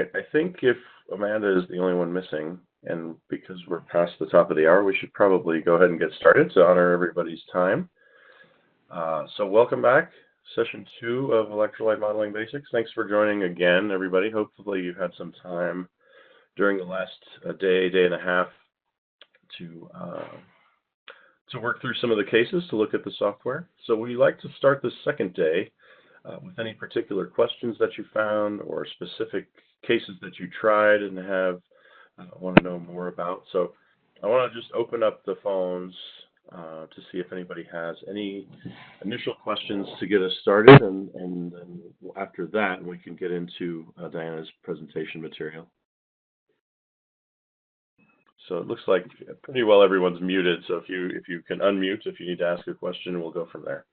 right. I think if Amanda is the only one missing, and because we're past the top of the hour, we should probably go ahead and get started to honor everybody's time. So welcome back, session 2 of Electrolyte Modeling Basics. Thanks for joining again, everybody. Hopefully you've had some time during the last day and a half to work through some of the cases, to look at the software. So we like to start the second day with any particular questions that you found or specific cases that you tried and want to know more about. So I want to just open up the phones to see if anybody has any initial questions to get us started, and then after that we can get into Diana's presentation material. So it looks like pretty well everyone's muted, so if you can unmute if you need to ask a question, we'll go from there.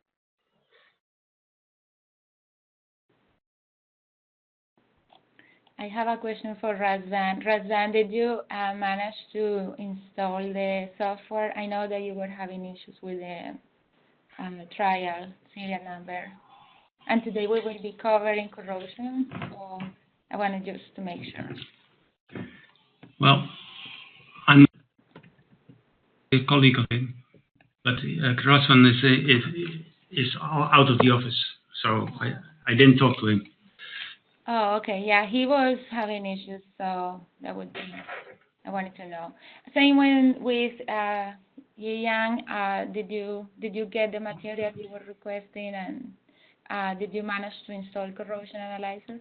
I have a question for Razvan. Razvan, did you manage to install the software? I know that you were having issues with the trial serial number. And today we will be covering corrosion, so I wanted just to make sure. Well, I'm a colleague of him, but Razvan is out of the office, so I didn't talk to him. Oh, okay. Yeah, he was having issues, so that would be, I wanted to know. Same with Yang, did you get the material you were requesting, and did you manage to install corrosion analyzer?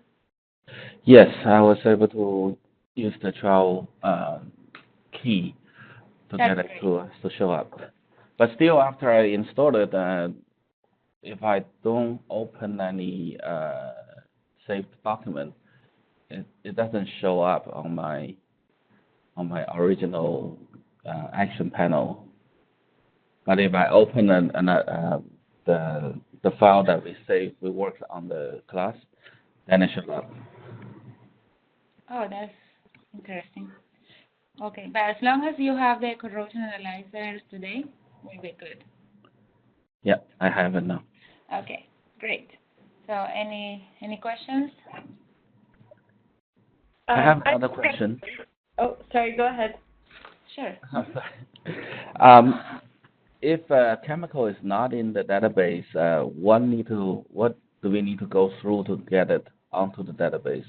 Yes, I was able to use the trial key to That's get it to show up. But still, after I installed it, if I don't open any saved document, it doesn't show up on my original action panel. But if I open the file that we worked on the class, then it shows up. Oh, that's interesting. Okay, but as long as you have the corrosion analyzer today, we'll be good. Yeah, I have it now. Okay, great. So any questions? I have another question. Oh, sorry, go ahead. Sure. If a chemical is not in the database, what do we need to go through to get it onto the database?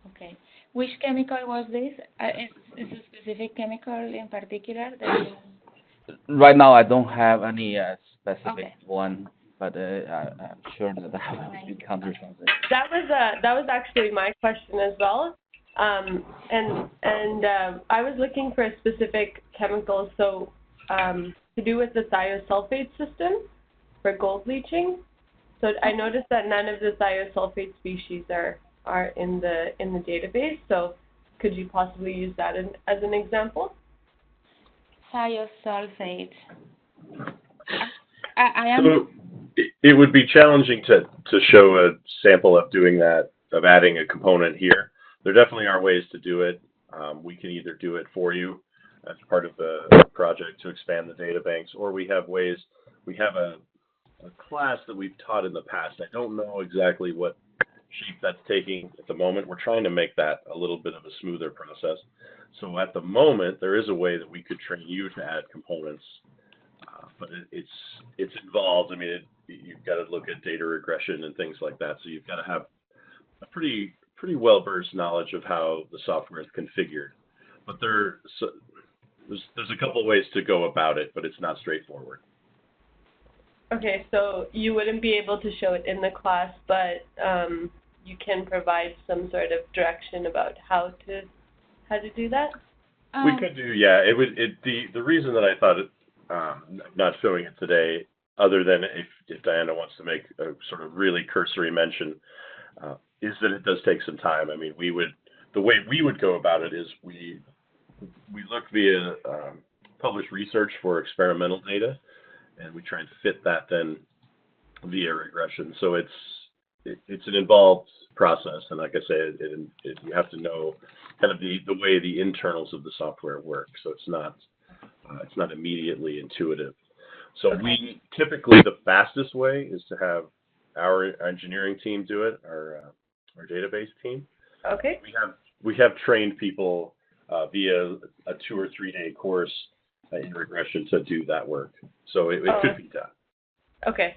Okay. Which chemical was this? Is a specific chemical in particular that you... Right now, I don't have any specific one, but I'm sure that I will encounter something. That was actually my question as well, and I was looking for a specific chemical, so to do with the thiosulfate system for gold leaching. So I noticed that none of the thiosulfate species are in the database. So could you possibly use that as an example? Thiosulfate. So it would be challenging to show a sample of doing that, of adding a component here. There definitely are ways to do it. We can either do it for you as part of the project to expand the data banks, or we have ways. We have a class that we've taught in the past. I don't know exactly what shape that's taking at the moment. We're trying to make that a little bit of a smoother process. So at the moment, there is a way that we could train you to add components, but it's involved. I mean, you've got to look at data regression and things like that. So you've got to have a pretty well-versed knowledge of how the software is configured. But there's a couple of ways to go about it, but it's not straightforward. Okay, so you wouldn't be able to show it in the class, but you can provide some sort of direction about how to do that? We could do, yeah. The reason that I thought not showing it today, other than if Diana wants to make a sort of really cursory mention, is that it does take some time. I mean, the way we would go about it is we look via published research for experimental data, and we try and fit that then via regression. So it's an involved process, and like I said, you have to know kind of the way the internals of the software work. So it's not immediately intuitive. So we typically, the fastest way is to have our engineering team do it, our our database team. Okay. We have trained people via a 2 or 3 day course in regression to do that work. So it could be done. Okay.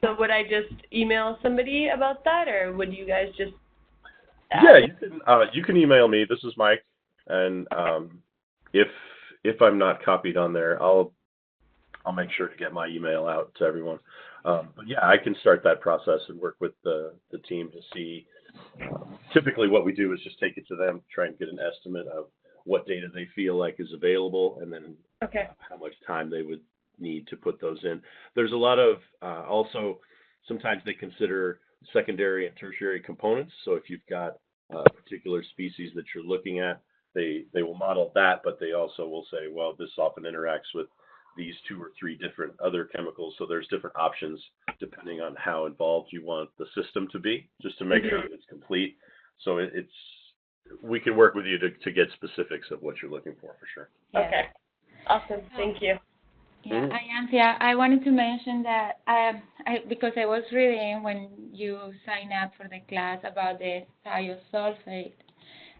So would I just email somebody about that, or would you guys just? Yeah, you can email me. This is Mike, and if I'm not copied on there, I'll make sure to get my email out to everyone. But yeah, I can start that process and work with the team to see. Typically, what we do is just take it to them, try and get an estimate of what data they feel like is available, and then how much time they would need to put those in. There's a lot of also sometimes they consider secondary and tertiary components. So if you've got a particular species that you're looking at, they will model that, but they also will say, well, this often interacts with these 2 or 3 different other chemicals. So there's different options depending on how involved you want the system to be, just to make sure that it's complete. So we can work with you to get specifics of what you're looking for sure. Yes. Okay. Awesome. Thank you. Yeah, I wanted to mention that because I was reading when you sign up for the class about the thiosulfate.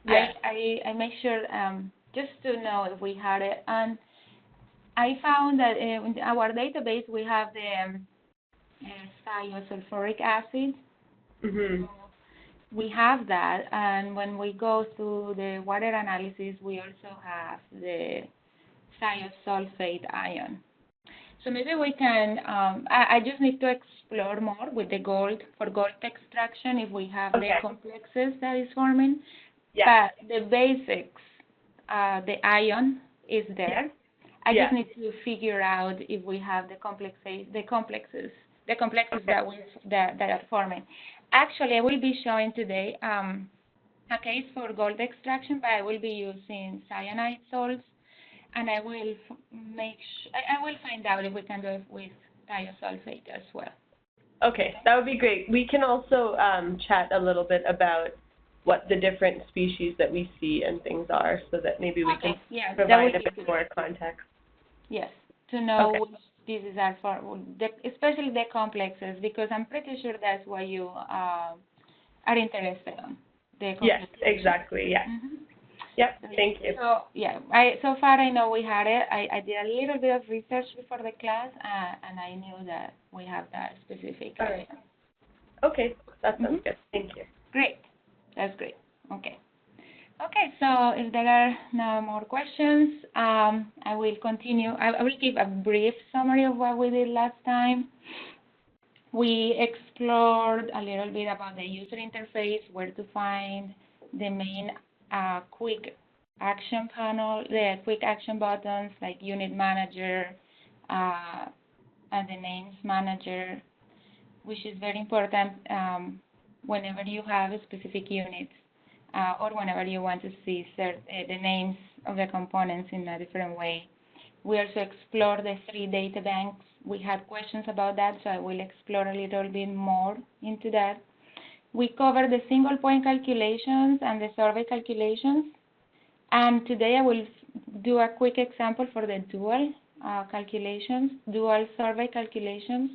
Yeah. I make sure just to know if we had it, and I found that in our database we have the thiosulfuric acid. Mhm. We have that, and when we go through the water analysis, we also have the thiosulfate ion. So maybe we can, I just need to explore more with the gold, for gold extraction, if we have the complexes that is forming. Yeah. But the basics, the ion is there. I just need to figure out if we have the complexes that are forming. Actually, I will be showing today a case for gold extraction, but I will be using cyanide salts. And I will I will find out if we can do it with thiosulfate as well. Okay, that would be great. We can also chat a little bit about what the different species that we see and things are, so that maybe we can provide a bit more context. Yes, to know which species are for, especially the complexes, because I'm pretty sure that's what you are interested in. The complexes. Yes, exactly. Yeah. Yep, thank you. So so far I know we had it. I did a little bit of research before the class, and I knew that we have that specific. All right. Okay, that sounds good. Thank you. Great, that's great. Okay. Okay, so if there are no more questions, I will continue. I will give a brief summary of what we did last time. We explored a little bit about the user interface, where to find the main quick action panel, the quick action buttons like unit manager and the names manager, which is very important whenever you have specific units or whenever you want to see the names of the components in a different way. We also explored the 3 data banks. We had questions about that, so I will explore a little bit more into that. We covered the single point calculations and the survey calculations. And today I will do a quick example for the dual calculations, dual survey calculations.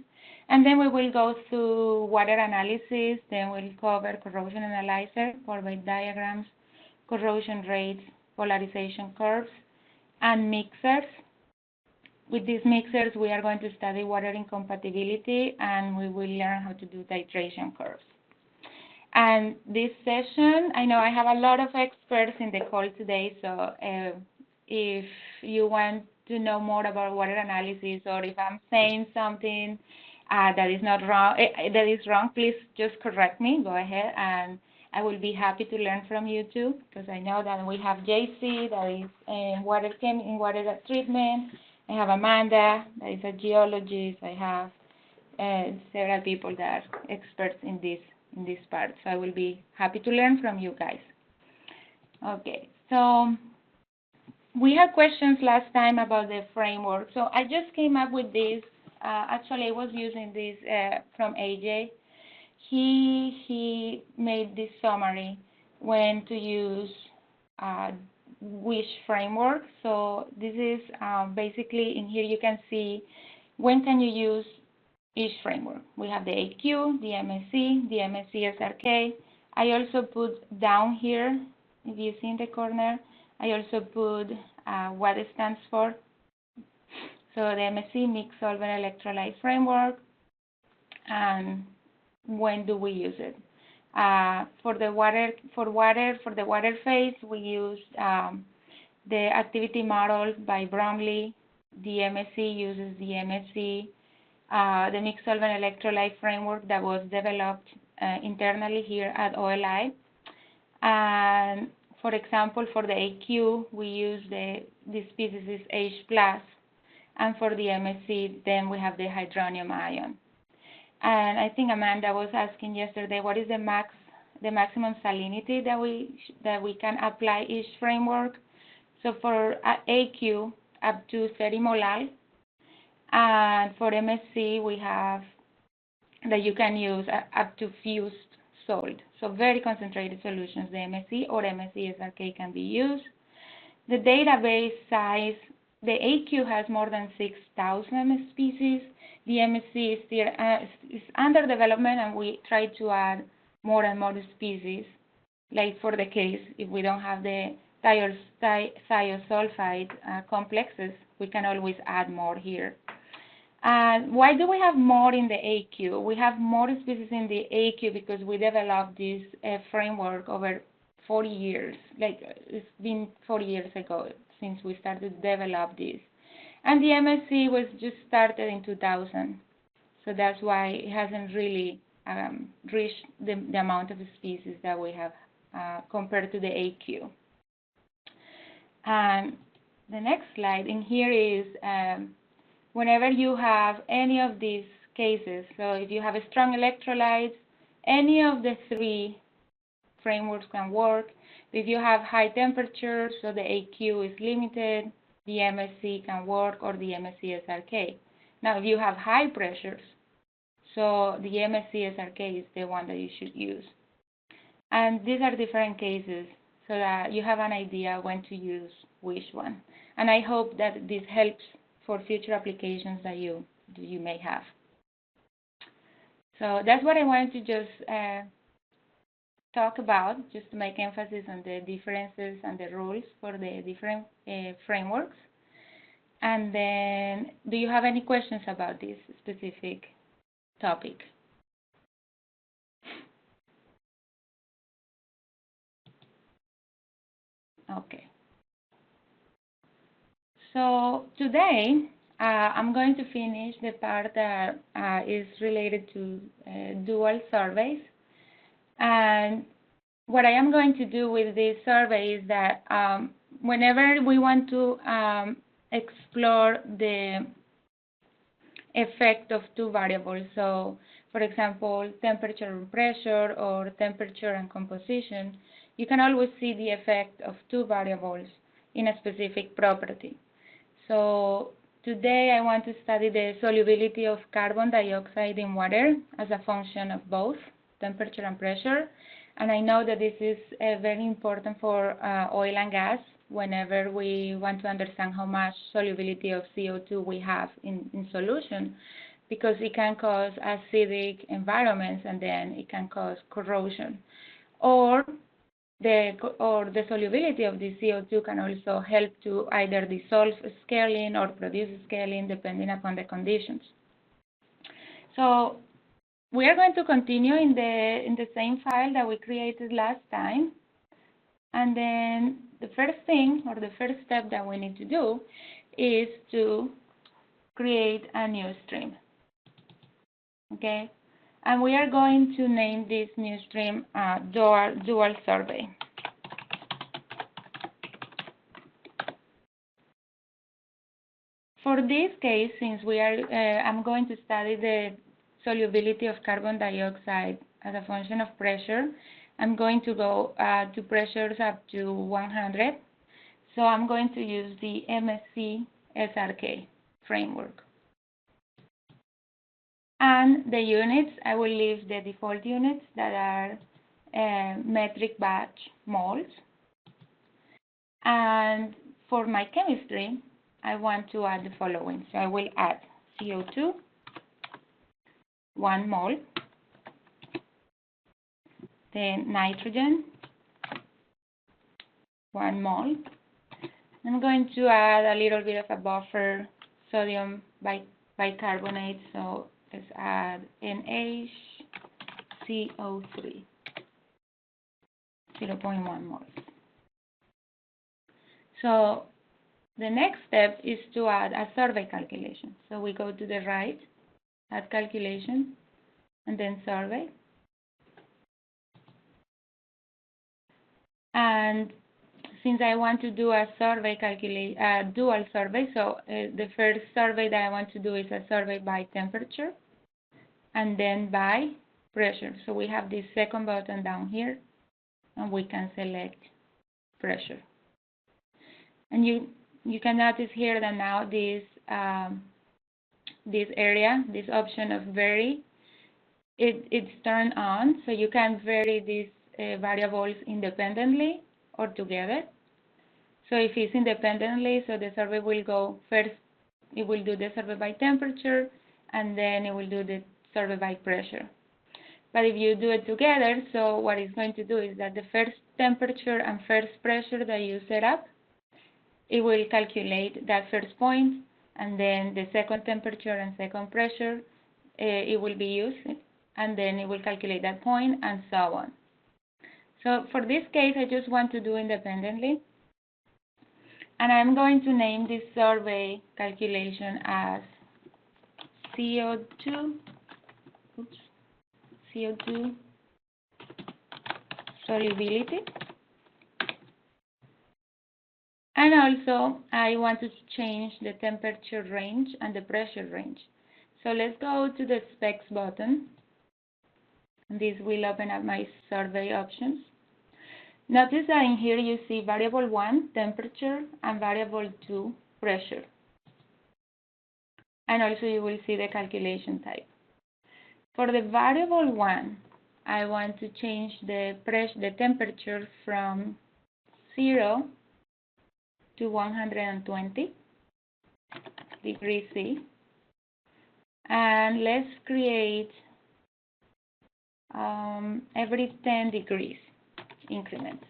And then we will go through water analysis, then we'll cover corrosion analyzer, Corvette diagrams, corrosion rates, polarization curves, and mixers. With these mixers, we are going to study water incompatibility, and we will learn how to do titration curves. And this session, I know I have a lot of experts in the call today, so if you want to know more about water analysis, or if I'm saying something that is not wrong, that is wrong, please just correct me. Go ahead, and I will be happy to learn from you too, because I know that we have JC that is in water treatment. I have Amanda that is a geologist. I have several people that are experts in this part. So I will be happy to learn from you guys. Okay, so we had questions last time about the framework. So I just came up with this. Actually, I was using this from AJ. He made this summary when to use which framework. So this is basically, in here you can see when can you use each framework. We have the AQ, the MSC, the MSC SRK, I also put down here, if you see in the corner, I also put what it stands for. So the MSc Mixed Solvent Electrolyte Framework, and when do we use it? For the water phase, we use the activity model by Bromley. The MSc uses the MSc, the Mixed Solvent Electrolyte Framework that was developed internally here at OLI. And for example, for the AQ, we use the species is H+, and for the MSc, then we have the hydronium ion. And I think Amanda was asking yesterday, what is the maximum salinity that we can apply each framework? So for AQ, up to 30 molal, and for MSc, we have that you can use up to fused salt. So very concentrated solutions, the MSc or MSc SRK can be used. The database size, the AQ has more than 6,000 species. The MSc is still is under development, and we try to add more and more species. Like for the case, if we don't have the thiosulfide complexes, we can always add more here. Why do we have more in the AQ? We have more species in the AQ because we developed this framework over 40 years. Like it's been 40 years ago since we started to develop this. And the MSc was just started in 2000. So that's why it hasn't really reached the amount of species that we have compared to the AQ. The next slide in here is whenever you have any of these cases, so if you have a strong electrolytes, any of the three frameworks can work. If you have high temperature, so the AQ is limited, the MSc can work, or the MSc SRK. Now, if you have high pressures, so the MSc SRK is the one that you should use. And these are different cases so that you have an idea when to use which one. And I hope that this helps for future applications that you may have. So that's what I wanted to just talk about, just to make emphasis on the differences and the rules for the different frameworks. And then, do you have any questions about this specific topic? Okay. So today, I'm going to finish the part that is related to dual surveys. And what I am going to do with this survey is that whenever we want to explore the effect of two variables, so for example, temperature and pressure or temperature and composition, you can always see the effect of two variables in a specific property. So today I want to study the solubility of carbon dioxide in water as a function of both temperature and pressure. And I know that this is very important for oil and gas whenever we want to understand how much solubility of CO2 we have in solution, because it can cause acidic environments and then it can cause corrosion. Or the solubility of the CO2 can also help to either dissolve scaling or produce scaling depending upon the conditions. So we are going to continue in the same file that we created last time. And then the first thing, or the first step that we need to do is to create a new stream. Okay? And we are going to name this new stream dual survey. For this case, since we are, I'm going to study the solubility of carbon dioxide as a function of pressure, I'm going to go to pressures up to 100. So I'm going to use the MSc SRK framework. And the units, I will leave the default units that are metric batch moles. And for my chemistry, I want to add the following. So I will add CO2, 1 mole, the nitrogen, 1 mole. I'm going to add a little bit of a buffer, sodium bicarbonate, so let's add NaCO3, 0.1 moles. So the next step is to add a survey calculation. So we go to the right, add calculation, and then survey. And since I want to do a survey dual survey, so the first survey that I want to do is a survey by temperature and then by pressure. So we have this second button down here, and we can select pressure. And you can notice here that now this area, this option of vary, it's turned on, so you can vary these variables independently or together. So if it's independently, so the survey will go first, it will do the survey by temperature, and then it will do the survey by pressure. But if you do it together, so what it's going to do is that the first temperature and first pressure that you set up, it will calculate that first point, and then the second temperature and second pressure, it will be used, and then it will calculate that point, and so on. So for this case, I just want to do independently. And I'm going to name this survey calculation as CO2 solubility. And also, I want to change the temperature range and the pressure range. So let's go to the specs button. And this will open up my survey options. Notice that in here you see variable 1, temperature, and variable 2, pressure. And also you will see the calculation type. For the variable 1, I want to change the temperature from 0 to 120 degrees C. And let's create every 10 degrees increment.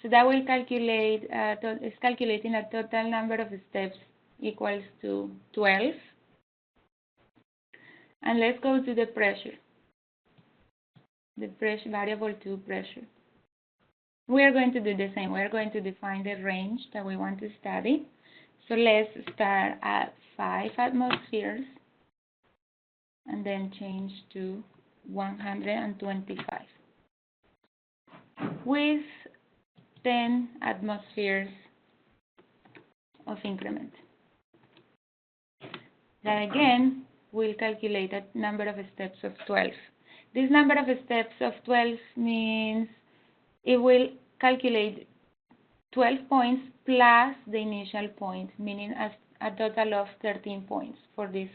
So that will calculate, it's calculating a total number of steps equals to 12. And let's go to the pressure. The pressure, variable 2, pressure. We are going to do the same. We are going to define the range that we want to study. So let's start at 5 atmospheres and then change to 125 with 10 atmospheres of increment. That again will calculate a number of steps of 12. This number of steps of 12 means it will calculate 12 points plus the initial point, meaning a total of 13 points for this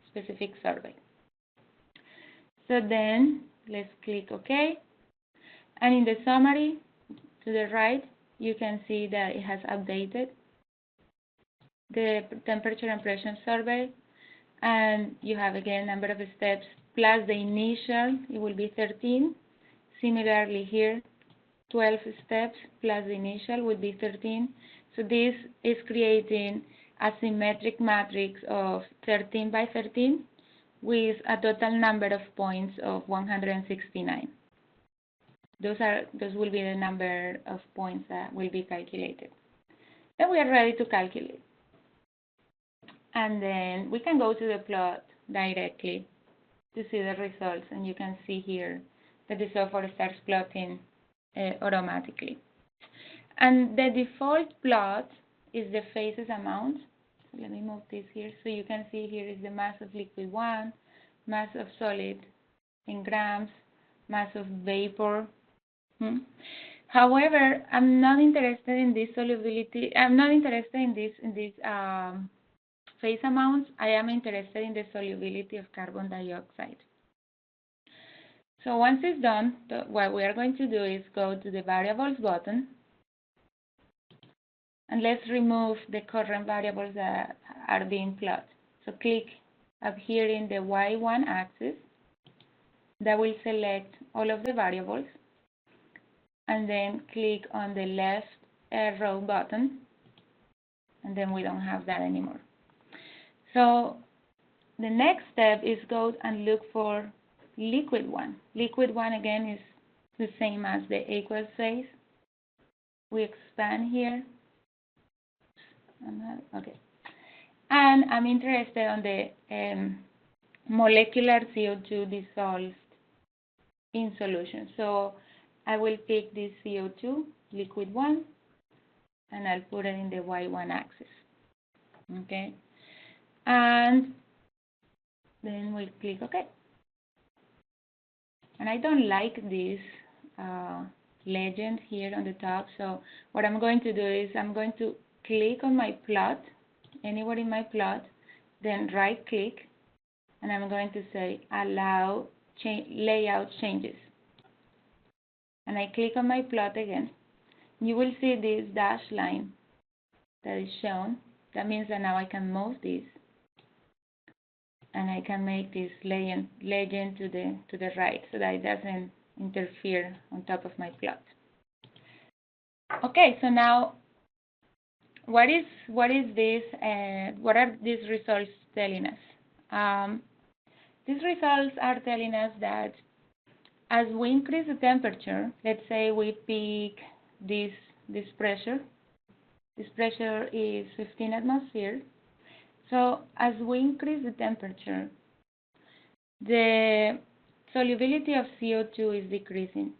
specific survey. So then let's click OK. And in the summary to the right, you can see that it has updated the temperature and pressure survey. And you have again number of steps plus the initial, it will be 13. Similarly here, 12 steps plus the initial would be 13. So this is creating a symmetric matrix of 13 by 13 with a total number of points of 169. Those will be the number of points that will be calculated. Then we are ready to calculate. And then we can go to the plot directly to see the results, and you can see here that the software starts plotting automatically. And the default plot is the phases amount. So let me move this here. So you can see here is the mass of liquid 1, mass of solid in grams, mass of vapor. However, I'm not interested in this solubility. I'm not interested in this phase amounts. I am interested in the solubility of carbon dioxide. So once it's done, what we are going to do is go to the variables button. And let's remove the current variables that are being plotted. So click up here in the Y1 axis. That will select all of the variables, and then click on the left row button, and then we don't have that anymore. So the next step is go and look for liquid one. Liquid one again is the same as the aqueous phase. We expand here. Okay. And I'm interested on the molecular CO2 dissolved in solution. So I will pick this CO2, liquid one, and I'll put it in the Y1 axis. Okay. And then we'll click OK. And I don't like this legend here on the top. So what I'm going to do is I'm going to click on my plot, anywhere in my plot, then right click, and I'm going to say allow layout changes. And I click on my plot again. You will see this dashed line that is shown. That means that now I can move this, and I can make this legend to the right, so that it doesn't interfere on top of my plot. Okay, so now what is this? What are these results telling us? These results are telling us that as we increase the temperature, let's say we pick this pressure. This pressure is 15 atmospheres. So as we increase the temperature, the solubility of CO2 is decreasing.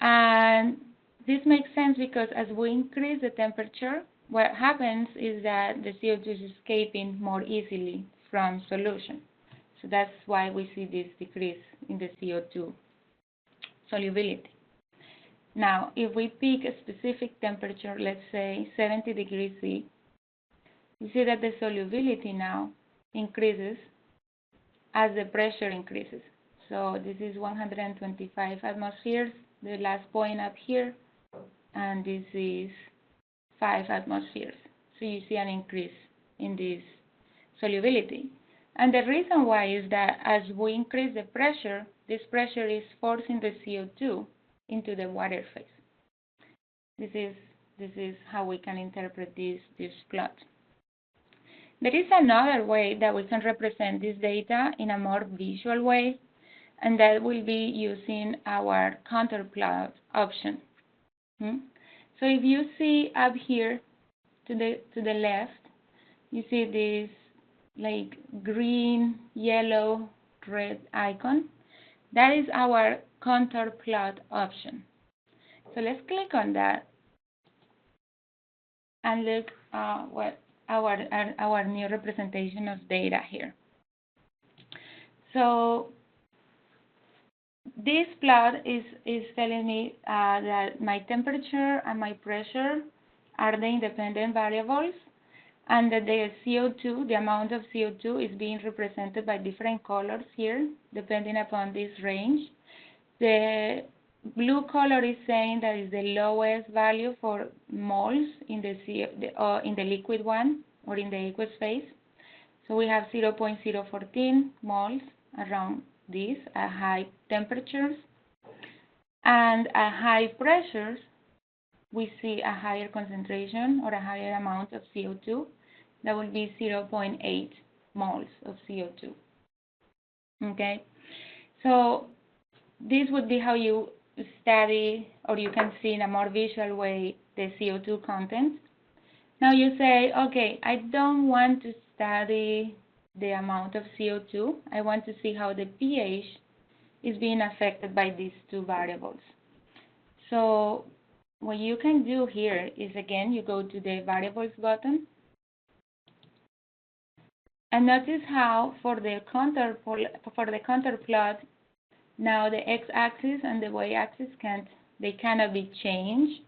And this makes sense because as we increase the temperature, what happens is that the CO2 is escaping more easily from solution. So that's why we see this decrease in the CO2 solubility. Now, if we pick a specific temperature, let's say 70 degrees C, you see that the solubility now increases as the pressure increases. So this is 125 atmospheres, the last point up here, and this is 5 atmospheres. So you see an increase in this solubility. And the reason why is that as we increase the pressure, this pressure is forcing the CO2 into the water phase. This is how we can interpret this plot. There is another way that we can represent this data in a more visual way, and that will be using our counter plot option. So if you see up here to the left, you see this like green, yellow, red icon. That is our contour plot option. So let's click on that and look what our new representation of data here. So this plot is telling me that my temperature and my pressure are the independent variables, and that the CO2, the amount of CO2, is being represented by different colors here, depending upon this range. The blue color is saying that is the lowest value for moles in the liquid one or in the aqueous phase. So we have 0.014 moles around this at high temperatures, and at high pressures we see a higher concentration or a higher amount of CO2. That will be 0.8 moles of CO2. Okay, so this would be how you study, or you can see in a more visual way, the CO2 content. Now you say, okay, I don't want to study the amount of CO2. I want to see how the pH is being affected by these two variables. So what you can do here is, again, you go to the variables button, and notice how for the contour plot, now the x-axis and the y-axis cannot be changed.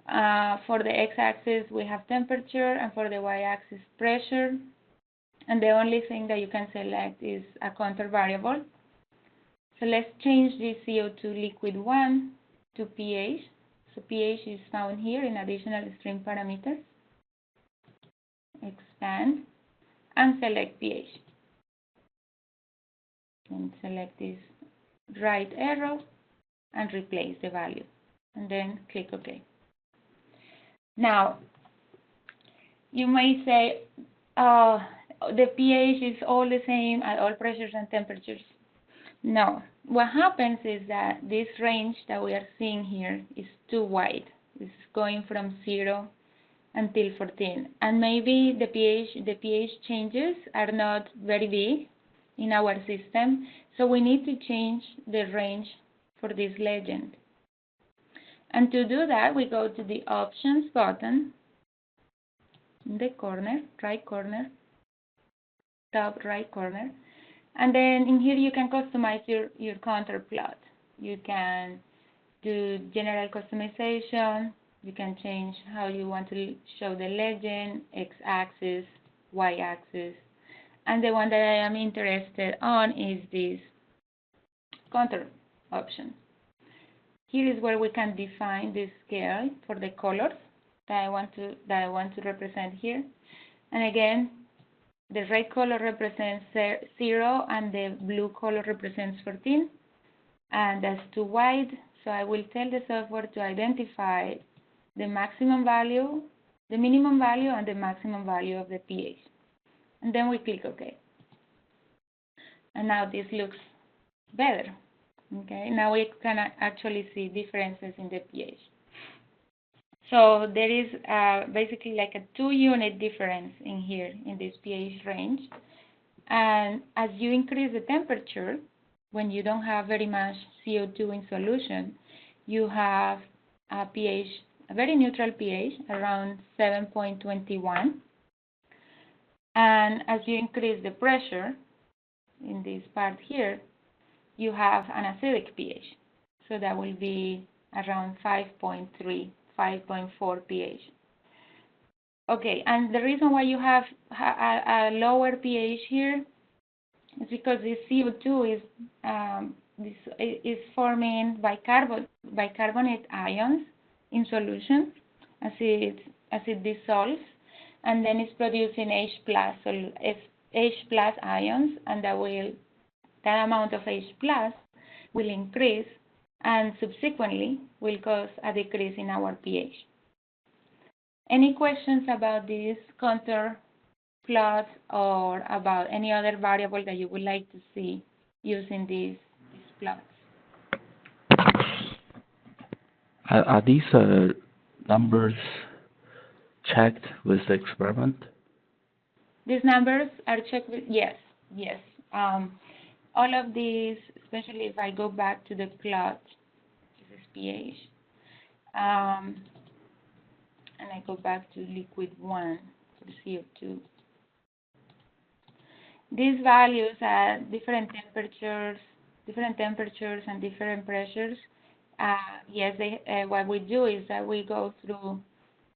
For the x-axis we have temperature, and for the y-axis pressure, and the only thing that you can select is a contour variable. So let's change this CO2 liquid 1 to pH. So pH is found here in additional stream parameters. Expand and select pH. And select this right arrow, and replace the value, and then click OK. Now, you may say, oh, the pH is all the same at all pressures and temperatures. No, what happens is that this range that we are seeing here is too wide. It's going from 0 until 14, and maybe the pH changes are not very big in our system, so we need to change the range for this legend. And to do that, we go to the Options button in the corner, right corner, top right corner, and then in here you can customize your contour plot. You can do general customization. You can change how you want to show the legend, x-axis, y-axis, and the one that I am interested on is this contour option. Here is where we can define the scale for the colors that I want to represent here. And again, the red color represents 0 and the blue color represents 14, and that's too wide. So I will tell the software to identify the maximum value, the minimum value, and the maximum value of the pH. And then we click OK. And now this looks better. Okay, now we can actually see differences in the pH. So there is basically like a 2-unit difference in here in this pH range. And as you increase the temperature, when you don't have very much CO2 in solution, you have a pH, a very neutral pH, around 7.21. And as you increase the pressure in this part here, you have an acidic pH. So that will be around 5.3, 5.4 pH. Okay, and the reason why you have a lower pH here is because this CO2 is forming bicarbonate ions in solution as it dissolves, and then it's producing H plus ions, and that amount of H plus will increase and subsequently will cause a decrease in our pH. Any questions about this contour plot or about any other variable that you would like to see using these plots? Are these numbers checked with the experiment? These numbers are checked with, yes. All of these, especially if I go back to the plot, this is pH, and I go back to liquid 1 for CO2. These values at different temperatures and different pressures. Yes, what we do is that we go through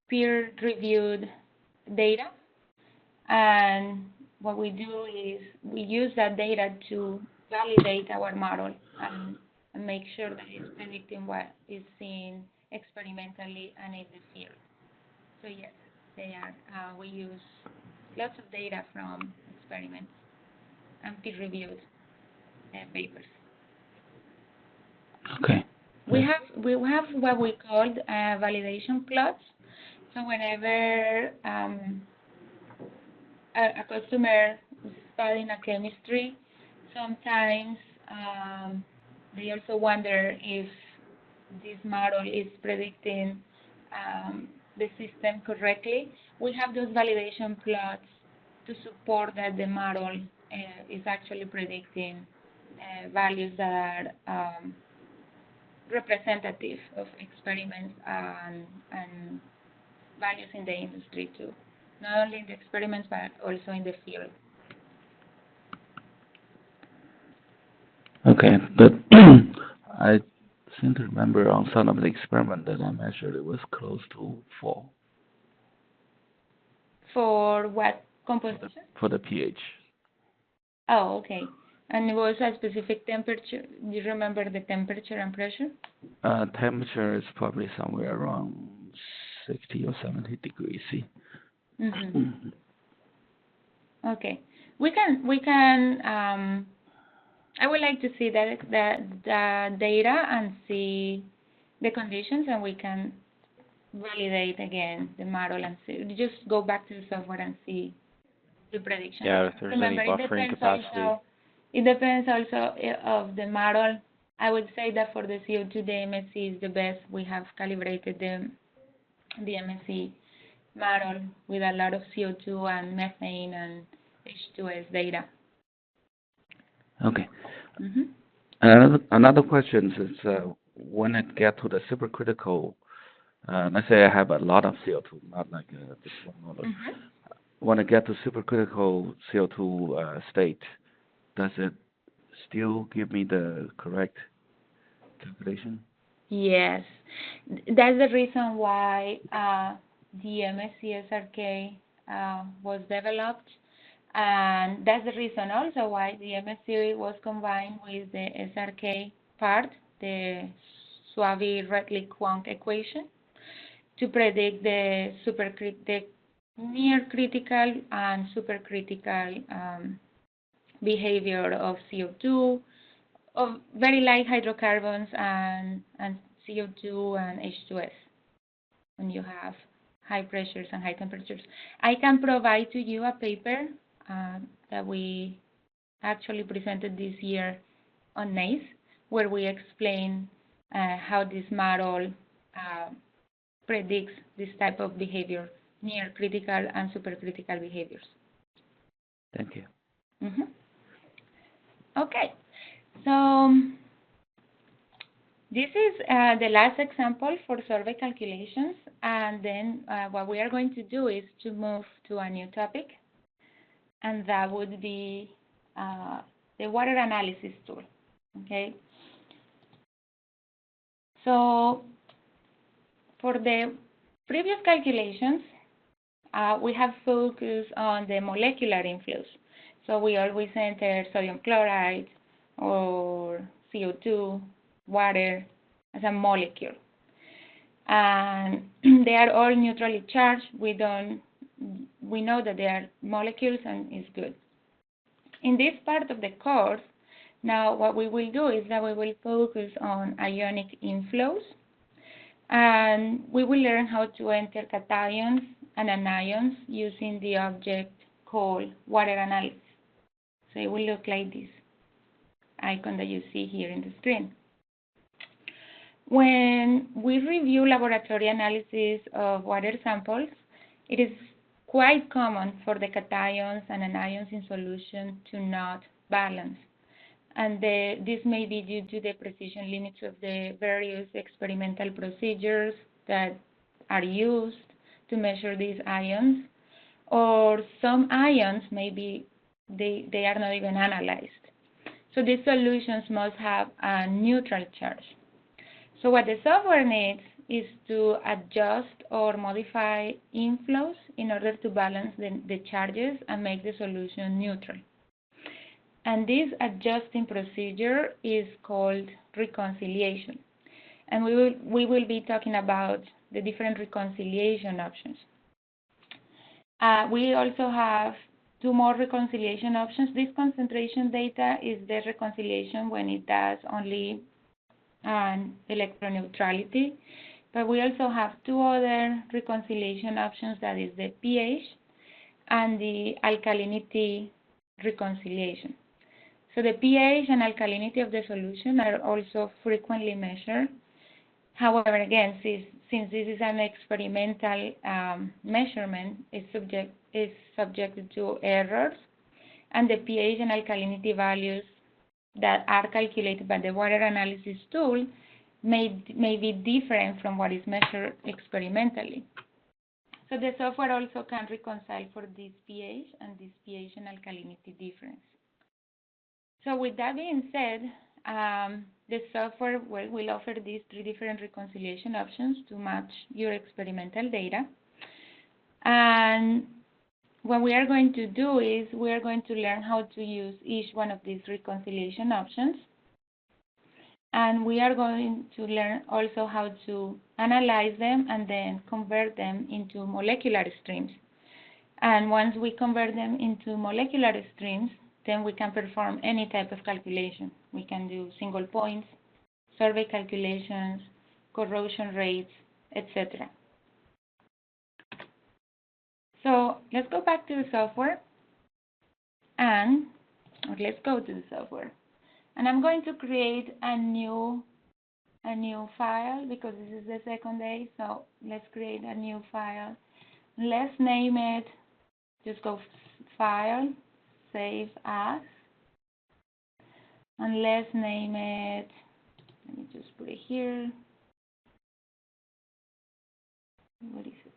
peer-reviewed data, and what we do is we use that data to validate our model and make sure that it's predicting what is seen experimentally and in the field. So yes, they are. We use lots of data from experiments and peer-reviewed papers. Okay. We have what we called validation plots. So whenever a customer is studying a chemistry, sometimes they also wonder if this model is predicting the system correctly. We have those validation plots to support that the model is actually predicting values that are representative of experiments and values in the industry too. Not only in the experiments, but also in the field. Okay, but I seem to remember on some of the experiment that I measured, it was close to 4. For what composition? For the pH. Oh, okay. And it was a specific temperature. Do you remember the temperature and pressure? Temperature is probably somewhere around 60 or 70 degrees C. Okay. We can I would like to see the data and see the conditions, and we can validate again the model and see. Just go back to the software and see the prediction. Yeah, if there's any Remember, buffering capacity. It depends also of the model. I would say that for the CO2, the MSC is the best. We have calibrated the MSC model with a lot of CO2 and methane and H2S data. Okay. Mm-hmm. Another question is when it get to the supercritical, let's say I have a lot of CO2, not like this one model. Mm-hmm. When I get to supercritical CO2 state, does it still give me the correct calculation? Yes, that's the reason why the MSC SRK was developed, and that's the reason also why the MSC was combined with the SRK part, the Swabey-Redlich-Kwong equation, to predict the near critical and supercritical behavior of CO2, of very light hydrocarbons and CO2 and H2S when you have high pressures and high temperatures. I can provide to you a paper that we actually presented this year on NACE, where we explain how this model predicts this type of behavior, near critical and supercritical behaviors. Thank you. Mm-hmm. Okay. So this is the last example for survey calculations, and then what we are going to do is to move to a new topic, and that would be the water analysis tool. Okay. So for the previous calculations, we have focused on the molecular inflows. So we always enter sodium chloride or CO2, water as a molecule. And they are all neutrally charged. We know that they are molecules and it's good. In this part of the course, now what we will do is that we will focus on ionic inflows, and we will learn how to enter cations and anions using the object called water analysis. So it will look like this icon that you see here in the screen. When we review laboratory analysis of water samples, it is quite common for the cations and anions in solution to not balance. And this may be due to the precision limits of the various experimental procedures that are used to measure these ions, or some ions maybe they are not even analyzed. So these solutions must have a neutral charge. So what the software needs is to adjust or modify inflows in order to balance the charges and make the solution neutral. And this adjusting procedure is called reconciliation. And we will be talking about the different reconciliation options. We also have two more reconciliation options. This concentration data is the reconciliation when it does only electroneutrality. But we also have two other reconciliation options, that is the pH and the alkalinity reconciliation. So the pH and alkalinity of the solution are also frequently measured. However, again, since this is an experimental measurement, it's subjected to errors, and the pH and alkalinity values that are calculated by the water analysis tool may be different from what is measured experimentally. So the software also can reconcile for this pH and this pH and alkalinity difference. So with that being said, the software will offer these three different reconciliation options to match your experimental data. And what we are going to do is we are going to learn how to use each one of these reconciliation options. And we are going to learn also how to analyze them and then convert them into molecular streams. And once we convert them into molecular streams, then we can perform any type of calculation. We can do single points, survey calculations, corrosion rates, etc. So let's go back to the software, or let's go to the software. And I'm going to create a new file because this is the second day. So let's create a new file. Let's name it, just go File, Save As, and let's name it, let me just put it here. What is it?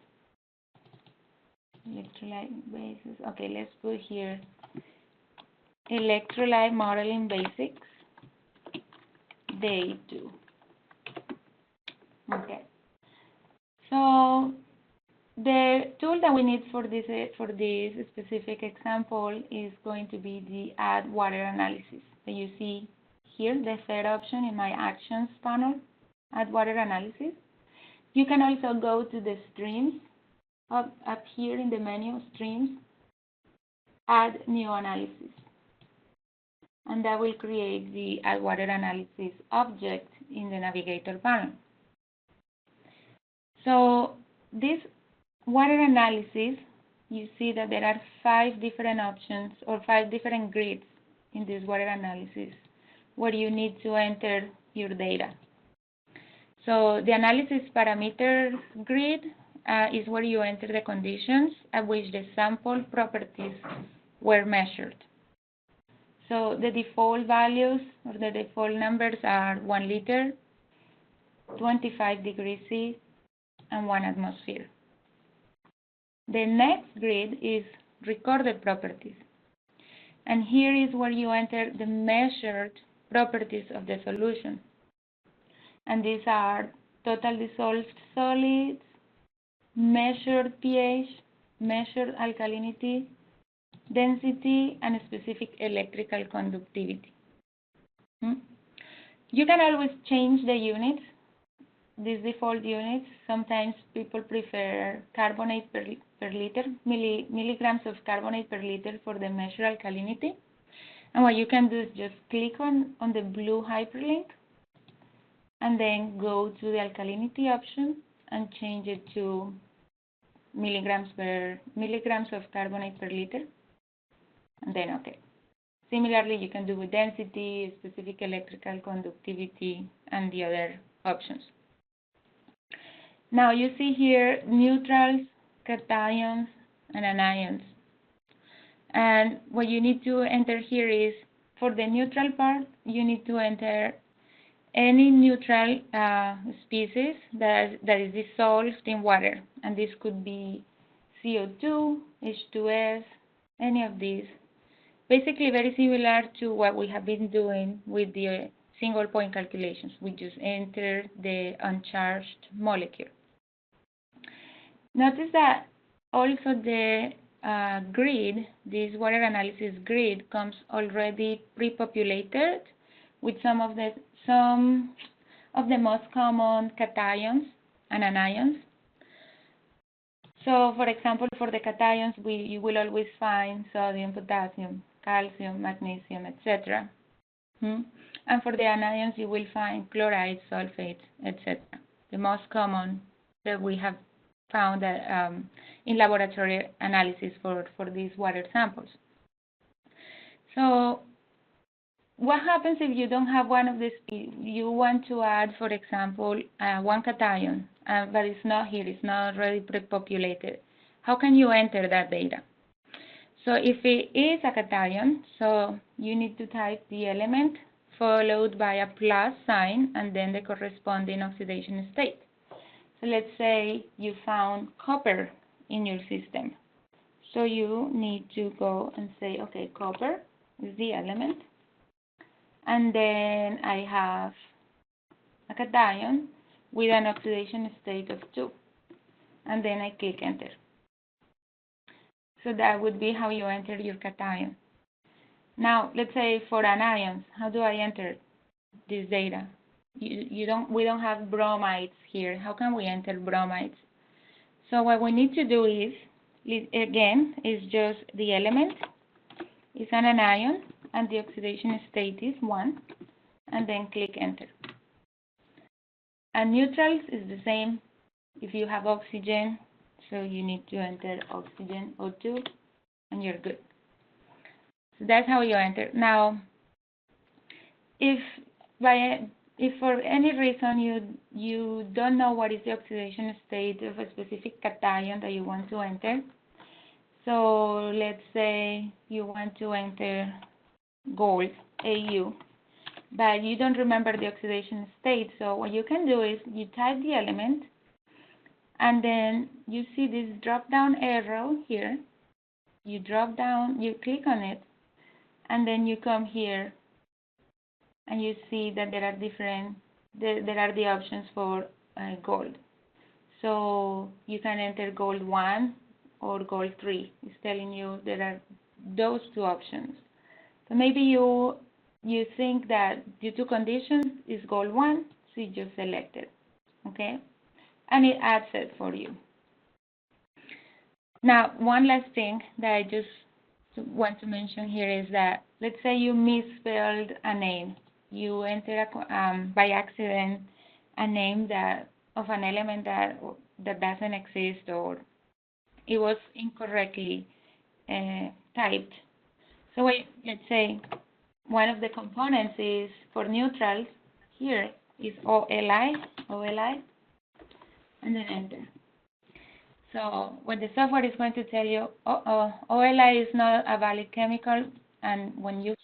Electrolyte basis. Okay, let's put here Electrolyte Modeling Basics, Day 2. Okay. So the tool that we need for this specific example is going to be the Add Water Analysis that you see here, the third option in my Actions panel, Add Water Analysis. You can also go to the Streams, up here in the menu, Streams, Add New Analysis. And that will create the Add Water Analysis object in the Navigator panel. So this water analysis, you see that there are 5 different options or 5 different grids in this water analysis where you need to enter your data. So the analysis parameters grid is where you enter the conditions at which the sample properties were measured. So the default values or the default numbers are 1 liter, 25 degrees C, and 1 atmosphere. The next grid is recorded properties. And here is where you enter the measured properties of the solution. And these are total dissolved solids, measured pH, measured alkalinity, density, and specific electrical conductivity. You can always change the units, these default units. Sometimes people prefer carbonate per liter, milligrams of carbonate per liter for the measured alkalinity. And what you can do is just click on the blue hyperlink and then go to the alkalinity option and change it to milligrams of carbonate per liter, and then okay. Similarly, you can do with density, specific electrical conductivity, and the other options. Now you see here neutrals, cations, and anions. And what you need to enter here is, for the neutral part, you need to enter any neutral species that is dissolved in water. And this could be CO2, H2S, any of these. Basically very similar to what we have been doing with the single point calculations. We just enter the uncharged molecule. Notice that also the grid, this water analysis grid, comes already pre-populated with some of the most common cations and anions. So, for example, for the cations, you will always find sodium, potassium, calcium, magnesium, etc. And for the anions, you will find chlorides, sulfates, etc. The most common that we have found in laboratory analysis for these water samples. So what happens if you don't have one of these? You want to add, for example, one cation, but it's not here, it's not already pre-populated. How can you enter that data? So if it is a cation, so you need to type the element followed by a plus sign and then the corresponding oxidation state. So let's say you found copper in your system. So you need to go and say, okay, copper is the element. And then I have a cation with an oxidation state of 2. And then I click enter. So that would be how you enter your cation. Now, let's say for anions, how do I enter this data? We don't have bromides here. How can we enter bromides? So what we need to do is, again, is just the element is an anion, and the oxidation state is 1, and then click enter. And neutrals is the same. If you have oxygen, so you need to enter oxygen O2, and you're good. So that's how you enter. Now, if for any reason you don't know what is the oxidation state of a specific cation that you want to enter, so let's say you want to enter gold, Au, but you don't remember the oxidation state, so what you can do is you type the element, and then you see this drop-down arrow here. You drop down, you click on it, and then you come here, and you see that there are the options for gold. So you can enter gold 1 or gold 3. It's telling you there are those two options. So maybe you think that due to conditions is gold 1, so you just select it, okay? And it adds it for you. Now, one last thing that I just want to mention here is that, let's say you misspelled a name. You enter by accident a name of an element that doesn't exist, or it was incorrectly typed. So let's say one of the components is for neutrals here is OLI, and then enter. So what the software is going to tell you, OLI is not a valid chemical, and when you,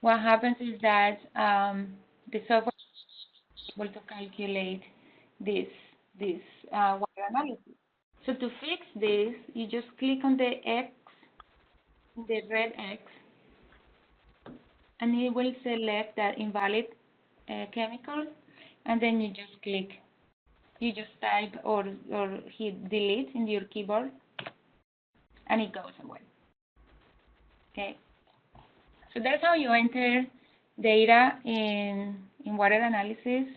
what happens is that the software is able to calculate this water analysis. So to fix this, you just click on the X, the red X, and it will select that invalid chemical, and then you just click. You just type or hit delete in your keyboard, and it goes away. Okay. So that's how you enter data in water analysis.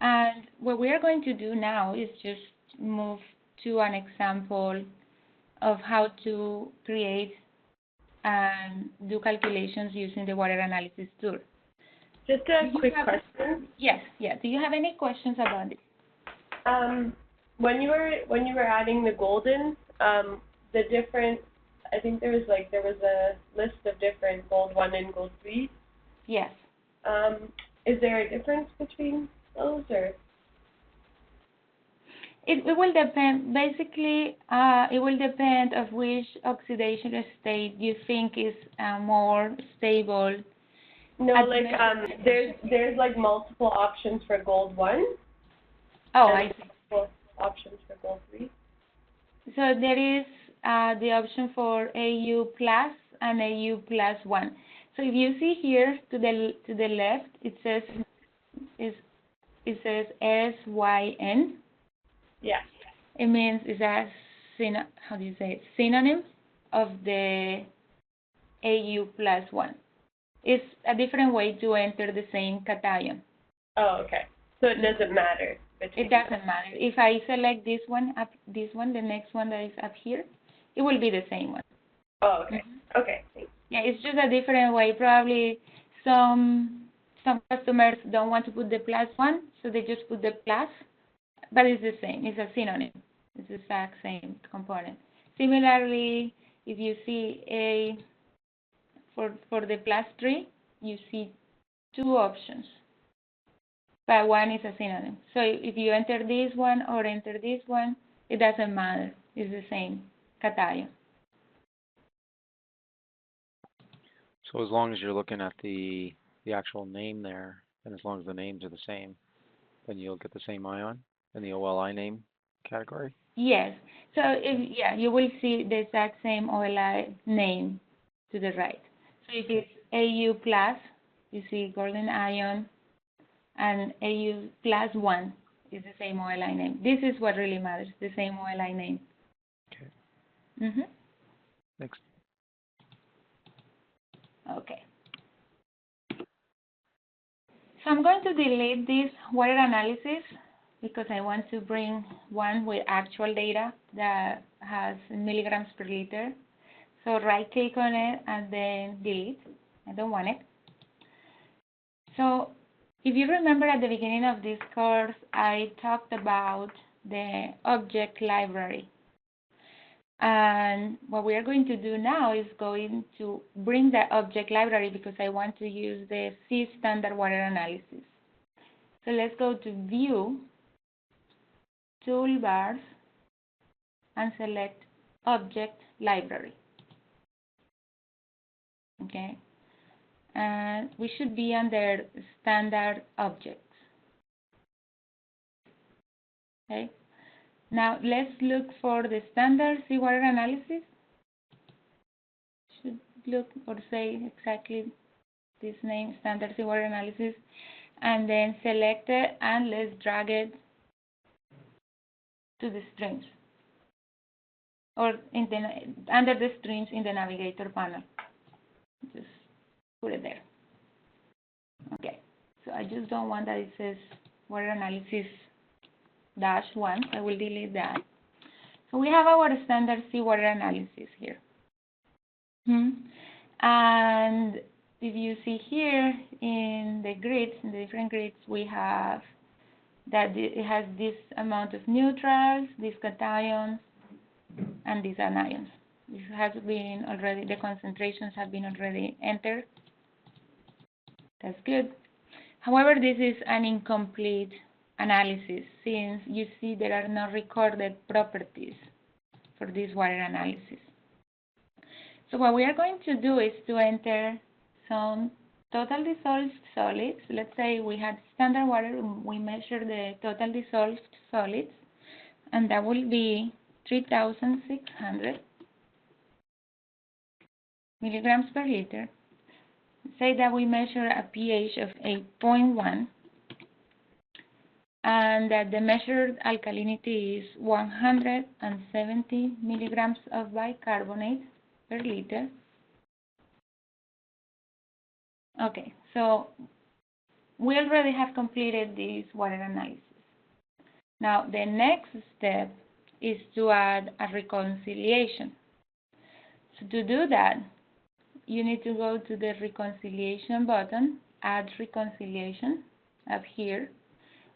And what we are going to do now is just move to an example of how to create and do calculations using the water analysis tool. Just a quick question. Yes, yeah. Do you have any questions about it? When you were adding the golden, the different, I think there was a list of different gold 1 and gold 3. Yes. Is there a difference between those, or? It will depend. Basically, it will depend of which oxidation state you think is more stable. No, like there's like multiple options for gold 1. Oh, I see. Multiple options for gold 3. So there is the option for Au plus and Au plus 1. So if you see here to the left, it says SYN. Yeah. It means it's a synonym of the Au plus 1. It's a different way to enter the same cation. Oh, okay. So it doesn't matter. It doesn't matter. If I select this one, the next one that is up here, it will be the same one. Oh, okay. Mm-hmm. Okay. Thanks. Yeah, it's just a different way. Probably some customers don't want to put the plus 1, so they just put the plus, but it's the same. It's a synonym. It's the exact same component. Similarly, if you see for the plus 3, you see 2 options, but one is a synonym. So if you enter this one or enter this one, it doesn't matter. It's the same cation. So as long as you're looking at the actual name there, and as long as the names are the same, then you'll get the same ion in the OLI name category? Yes. So you will see the exact same OLI name to the right. So if it's Au plus, you see golden ion, and Au plus 1 is the same OLI name. This is what really matters, the same OLI name. Okay. Mm-hmm. Thanks. Okay. So I'm going to delete this water analysis because I want to bring one with actual data that has milligrams per liter. So right click on it and then delete. I don't want it. So if you remember at the beginning of this course, I talked about the object library. And what we are going to do now is going to bring the object library because I want to use the C standard water analysis. So let's go to View, Toolbars, and select Object Library. Okay, and we should be under Standard Objects. Okay, now let's look for the standard seawater analysis. Should look or say exactly this name, standard seawater analysis, and then select it and let's drag it to the streams or in the, under the streams in the navigator panel. Just put it there. Okay, so I just don't want that it says water analysis -1. I will delete that. So we have our standard seawater analysis here. And if you see here in the grids, in the different grids, we have that it has this amount of neutrals, these cations, and these anions. This has been already, the concentrations have been already entered. That's good. However, this is an incomplete analysis since you see there are no recorded properties for this water analysis. So what we are going to do is to enter some total dissolved solids. Let's say we had standard water, we measure the total dissolved solids, and that will be 3,600 milligrams per liter. Say that we measure a pH of 8.1 and that the measured alkalinity is 170 milligrams of bicarbonate per liter. Okay, so we already have completed this water analysis. Now the next step is to add a reconciliation. So to do that, you need to go to the reconciliation button, add reconciliation up here,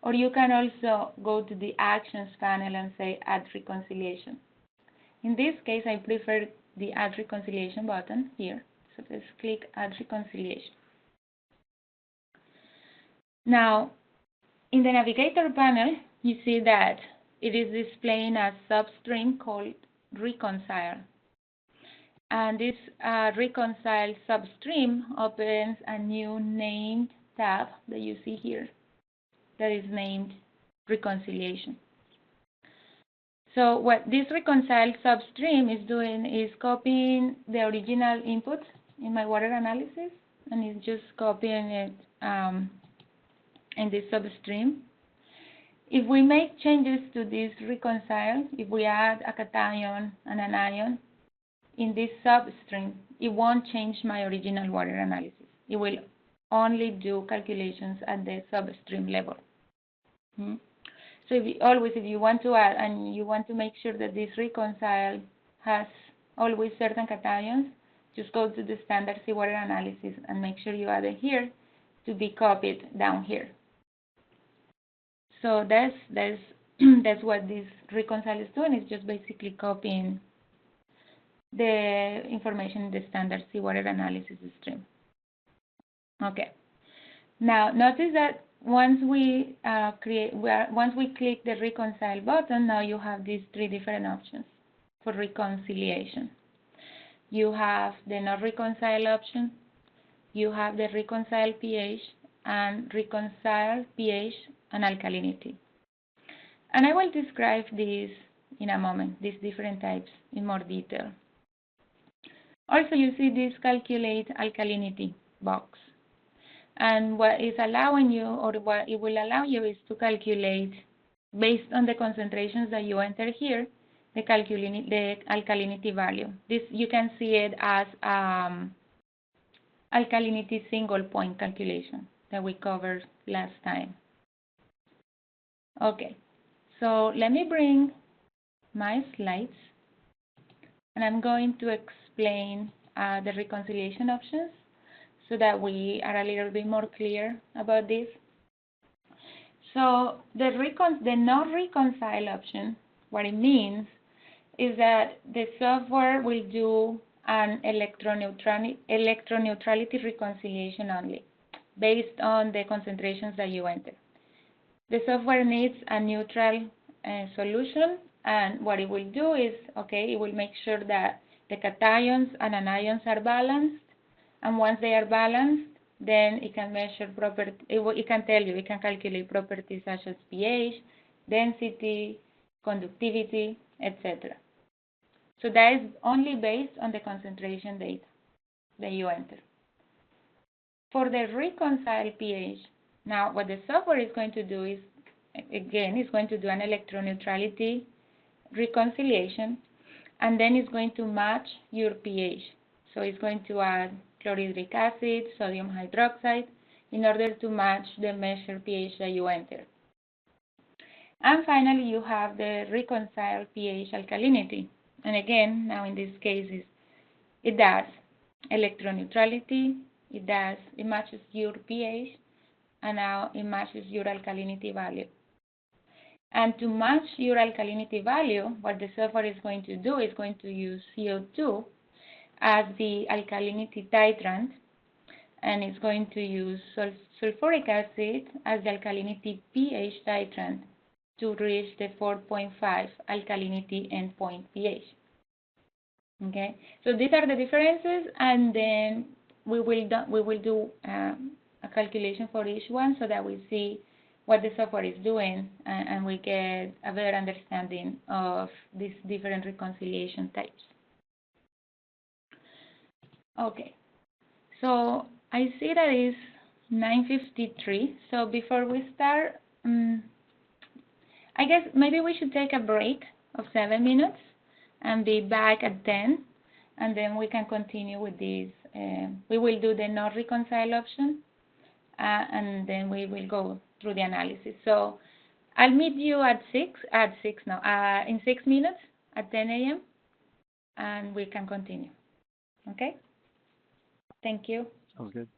or you can also go to the actions panel and say add reconciliation. In this case, I prefer the add reconciliation button here. So let's click add reconciliation. Now, in the navigator panel, you see that it is displaying a substream called reconcile. And this reconcile substream opens a new named tab that you see here that is named reconciliation. So what this reconcile substream is doing is copying the original input in my water analysis and it's just copying it in this substream. If we make changes to this reconcile, if we add a cation and an anion in this substream, it won't change my original water analysis. It will only do calculations at the substream level. So if you want to add and you want to make sure that this reconcile has always certain cations, just go to the standard seawater analysis and make sure you add it here to be copied down here. So that's what this reconcile is doing. It's just basically copying the information in the standard seawater analysis stream. Okay. Now notice that once we click the reconcile button, now you have these three different options for reconciliation. You have the not reconcile option, you have the reconcile pH, and reconcile pH and alkalinity. And I will describe these in a moment, these different types in more detail. Also, you see this calculate alkalinity box. And what is allowing you, or what it will allow you, is to calculate, based on the concentrations that you enter here, the alkalinity value. This, you can see it as alkalinity single point calculation that we covered last time. Okay, so let me bring my slides, and I'm going to explain explain the reconciliation options so that we are a little bit more clear about this. So the not reconcile option, what it means is that the software will do an electroneutrality reconciliation only, based on the concentrations that you enter. The software needs a neutral solution, and what it will do is, okay, it will make sure that the cations and anions are balanced, and once they are balanced, then it can measure property, it can tell you, it can calculate properties such as pH, density, conductivity, etc. So that is only based on the concentration data that you enter. For the reconciled pH, now what the software is going to do is, again, it's going to do an electroneutrality reconciliation, and then it's going to match your pH. So it's going to add chlorhydric acid, sodium hydroxide, in order to match the measured pH that you enter. And finally, you have the reconciled pH alkalinity. And again, now in this case, it does electroneutrality, it matches your pH, and now it matches your alkalinity value. And to match your alkalinity value, what the software is going to do is going to use CO2 as the alkalinity titrant, and it's going to use sulfuric acid as the alkalinity pH titrant to reach the 4.5 alkalinity endpoint pH. Okay, so these are the differences, and then we will do a calculation for each one so that we see what the software is doing, and we get a better understanding of these different reconciliation types. Okay, so I see that it's 9:53. So before we start, I guess maybe we should take a break of 7 minutes and be back at 10, and then we can continue with this. We will do the not reconcile option, and then we will go through the analysis. So I'll meet you in 6 minutes at 10 a.m. and we can continue. Okay? Thank you. Sounds good.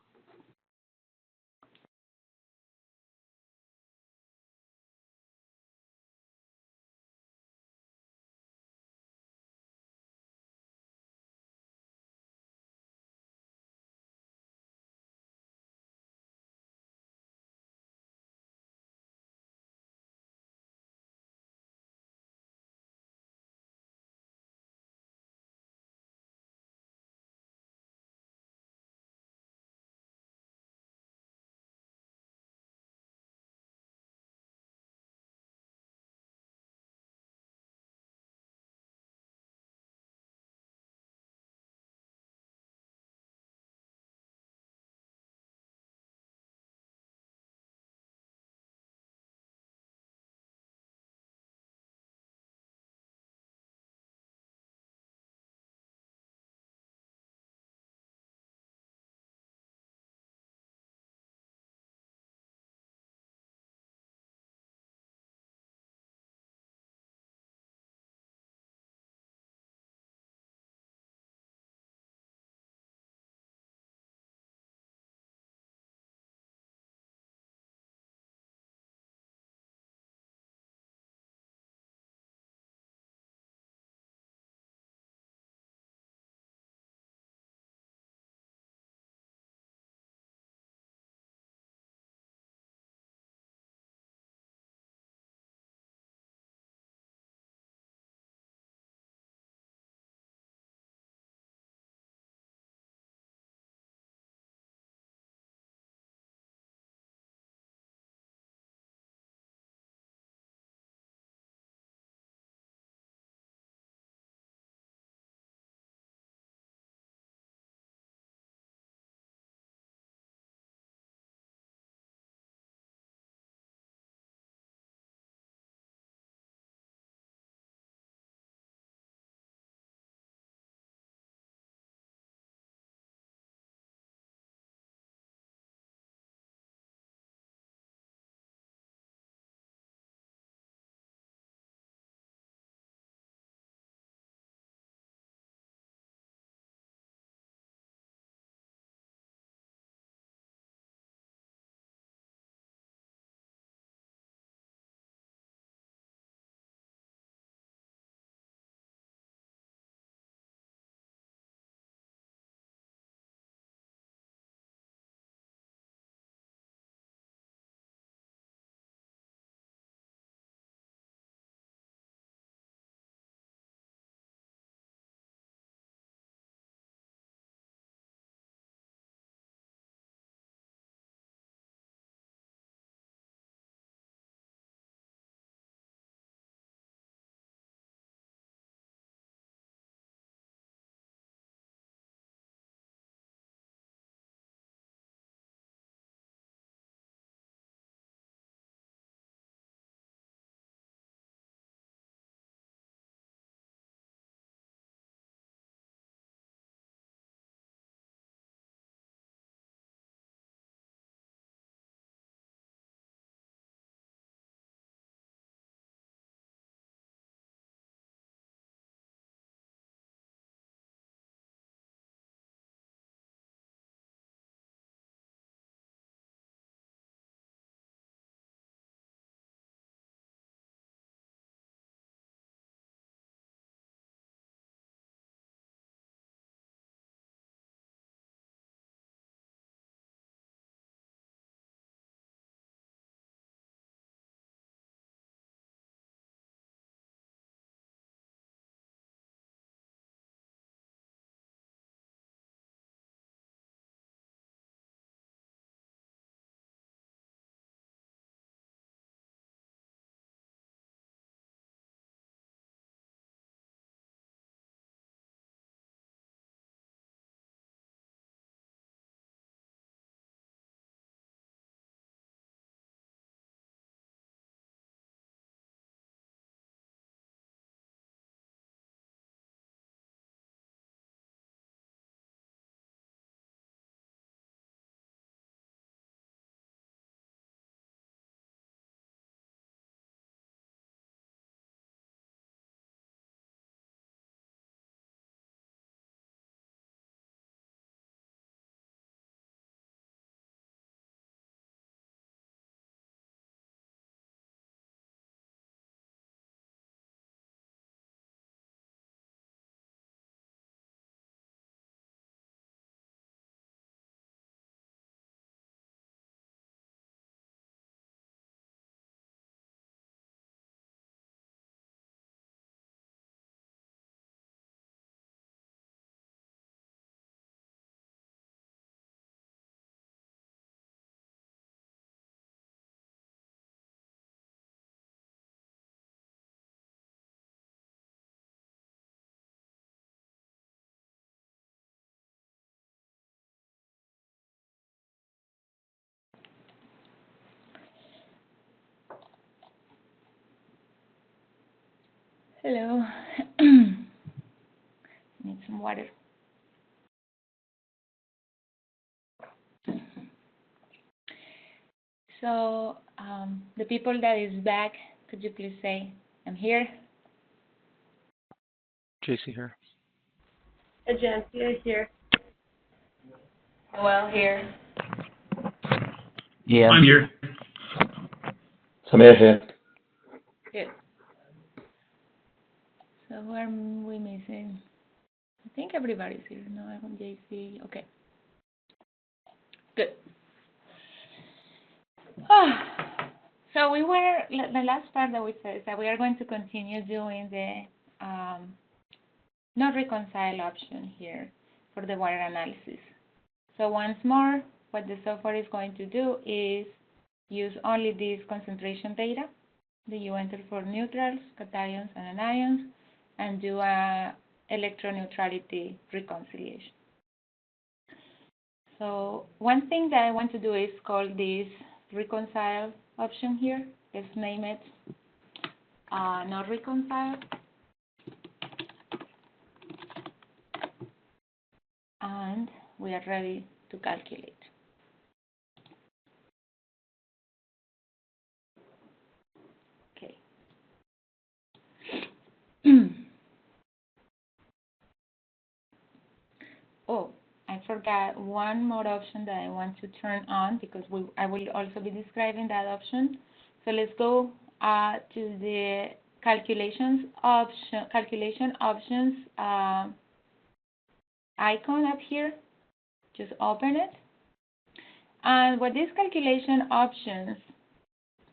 Hello. Need some water. So, the people that is back, could you please say, I'm here? JC here. Agencia here. Well, here. Yeah. I'm here. Samir here. Good. So, who are we missing? I think everybody's here. No, I want JC. Okay. Good. So the last part that we said is that we are going to continue doing the not reconcile option here for the water analysis. So once more, what the software is going to do is use only this concentration data that you enter for neutrals, cations, and anions, and do a electroneutrality reconciliation. So one thing that I want to do is call this reconcile option here. Let's name it not reconcile. And we are ready to calculate. Okay. Oh, I forgot one more option that I want to turn on because I will also be describing that option. So let's go to the calculation options icon up here. Just open it. And what these calculation options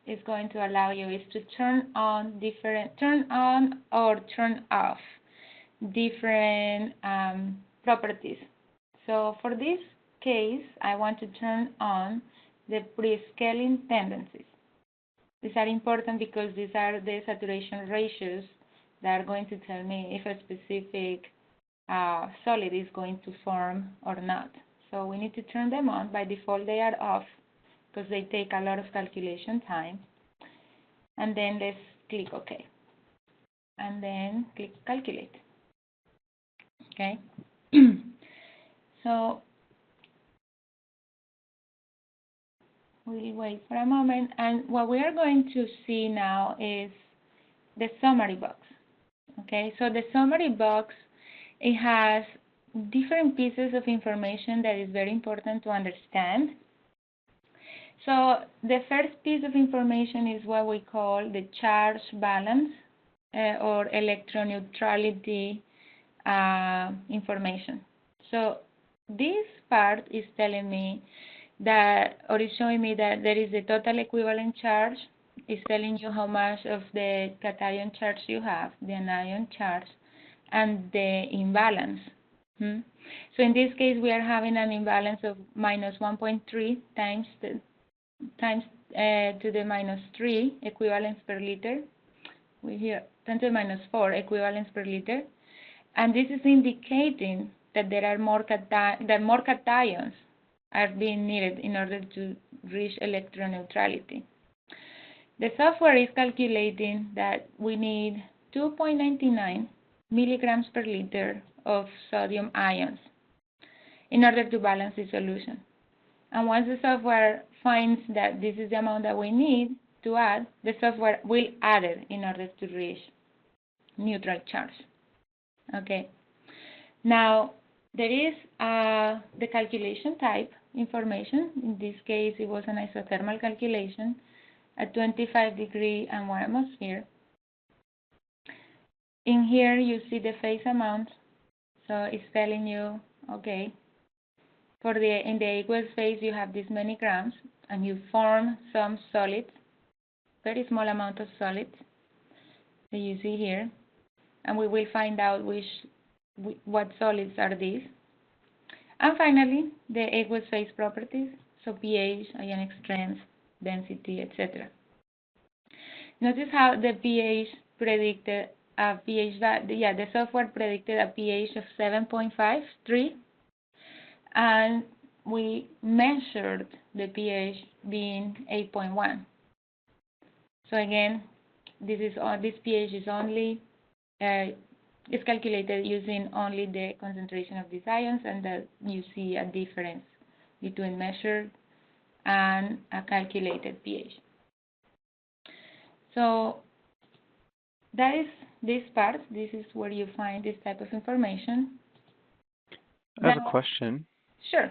is going to allow you is to turn on or turn off different properties. So for this case, I want to turn on the pre-scaling tendencies. These are important because these are the saturation ratios that are going to tell me if a specific solid is going to form or not. So we need to turn them on. By default, they are off because they take a lot of calculation time. And then let's click OK. And then click Calculate. Okay. So we'll wait for a moment. And what we are going to see now is the summary box. Okay. So the summary box, it has different pieces of information that is very important to understand. So the first piece of information is what we call the charge balance or electroneutrality information. So this part is telling me that, or is showing me that there is a total equivalent charge. It's telling you how much of the cation charge you have, the anion charge, and the imbalance. So in this case, we are having an imbalance of minus 1.3 times to the minus 3 equivalents per liter. We here 10 to the minus 4 equivalents per liter. And this is indicating that there are more cations are being needed in order to reach electroneutrality. The software is calculating that we need 2.99 milligrams per liter of sodium ions in order to balance the solution. And once the software finds that this is the amount that we need to add, the software will add it in order to reach neutral charge. Okay. Now, there is the calculation type information. In this case, it was an isothermal calculation at 25-degree and 1 atmosphere. In here, you see the phase amount. So it's telling you, okay, in the aqueous phase, you have this many grams, and you form some solids, very small amount of solids that you see here. And we will find out what solids are these. And finally, the aqueous phase properties, so pH, ionic strength, density, etc. Notice how the pH predicted a pH, the software predicted a pH of 7.53, and we measured the pH being 8.1. So again, this pH is only it's calculated using only the concentration of these ions, and that you see a difference between measured and a calculated pH. So that is this part. This is where you find this type of information. I have a question. Sure.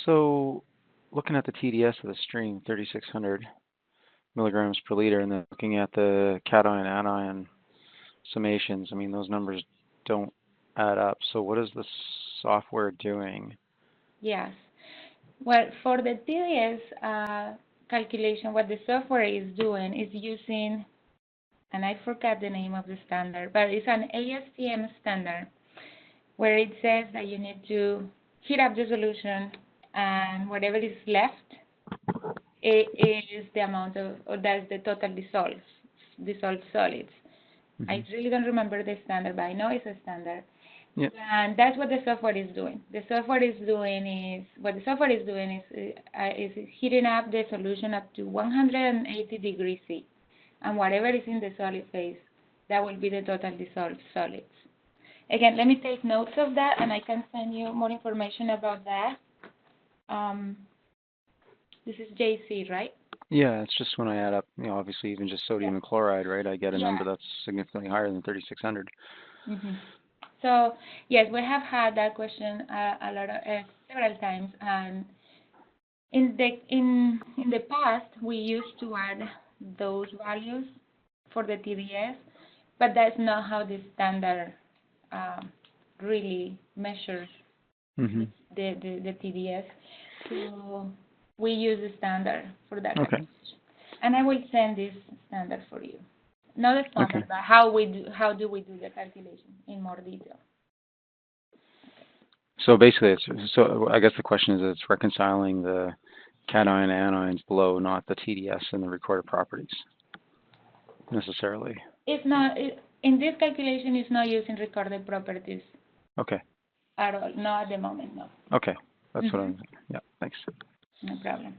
So, looking at the TDS of the stream, 3,600 milligrams per liter, and then looking at the cation anion summations, I mean, those numbers don't add up. So what is the software doing? Yes. Well, for the TDS calculation, what the software is doing is using, and I forgot the name of the standard, but it's an ASTM standard where it says that you need to heat up the solution, and whatever is left, it is the amount of, or that's the total dissolved solids. I really don't remember the standard, but I know it's a standard. Yeah. And that's what the software is doing. What the software is doing is heating up the solution up to 180 degrees C. And whatever is in the solid phase, that will be the total dissolved solids. Again, let me take notes of that, and I can send you more information about that. This is JC, right? Yeah, it's just when I add up, you know, obviously even just sodium and chloride, right? I get a number that's significantly higher than 3,600. So yes, we have had that question several times, and in the past we used to add those values for the TDS, but that's not how the standard really measures the TDS. So we use the standard for that. Okay. And I will send this standard for you. Not the standard, but how do we do the calculation in more detail. So basically, so I guess the question is, it's reconciling the cation anions below, not the TDS and the recorded properties necessarily. It's not in this calculation. It's not using recorded properties. Okay. At all. Not at the moment. No. Okay, that's what I'm. Yeah. Thanks. No problem.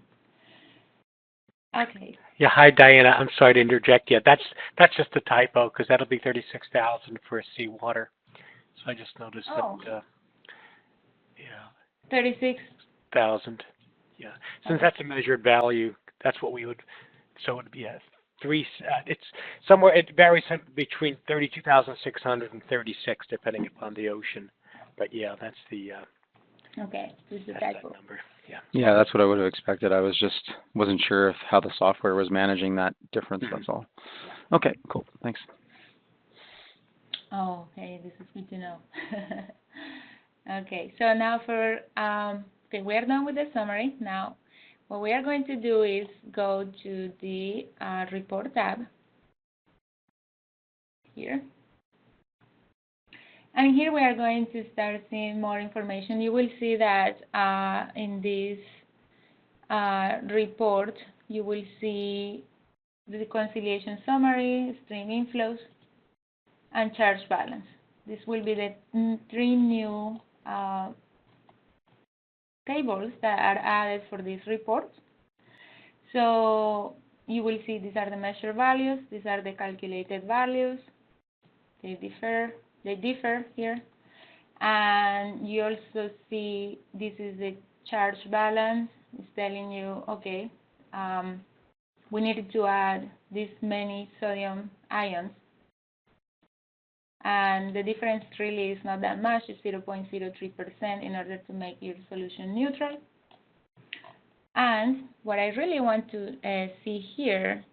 Okay. Yeah, hi Diana. I'm sorry to interject. Yeah, that's just a typo because that'll be 36,000 for seawater. So I just noticed that. 36,000. Yeah. Since that's a measured value, that's what we would. So it would be a it's somewhere. It varies between 32,600 and 36, depending upon the ocean. But yeah, that's the. Okay, this is the typo. That number. Yeah. Yeah, that's what I would have expected. I wasn't sure of how the software was managing that difference. That's all. Okay, cool. Thanks. Oh, okay. This is good to know. Okay, so now okay, we are done with the summary. Now, what we are going to do is go to the report tab here. And here we are going to start seeing more information. You will see that in this report, you will see the reconciliation summary, stream inflows, and charge balance. This will be the 3 new tables that are added for this report. So you will see these are the measured values, these are the calculated values. They differ here. And you also see this is the charge balance. It's telling you, okay, we needed to add this many sodium ions. And the difference really is not that much. It's 0.03% in order to make your solution neutral. And what I really want to see here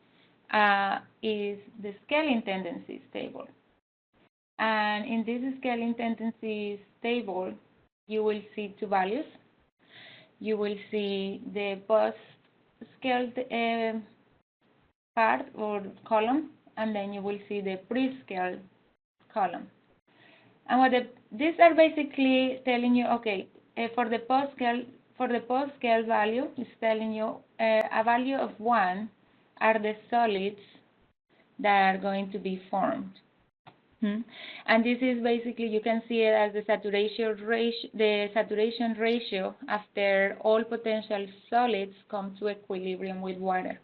is the scaling tendencies table. And in this scaling tendencies table, you will see 2 values. You will see the post-scaled part or column, and then you will see the pre-scaled column. And these are basically telling you, okay, for the post-scale value, it's telling you a value of 1 are the solids that are going to be formed. And this is basically, you can see it as the saturation ratio after all potential solids come to equilibrium with water.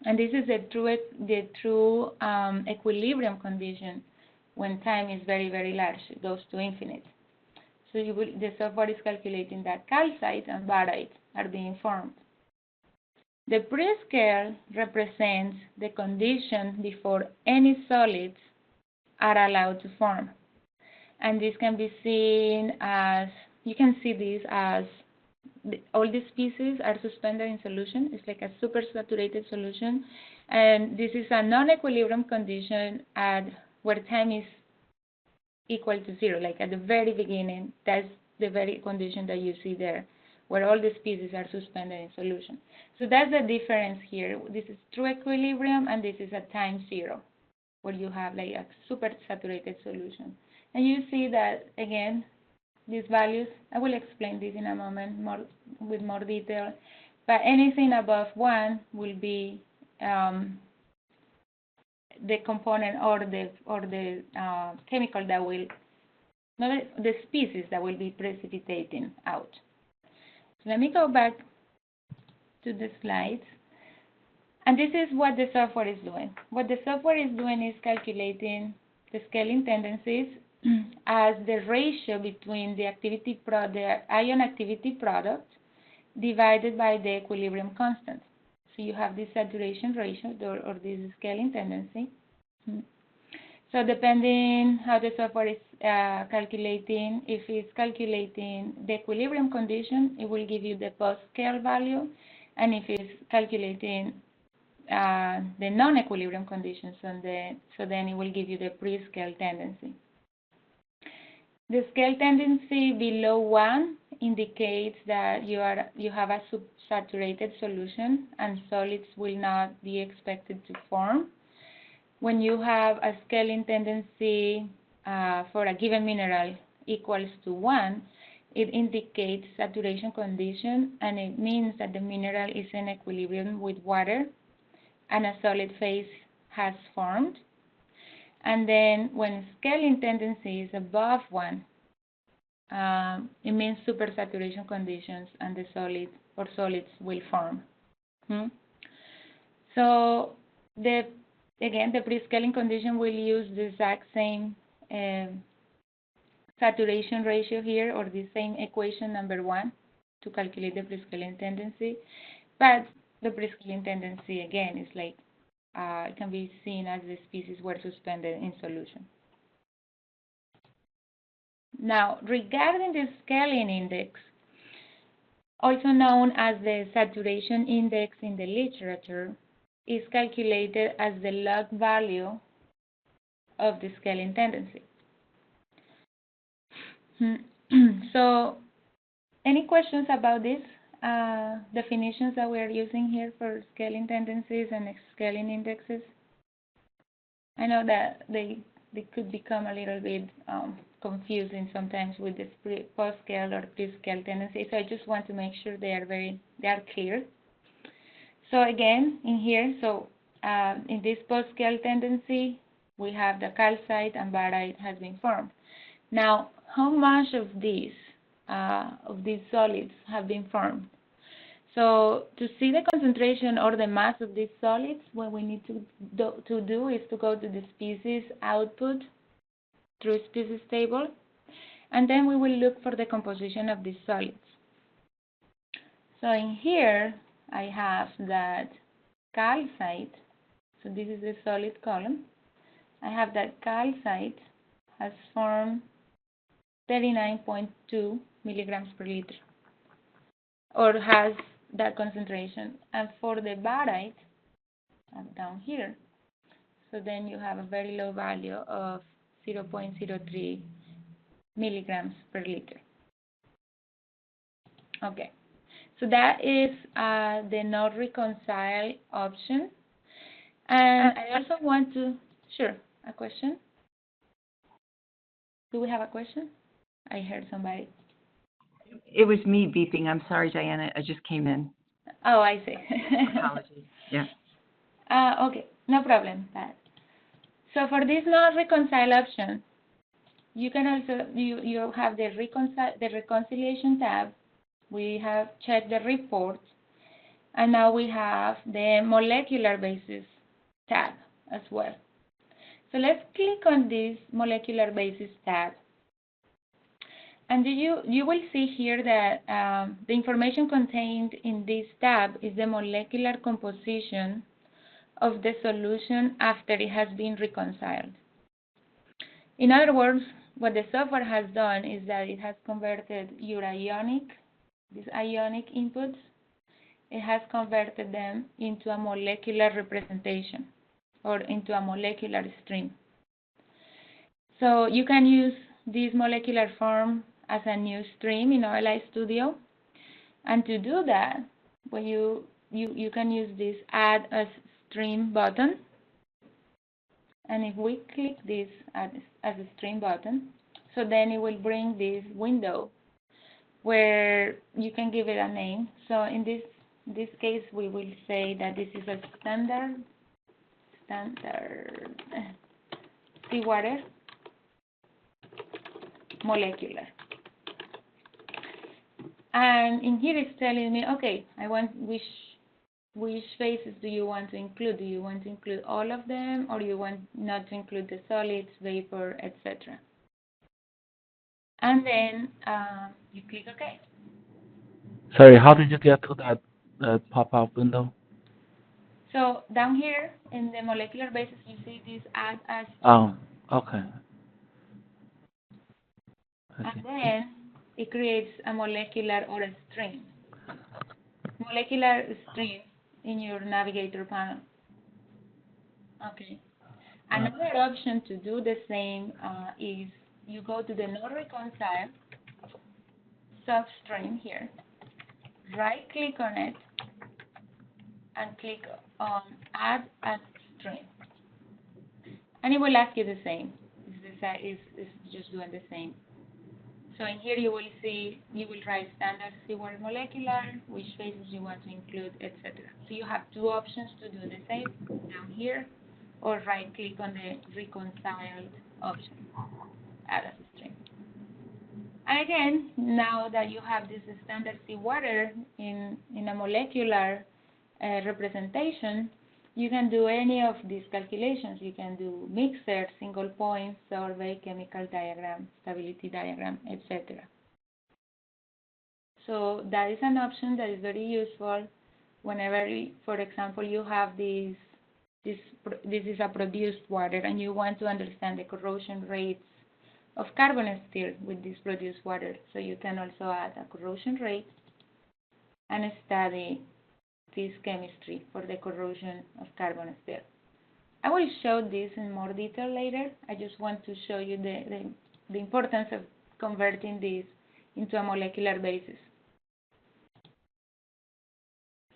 And this is the true equilibrium condition when time is very, very large, it goes to infinite. So the software is calculating that calcite and barite are being formed. The prescale represents the condition before any solids are allowed to form. And this can be seen as, you can see this as all these species are suspended in solution. It's like a supersaturated solution. And this is a non-equilibrium condition at where time is equal to 0, like at the very beginning. That's the very condition that you see there, where all the species are suspended in solution. So that's the difference here. This is true equilibrium, and this is at time 0, where you have like a supersaturated solution. And you see that, again, these values, I will explain this in a moment with more detail, but anything above 1 will be the component or the chemical that will, not the species that will be precipitating out. So let me go back to the slides. And this is what the software is doing. What the software is doing is calculating the scaling tendencies as the ratio between the ion activity product divided by the equilibrium constant. So you have this saturation ratio or this scaling tendency. So depending how the software is calculating, if it's calculating the equilibrium condition, it will give you the post-scale value. And if it's calculating the non-equilibrium conditions, so then it will give you the pre-scale tendency. The scale tendency below 1 indicates that you have a subsaturated solution and solids will not be expected to form. When you have a scaling tendency for a given mineral equals to 1, it indicates saturation condition, and it means that the mineral is in equilibrium with water and a solid phase has formed. And then when scaling tendency is above 1, it means supersaturation conditions and the solids will form. So again, the pre-scaling condition will use the exact same saturation ratio here, or the same equation number 1 to calculate the pre-scaling tendency. But the pre-scaling tendency, again, is like, it can be seen as the species were suspended in solution. Now, regarding the scaling index, also known as the saturation index in the literature, is calculated as the log value of the scaling tendency. So, any questions about this definitions that we are using here for scaling tendencies and scaling indexes? I know that they could become a little bit confusing sometimes with the post-scale or pre-scale tendency. So I just want to make sure they are clear. So again, in here, in this post-scale tendency, we have the calcite and barite has been formed. Now, how much of these solids have been formed? So to see the concentration or the mass of these solids, what we need to do is to go to the species output through species table, and then we will look for the composition of these solids. So in here, I have that calcite, so this is the solid column. I have that calcite has formed 39.2 milligrams per liter, or has that concentration. And for the barite, down here, so then you have a very low value of 0.03 milligrams per liter. Okay, so that is the not reconcile option. And I also want to, sure, a question? Do we have a question? I heard somebody. It was me beeping. I'm sorry, Diana. I just came in. Oh, I see. Apologies. Yeah. Okay, no problem. So for this not reconcile option, you can also you have the reconciliation tab. We have checked the report, and now we have the molecular basis tab as well. So let's click on this molecular basis tab. And you will see here that the information contained in this tab is the molecular composition of the solution after it has been reconciled. In other words, what the software has done is that it has converted your these ionic inputs, it has converted them into a molecular representation or into a molecular stream. So you can use this molecular form as a new stream in OLI Studio. And to do that, when you can use this Add a Stream button. And if we click this as a stream button, so then it will bring this window where you can give it a name. So in this case, we will say that this is a standard seawater molecular. And in here it's telling me, okay, I want which phases do you want to include? Do you want to include all of them, or you want not to include the solids, vapor, etc.? And then you click OK. Sorry, how did you get to that pop-up window? So down here in the molecular basis, you see this Add as. Oh, okay. And then it creates a molecular or a stream. Molecular stream in your navigator panel. Okay. Another option to do the same is you go to the not reconcile substream here, right click on it, and click on add a stream. And it will ask you the same. It's just doing the same. So in here you will write standard seawater molecular, which phases you want to include, etc. So you have two options to do the same down here, or right click on the reconciled option, add as a stream. And again, now that you have this standard seawater in a molecular representation, you can do any of these calculations. You can do mixer, single point, survey, chemical diagram, stability diagram, etc. So that is an option that is very useful whenever, for example, you have this is a produced water and you want to understand the corrosion rates of carbon steel with this produced water. So you can also add a corrosion rate and study this chemistry for the corrosion of carbon steel. I will show this in more detail later. I just want to show you the importance of converting this into a molecular basis.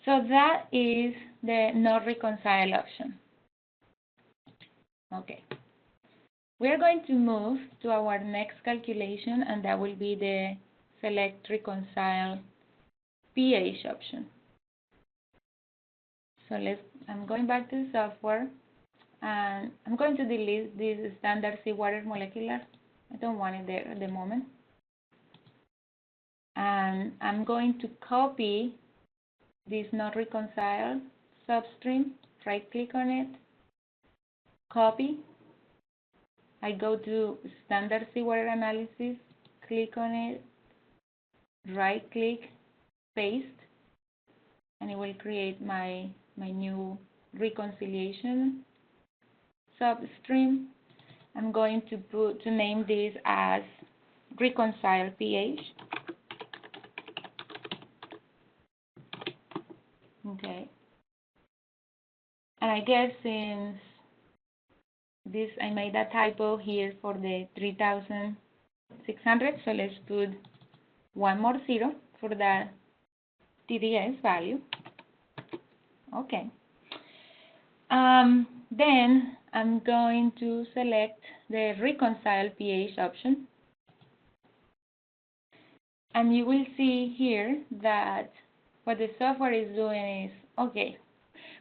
So that is the not reconcile option. Okay. We're going to move to our next calculation, and that will be the select reconcile pH option. So I'm going back to the software, and I'm going to delete this standard seawater molecular. I don't want it there at the moment. And I'm going to copy this not reconciled substream, right click on it, copy. I go to standard seawater analysis, click on it, right click, paste, and it will create my new reconciliation substream. I'm going to name this as reconcile pH. Okay. And I guess since I made a typo here for the 3600, so let's put one more zero for that TDS value. Okay. Then I'm going to select the reconcile pH option. And you will see here that what the software is doing is, okay,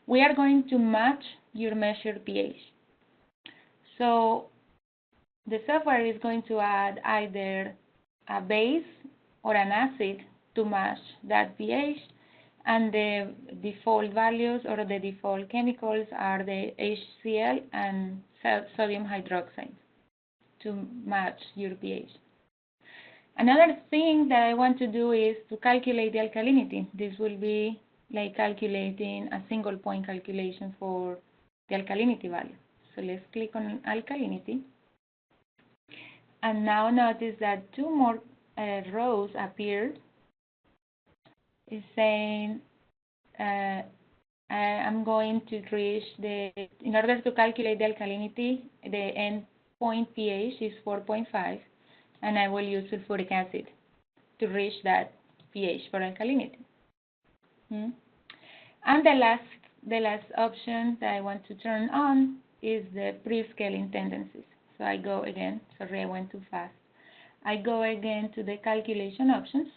we are going to match your measured pH. So the software is going to add either a base or an acid to match that pH, and the default values or the default chemicals are the HCl and sodium hydroxide to match your pH. Another thing that I want to do is to calculate the alkalinity. This will be like calculating a single point calculation for the alkalinity value. So let's click on alkalinity. And now notice that two more rows appeared. It's saying I'm going to reach in order to calculate the alkalinity, the endpoint pH is 4.5, and I will use sulfuric acid to reach that pH for alkalinity. And the last option that I want to turn on is the pre-scaling tendencies. So I go again, sorry I went too fast. I go again to the calculation options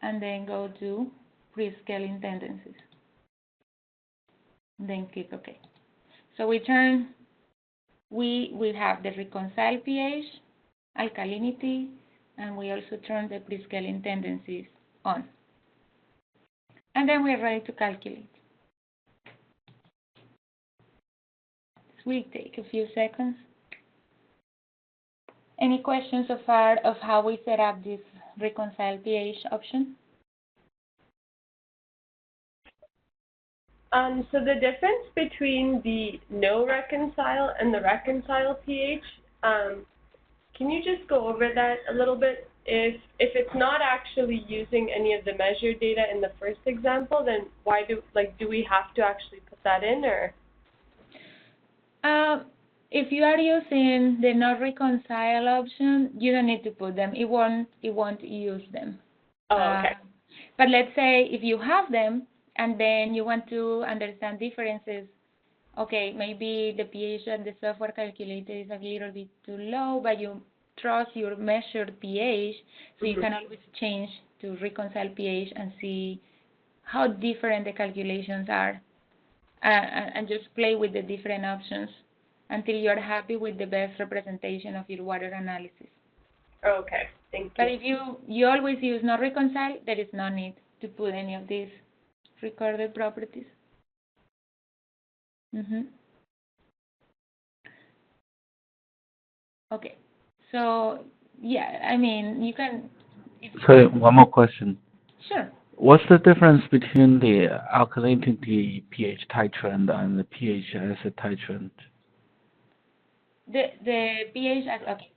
and then go to pre-scaling tendencies. Then click OK. So we have the reconciled pH, alkalinity, and we also turn the pre-scaling tendencies on. And then we're ready to calculate. This will take a few seconds. Any questions so far of how we set up this reconciled pH option? So the difference between the no reconcile and the reconcile pH, can you just go over that a little bit? If it's not actually using any of the measured data in the first example, then why do we have to actually put that in, or? If you are using the not reconcile option, you don't need to put them. It won't use them. Oh, okay. But let's say if you have them and then you want to understand differences, okay, maybe the pH that the software calculated is a little bit too low, but you trust your measured pH, so you can always change to reconcile pH and see how different the calculations are, and just play with the different options until you're happy with the best representation of your water analysis. Okay, thank you. But if you always use not reconcile, there is no need to put any of these recorded properties. Okay, so yeah, I mean, you can. So one more question. Sure. What's the difference between the alkalinity pH titrant and the pH acid titrant? The pH, okay.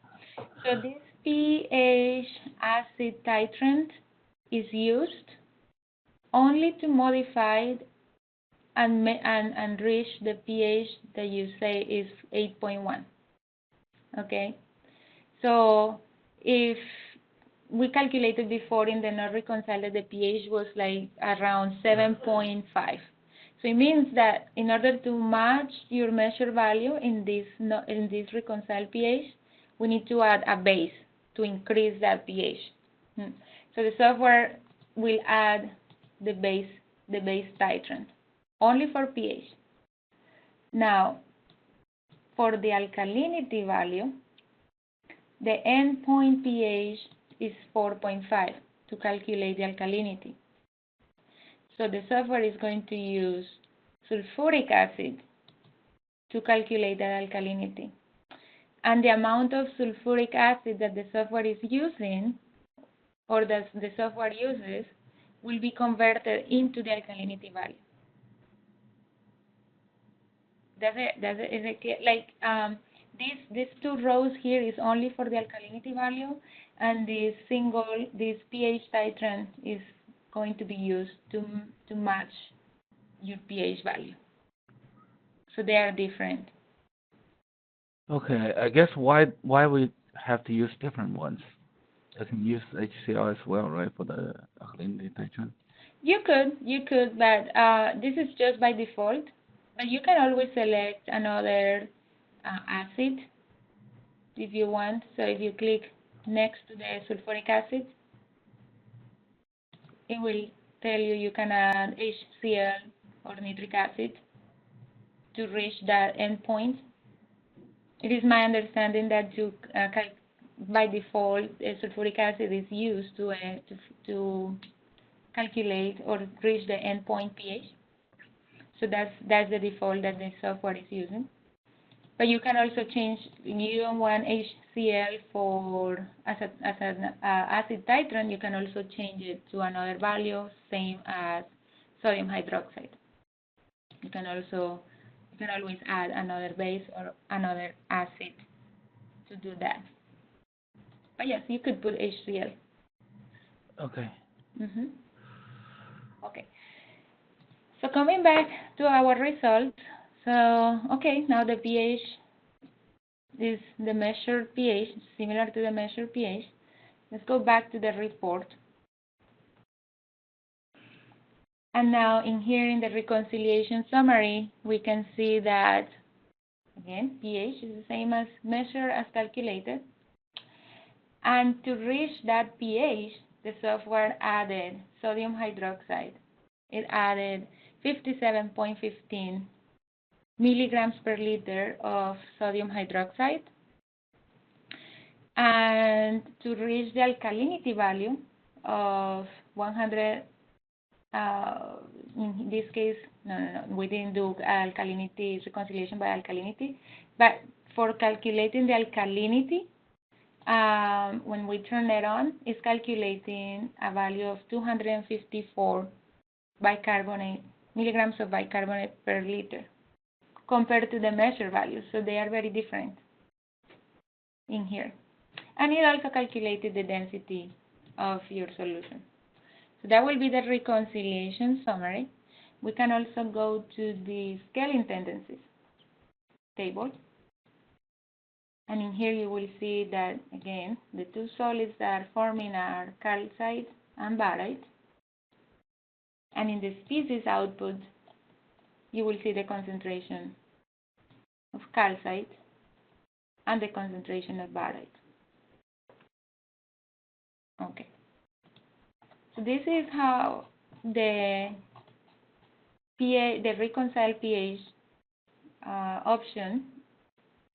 So this pH acid titrant is used only to modify and reach the pH that you say is 8.1. Okay. So if we calculated before in the not reconciled that the pH was like around 7.5. So it means that in order to match your measured value in this reconciled pH, we need to add a base to increase that pH. So the software will add the base titrant only for pH. Now, for the alkalinity value, the endpoint pH is 4.5 to calculate the alkalinity. So the software is going to use sulfuric acid to calculate that alkalinity. And the amount of sulfuric acid that the software is using, or that the software uses, will be converted into the alkalinity value. These two rows here is only for the alkalinity value, and this pH titrant is going to be used to match your pH value. So they are different. Okay, I guess why we have to use different ones? I can use HCl as well, right, for the alkalinity titrant? You could, but this is just by default. But you can always select another acid if you want. So if you click next to the sulfuric acid, it will tell you can add HCl or nitric acid to reach that endpoint. It is my understanding that by default, sulfuric acid is used to calculate or reach the endpoint pH. So that's the default that the software is using. But you can also change, you don't want HCl for as an acid titrant, you can also change it to another value, same as sodium hydroxide. You can always add another base or another acid to do that. But yes, you could put HCl. Okay. Okay. So coming back to our results, so okay, now the pH is the measured pH, similar to the measured pH. Let's go back to the report. And now in here in the reconciliation summary, we can see that, again, pH is the same as measured as calculated. And to reach that pH, the software added sodium hydroxide. It added 57.15 milligrams per liter of sodium hydroxide. And to reach the alkalinity value of 100, in this case, no, we didn't do alkalinity, reconciliation by alkalinity, but for calculating the alkalinity, when we turn it on, it's calculating a value of 254 bicarbonate, milligrams of bicarbonate per liter, compared to the measured values. So they are very different in here. And it also calculated the density of your solution. So that will be the reconciliation summary. We can also go to the scaling tendencies table. And in here you will see that, again, the two solids that are forming are calcite and barite. And in the species output, you will see the concentration of calcite and the concentration of barite. Okay. So this is how the pH, the reconcile pH option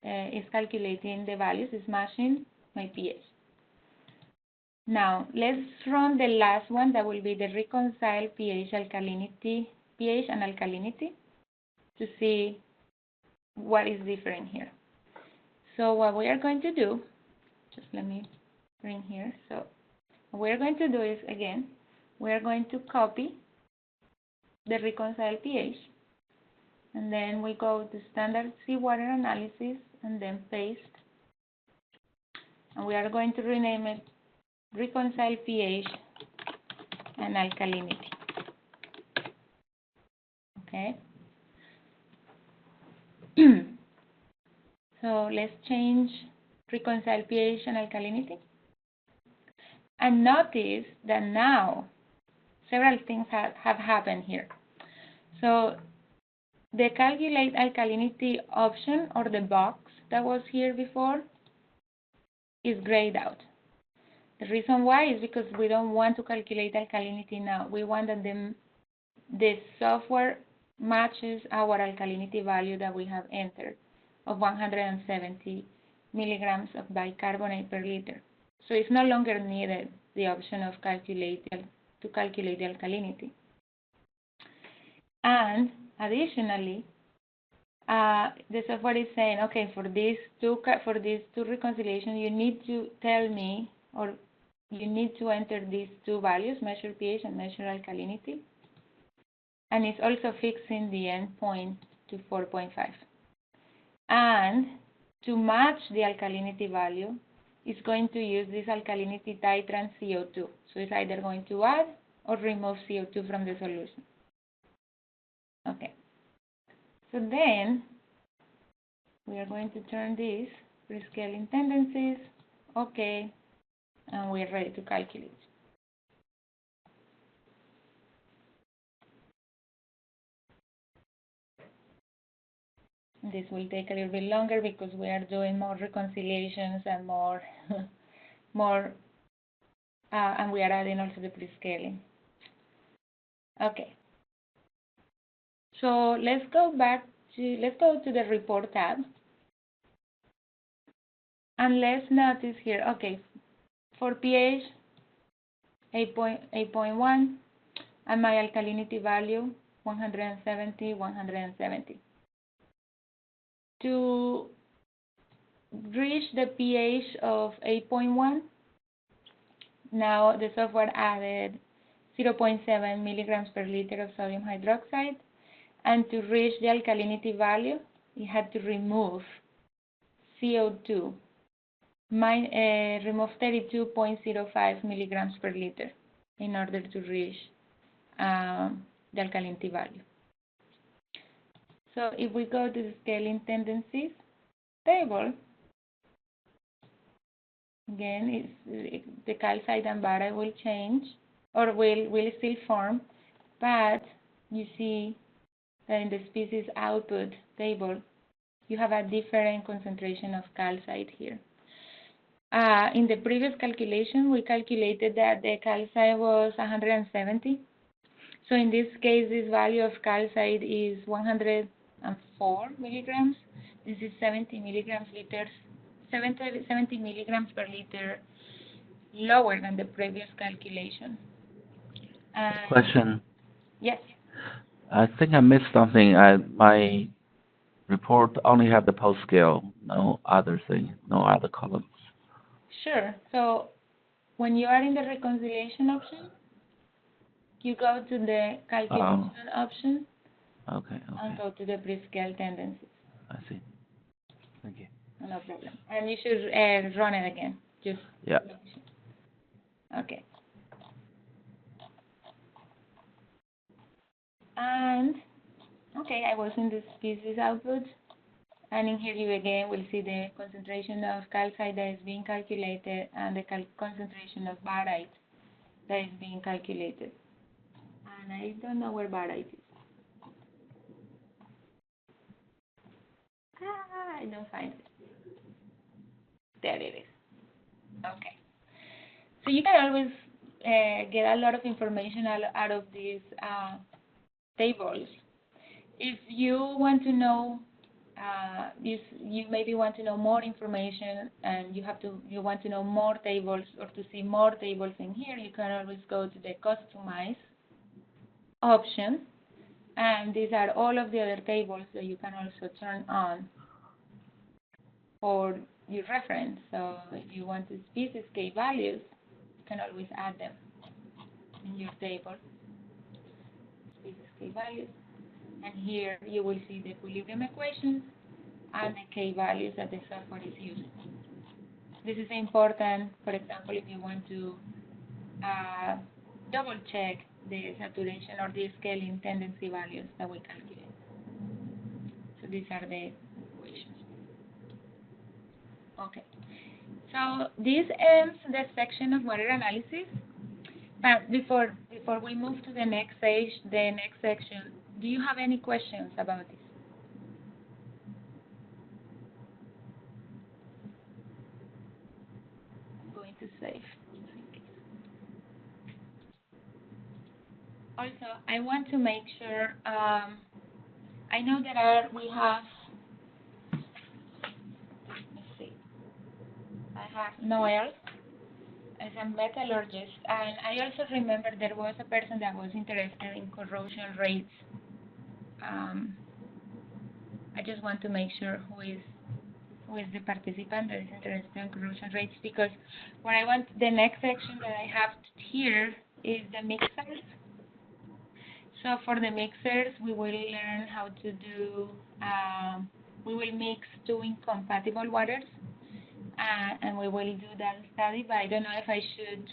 is calculating the values, is matching my pH. Now, let's run the last one, that will be the reconcile pH, alkalinity, pH and alkalinity, to see what is different here. So what we are going to do, just let me bring here. So what we're going to do is, again, we're going to copy the reconcile pH, and then we go to standard seawater analysis, and then paste. And we are going to rename it reconcile pH and alkalinity. Okay. So let's change reconcile pH and alkalinity. And notice that now several things have happened here. So the calculate alkalinity option, or the box that was here before, is grayed out. The reason why is because we don't want to calculate alkalinity now. We want that the software matches our alkalinity value that we have entered of 170 milligrams of bicarbonate per liter. So it's no longer needed, the option of calculate the alkalinity. And additionally, the software is saying, okay, for these two reconciliations, you need to tell me, or you need to enter these two values, measure pH and measure alkalinity. And it's also fixing the endpoint to 4.5. And to match the alkalinity value, it's going to use this alkalinity titrant CO2. So it's either going to add or remove CO2 from the solution. Okay. So then we are going to turn this prescaling tendencies, okay, and we're ready to calculate. This will take a little bit longer because we are doing more reconciliations and more, and we are adding also the prescaling. Okay. So let's go to the report tab, and let's notice here, okay, for pH 8.1, and my alkalinity value 170, 170. To reach the pH of 8.1, now the software added 0.7 milligrams per liter of sodium hydroxide, and to reach the alkalinity value, it had to remove CO2, remove 32.05 milligrams per liter in order to reach the alkalinity value. So if we go to the scaling tendencies table, again, the calcite and barite will change, or will still form, but you see that in the species output table, you have a different concentration of calcite here. In the previous calculation, we calculated that the calcite was 170. So in this case, this value of calcite is 104 milligrams. This is 70 milligrams per liter lower than the previous calculation. Question. Yes. I think I missed something. My report only have the post scale, no other thing, no other columns. Sure. So when you are in the reconciliation option, you go to the calculation option Okay. and go to the prescale tendencies. I see. Thank you. No problem. And you should run it again. Just Yeah. okay. And okay, I was in the species output, and in here you again will see the concentration of calcite that is being calculated and the concentration of barite that is being calculated. And I don't know where barite is. I don't find it. There it is. Okay. So you can always get a lot of information out of these tables. If you want to know, you maybe want to know more information, and you want to know more tables or to see more tables in here, you can always go to the customize option, and these are all of the other tables that you can also turn on for your reference. So if you want the species K values, you can always add them in your table, species K values. And here you will see the equilibrium equations and the K values that the software is using. This is important, for example, if you want to double check the saturation or the scaling tendency values that we calculate. So these are the equations. Okay. So this ends the section of water analysis. But before we move to the next section, do you have any questions about this? I'm going to save. Also, I want to make sure, I know we have, let's see, I have Noel as a metallurgist, and I also remember there was a person that was interested in corrosion rates. I just want to make sure who is the participant that is interested in corrosion rates, because what I want, the next section that I have here is the mixers. So for the mixers, we will learn how to do, we will mix two incompatible waters, and we will do that study, but I don't know if I should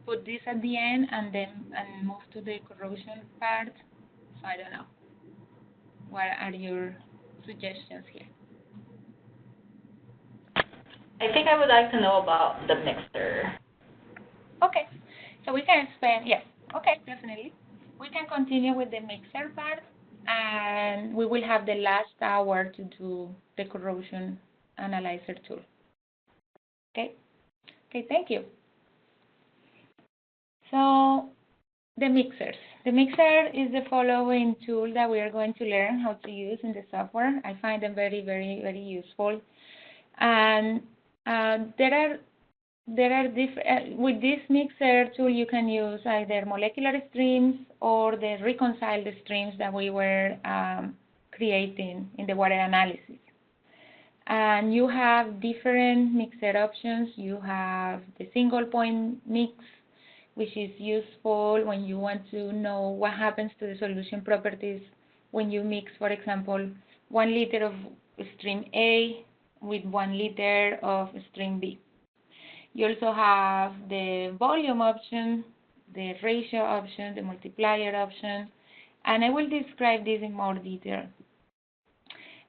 put this at the end and move to the corrosion part. So I don't know. What are your suggestions here? I think I would like to know about the mixer. Okay, so we can spend, yes, okay, definitely. We can continue with the mixer part, and we will have the last hour to do the corrosion analyzer tool. Okay, thank you. So the mixers. The mixer is the following tool that we are going to learn how to use in the software. I find them very, very, very useful. And there are there are with this mixer tool, you can use either molecular streams or the reconciled streams that we were creating in the water analysis. And you have different mixer options. You have the single point mix, which is useful when you want to know what happens to the solution properties when you mix, for example, 1 liter of stream A with 1 liter of stream B. You also have the volume option, the ratio option, the multiplier option, and I will describe this in more detail.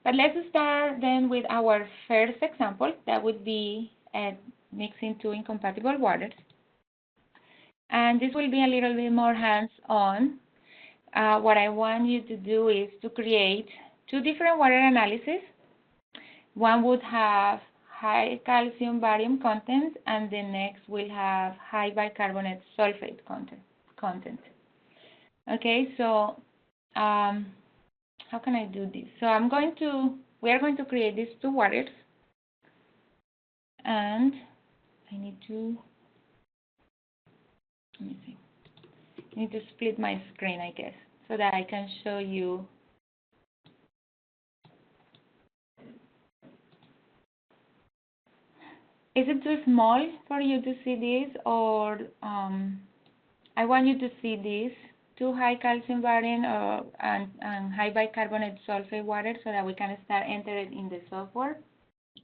But let's start then with our first example. That would be mixing 2 incompatible waters. And this will be a little bit more hands-on. What I want you to do is to create 2 different water analyses. One would have high calcium barium content, and the next will have high bicarbonate sulfate content. Okay, so how can I do this? So we are going to create these 2 waters, and I need to, let me see. I need to split my screen, I guess, so that I can show you. Is it too small for you to see this, or I want you to see this, 2 high calcium barium and high bicarbonate sulfate water, so that we can start entering in the software?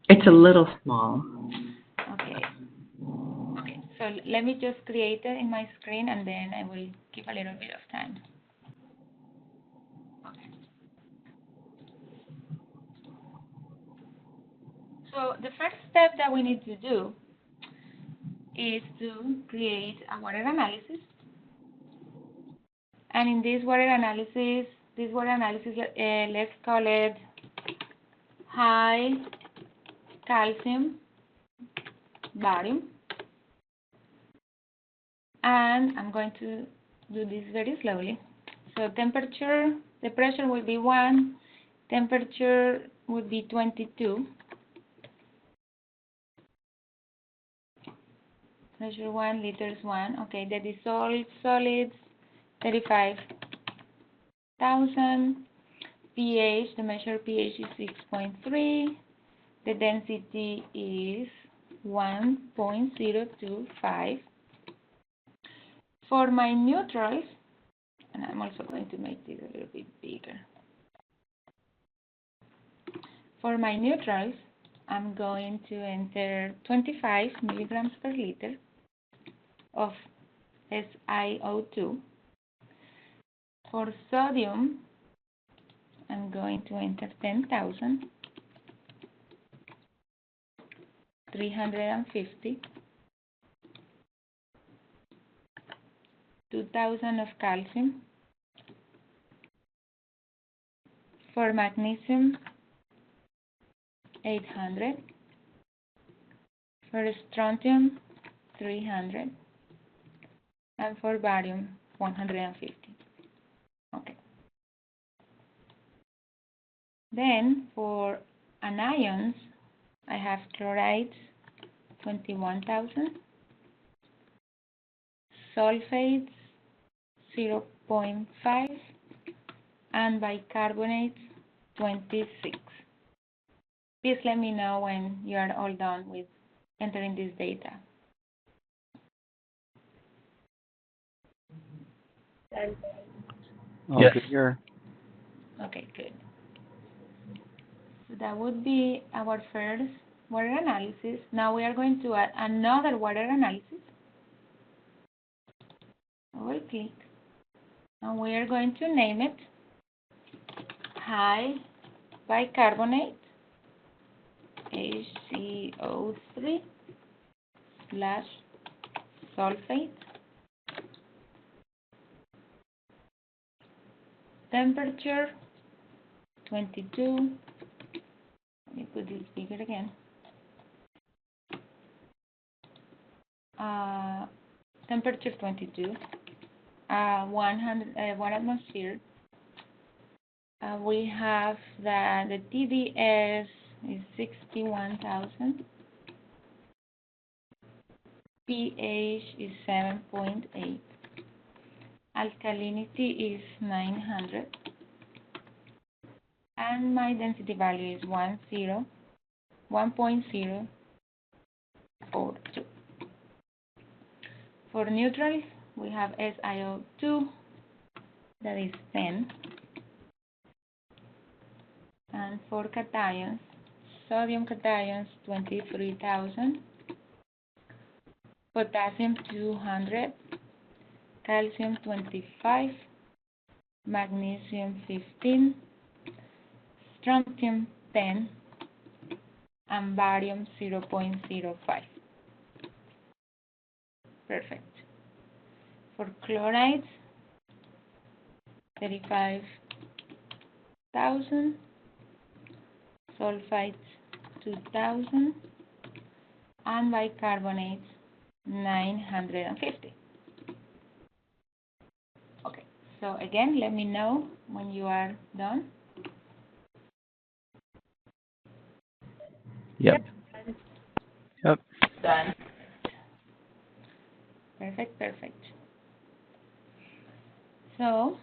It's a little small. Okay. Okay, so let me just create it in my screen, and then I will give a little bit of time. Okay. So the first step that we need to do is to create a water analysis. And in this water analysis, let's call it high calcium barium. And I'm going to do this very slowly. So temperature, the pressure will be 1, temperature would be 22. Pressure 1, liters 1. Okay, the dissolved solids 35,000. pH, the measured pH is 6.3. The density is 1.025. For my neutrals, and I'm also going to make this a little bit bigger. For my neutrals, I'm going to enter 25 milligrams per liter of SiO2. For sodium, I'm going to enter 10,000, 350, 2,000 of calcium. For magnesium, 800. For strontium, 300. And for barium, 150. Okay. Then for anions, I have chlorides, 21,000. Sulfates, 0.5. And bicarbonates, 26. Please let me know when you are all done with entering this data. Yes. Good here. Okay, good. So that would be our first water analysis. Now we are going to add another water analysis. Double click. And we are going to name it high bicarbonate HCO3 / sulfate. Temperature 22. Let me put this bigger again. Temperature 22. 1 atmosphere. We have the TDS is 61,000. pH is 7.8. Alkalinity is 900. And my density value is 1.042. For neutrals, we have SiO2, that is 10. And for cations, sodium cations, 23,000. Potassium, 200. Calcium, 25. Magnesium, 15. Strontium, 10. And barium, 0.05. Perfect. For chlorides, 35,000. Sulfites, 2,000. And bicarbonates, 950. Okay, so again, let me know when you are done. Yep. Yep. Done. Perfect. So,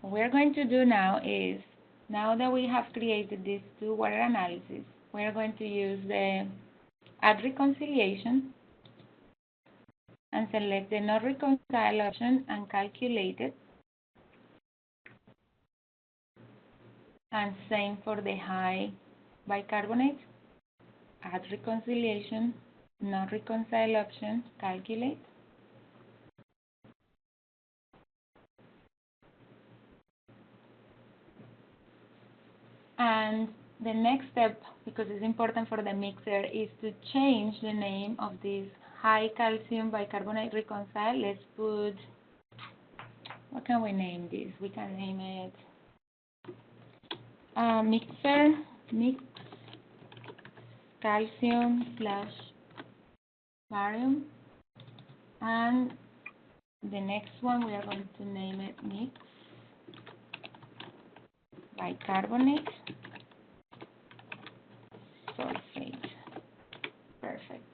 what we're going to do now is, now that we have created these two water analyses, we're going to use the add reconciliation and select the not reconcile option and calculate it. And same for the high bicarbonate, add reconciliation, not reconcile option, calculate. And the next step, because it's important for the mixer, is to change the name of this high calcium bicarbonate reconcile. Let's put, what can we name this? We can name it mixer, mix calcium / barium. And the next one, we are going to name it mix bicarbonate sulfate. Perfect.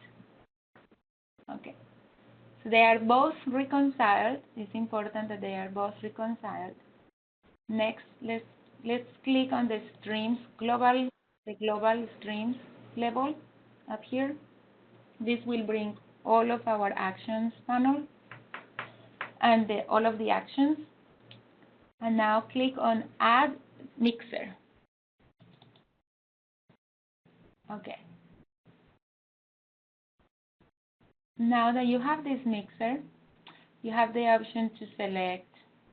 Okay. So they are both reconciled. It's important that they are both reconciled. Next, let's click on the streams global streams level up here. This will bring all of our actions panel and all of the actions. And now click on add mixer. Okay. Now that you have this mixer, you have the option to select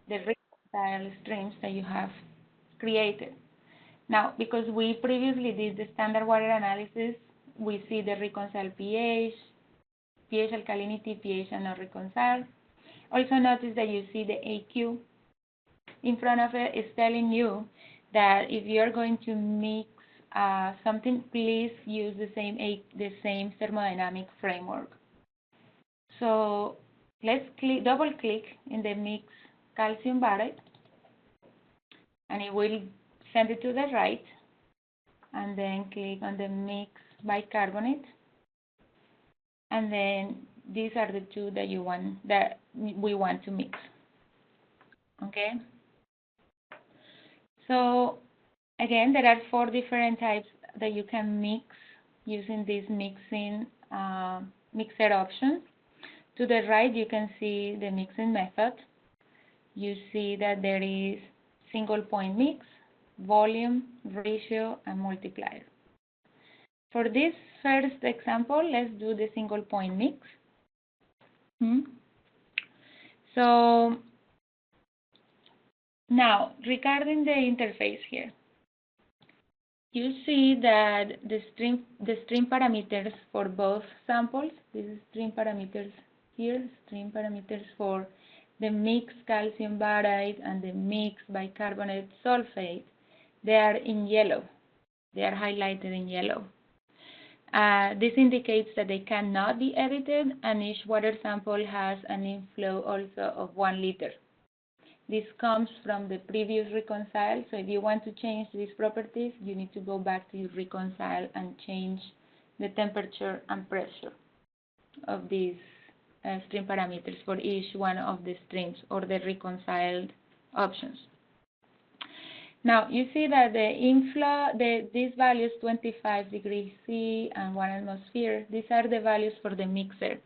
the reconcile streams that you have created. Now, because we previously did the standard water analysis, we see the reconcile pH, pH alkalinity, pH and not reconcile. Also notice that you see the AQ in front of it. Is telling you that if you're going to mix something, please use the same thermodynamic framework. So let's double click in the mix calcium barite, and it will send it to the right, and then click on the mix bicarbonate, and then these are the two that we want to mix. Okay. So again, there are 4 different types that you can mix using these mixer options. To the right, you can see the mixing method. You see that there is single point mix, volume, ratio, and multiplier. For this first example, let's do the single point mix. So now, regarding the interface here, you see that the stream parameters for both samples, this is stream parameters here, stream parameters for the mixed calcium barite and the mixed bicarbonate sulfate, they are in yellow. They are highlighted in yellow. This indicates that they cannot be edited, and each water sample has an inflow also of 1 liter. This comes from the previous reconcile, so if you want to change these properties, you need to go back to your reconcile and change the temperature and pressure. of these stream parameters for each one of the streams or the reconciled options. Now, you see that the inflow, these values, 25 degrees C and 1 atmosphere, these are the values for the mixer.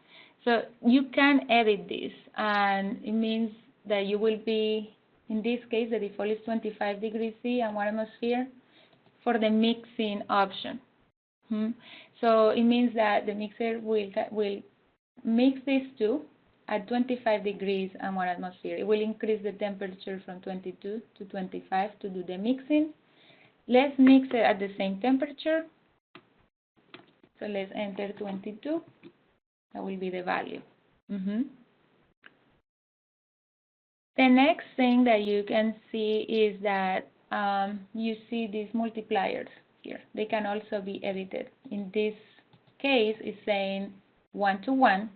So you can edit this, and it means that you will be, in this case, the default is 25 degrees C and 1 atmosphere for the mixing option. So it means that the mixer will mix these two at 25 degrees and 1 atmosphere. It will increase the temperature from 22 to 25 to do the mixing. Let's mix it at the same temperature. So let's enter 22. That will be the value. The next thing that you can see is that you see these multipliers here. They can also be edited. In this case, it's saying 1 to 1.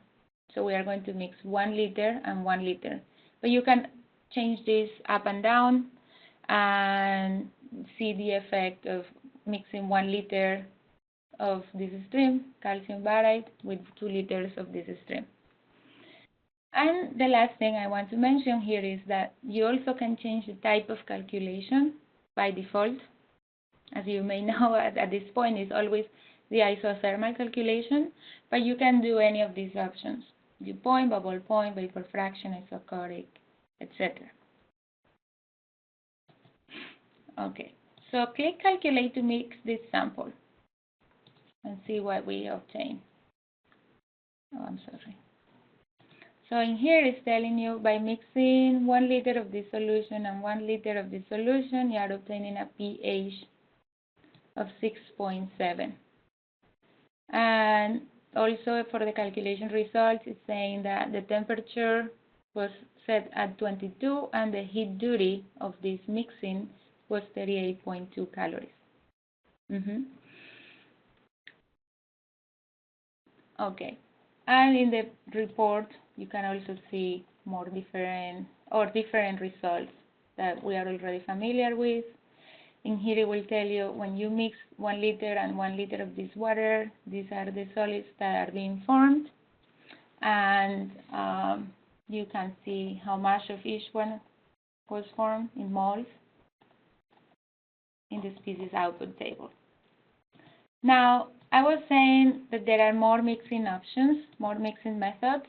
So we are going to mix 1 liter and 1 liter. But you can change this up and down and see the effect of mixing 1 liter of this stream, calcium barite, with 2 liters of this stream. And the last thing I want to mention here is that you also can change the type of calculation by default. As you may know, at this point, it's always the isothermal calculation, but you can do any of these options. Dew point, bubble point, vapor fraction, isochoric, etc. Okay, so click Calculate to mix this sample and see what we obtain. Oh, I'm sorry. So in here it's telling you by mixing 1 liter of this solution and 1 liter of this solution, you are obtaining a pH of 6.7. And also for the calculation results, it's saying that the temperature was set at 22 and the heat duty of this mixing was 38.2 calories. Okay, and in the report, you can also see more different results that we are already familiar with. In here, it will tell you when you mix 1 liter and 1 liter of this water, these are the solids that are being formed. And you can see how much of each one was formed in moles in the species output table. Now, I was saying that there are more mixing options, more mixing methods.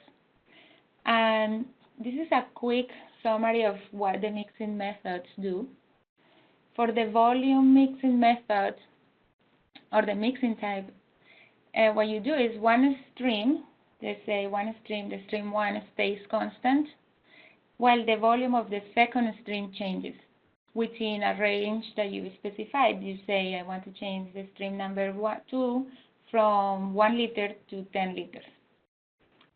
And this is a quick summary of what the mixing methods do. For the volume mixing method, or the mixing type, what you do is one stream, let's say one stream, the stream 1 stays constant, while the volume of the second stream changes within a range that you specified. You say, I want to change the stream number 2 from 1 liter to 10 liters.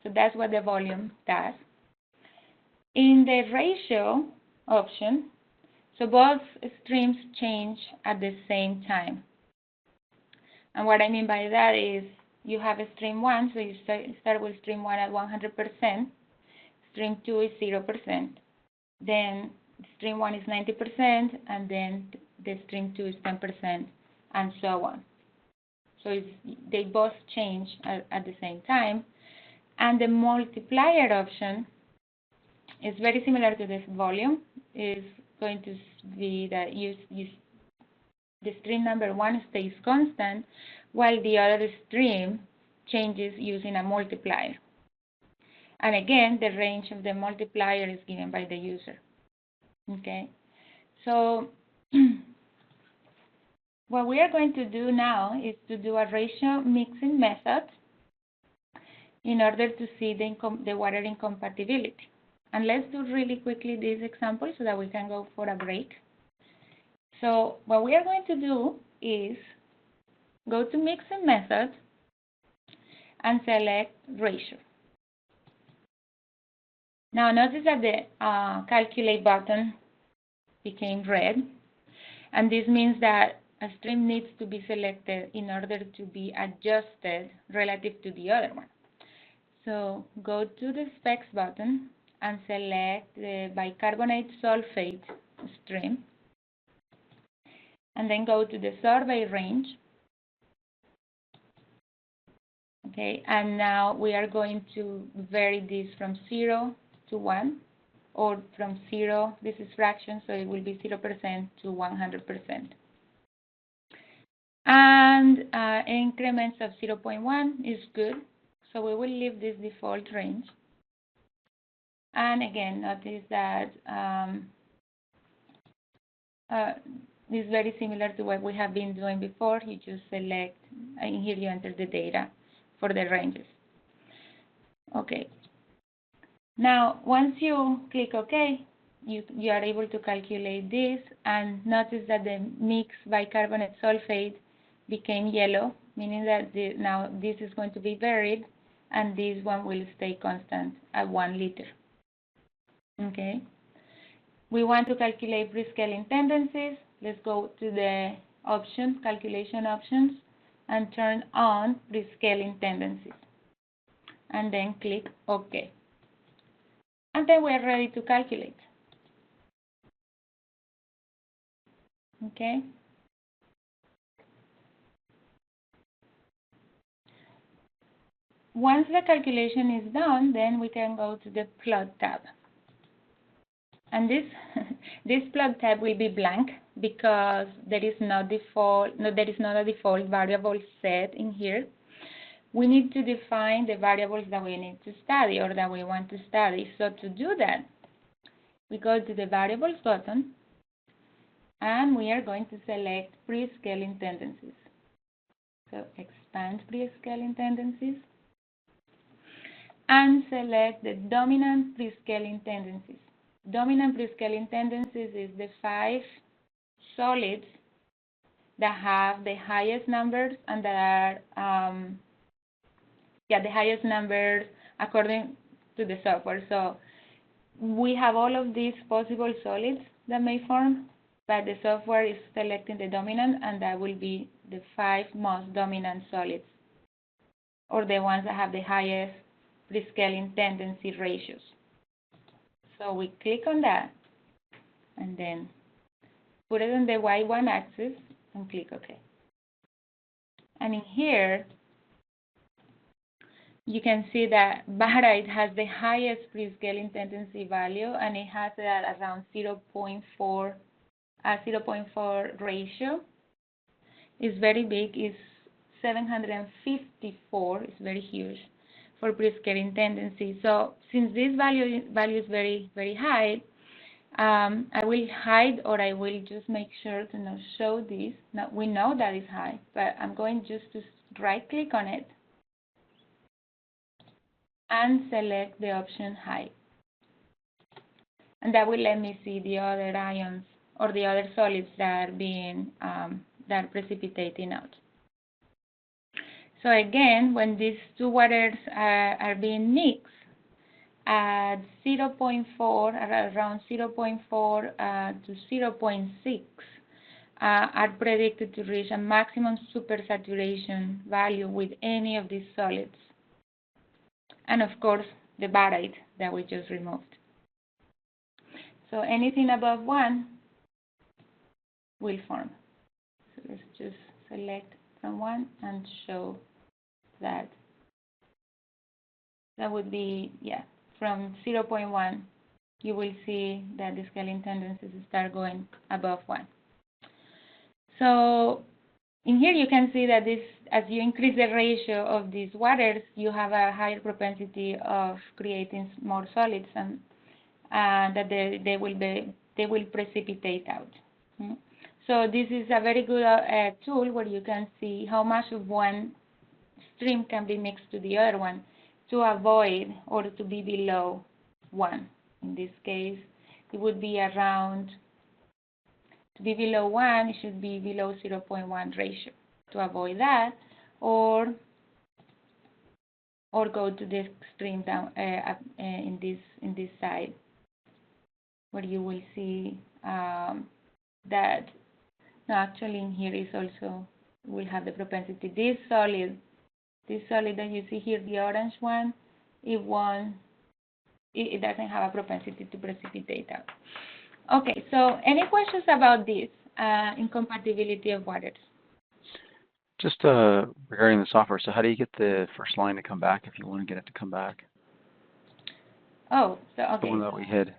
So that's what the volume does. In the ratio option, so both streams change at the same time. And what I mean by that is you have a stream 1, so you start with stream 1 at 100%, stream 2 is 0%, then stream 1 is 90%, and then the stream 2 is 10%, and so on. So they both change at the same time. And the multiplier option is very similar to this volume. Is going to be that the stream number 1 stays constant, while the other stream changes using a multiplier. And again, the range of the multiplier is given by the user. Okay, so what we are going to do now is to do a ratio mixing method in order to see the water incompatibility. And let's do really quickly this example so that we can go for a break. So what we are going to do is go to mixing method and select ratio. Now notice that the calculate button became red, and this means that a stream needs to be selected in order to be adjusted relative to the other one. So go to the specs button and select the bicarbonate sulfate stream, and then go to the survey range. Okay, and now we are going to vary this from 0 to 1, or from 0, this is fraction, so it will be 0% to 100%. And increments of 0.1 is good, so we will leave this default range. And again, notice that this is very similar to what we have been doing before. You just select, and here you enter the data for the ranges. Okay. Now, once you click OK, you are able to calculate this, and notice that the mixed bicarbonate sulfate became yellow, meaning that now this is going to be varied, and this one will stay constant at 1 liter. Okay. We want to calculate prescaling tendencies. Let's go to the options, calculation options, and turn on prescaling tendencies. And then click OK. And then we're ready to calculate. Okay. Once the calculation is done, then we can go to the plot tab. And this plot tab will be blank because there is no default, there is not a default variable set in here. We need to define the variables that we need to study or that we want to study. So to do that, we go to the variables button, and we are going to select prescaling tendencies. So expand prescaling tendencies, and select the dominant prescaling tendencies. Dominant prescaling tendencies is the 5 solids that have the highest numbers and that are the highest numbers according to the software. So we have all of these possible solids that may form, but the software is selecting the dominant, and that will be the 5 most dominant solids, or the ones that have the highest prescaling tendency ratios. So we click on that, and then put it on the Y1 axis, and click OK. And in here, you can see that barite has the highest prescaling tendency value, and it has around 0.4 ratio. It's very big. It's 754. It's very huge for prescaling tendency. So since this value is very, very high, I will hide, or I will just make sure to not show this. Now, we know that it's high, but I'm going just to right-click on it and select the option hide. And that will let me see the other ions or the other solids that are being that are precipitating out. So again, when these two waters are being mixed at 0.4, around 0.4 to 0.6, are predicted to reach a maximum supersaturation value with any of these solids. And of course, the barite that we just removed. So anything above 1 will form. So let's just select from 1 and show that. That would be, yeah, from 0.1, you will see that the scaling tendencies start going above 1. So in here you can see that this, as you increase the ratio of these waters, you have a higher propensity of creating more solids, and that they will precipitate out. So this is a very good tool where you can see how much of one stream can be mixed to the other one to avoid or to be below 1. In this case, it would be around, to be below 1, it should be below 0.1 ratio. To avoid that, or go to the extreme down in this side, where you will see that. No, actually in here is also will have the propensity. This solid that you see here, the orange one, it doesn't have a propensity to precipitate out. Okay, so any questions about this incompatibility of waters? Just regarding the software, so how do you get the first line to come back if you want to get it to come back? Oh, so The okay. one that we hid.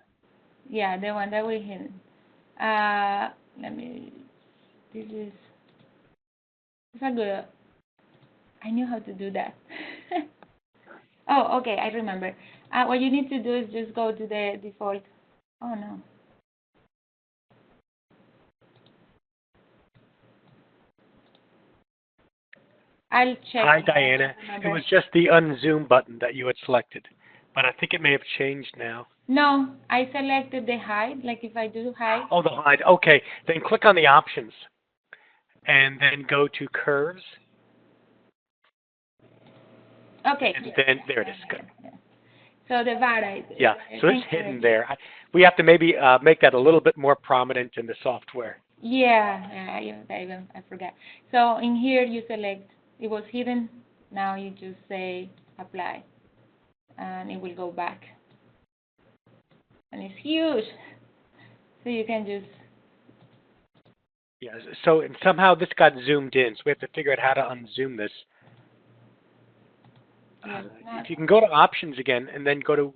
Yeah, the one that we hid. Let me. This is. It's a good. I knew how to do that. Oh, okay, I remember. What you need to do is just go to the default. Oh no. I'll check. Hi, Diana. It Remember. was just the unzoom button that you had selected, but I think it may have changed now. No, I selected the hide. Like if I do hide. Oh, the hide. Okay, then click on the options, and then go to curves, Okay. and then there it is. Good. So the varied. Yeah, so it's hidden there. We have to maybe make that a little bit more prominent in the software. Yeah, I forgot. So in here you select, it was hidden, now you just say apply, and it will go back. And it's huge, so you can just... Yeah, so and somehow this got zoomed in, so we have to figure out how to unzoom this. If you can go to options again and then go to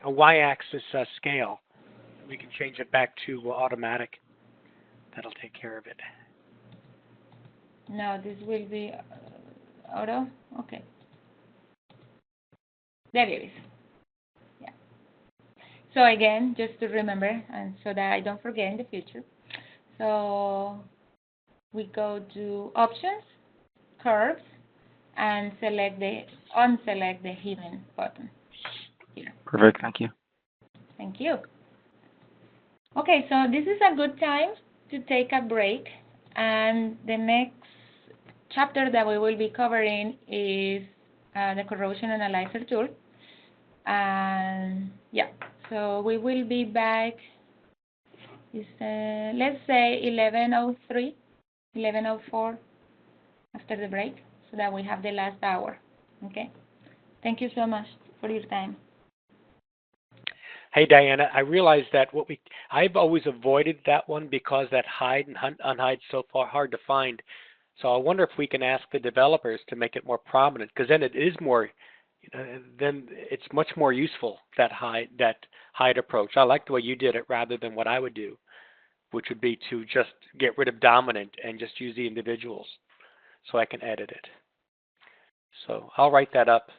y-axis scale, we can change it back to automatic. That'll take care of it. No, this will be auto, okay. There it is. Yeah. So again, just to remember, and so that I don't forget in the future. So we go to options, curves, and unselect the hidden button here. Perfect, thank you. Thank you. Okay, so this is a good time to take a break, and the next chapter that we will be covering is the corrosion analyzer tool. And yeah, so we will be back, let's say 11:03, 11:04 after the break, so that we have the last hour. Okay? Thank you so much for your time. Hey Diana, I realized that I've always avoided that one because that hide and unhide is so far hard to find. So I wonder if we can ask the developers to make it more prominent, because then it is more, then it's much more useful, that hide approach. I like the way you did it rather than what I would do, which would be to just get rid of dominant and just use the individuals so I can edit it. So I'll write that up.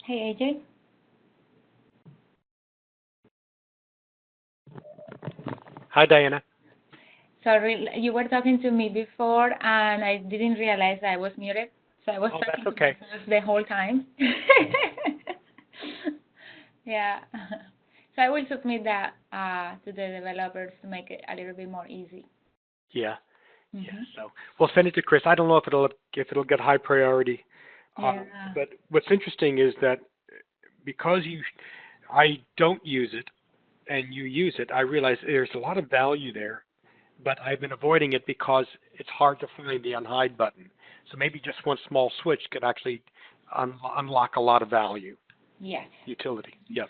Hey, AJ. Hi, Diana. Sorry, you were talking to me before, and I didn't realize I was muted, so I was Oh, talking that's to okay. myself the whole time. Yeah. So I will submit that to the developers to make it a little bit more easy. Yeah. Mm-hmm. Yeah. So we'll send it to Chris. I don't know if it'll get high priority. Yeah. But what's interesting is that because I don't use it and you use it, I realize there's a lot of value there. But I've been avoiding it because it's hard to find the unhide button. So maybe just one small switch could actually unlock a lot of value. Yes. Utility. Yep.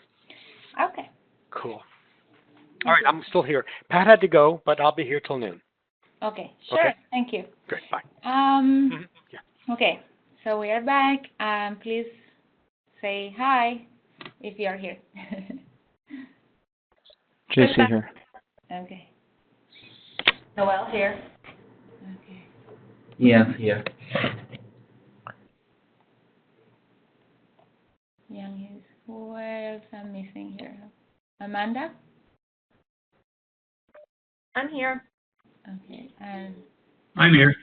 Okay. Cool. All right, I'm still here. Pat had to go, but I'll be here till noon. Okay. Sure. Okay. Thank you. Great. Bye. Yeah. Okay. So we are back. Please say hi if you are here. JC here. Okay. Noel here. Okay. Yes, here. Young is who else I'm missing here? Amanda? I'm here. Okay. And I'm here.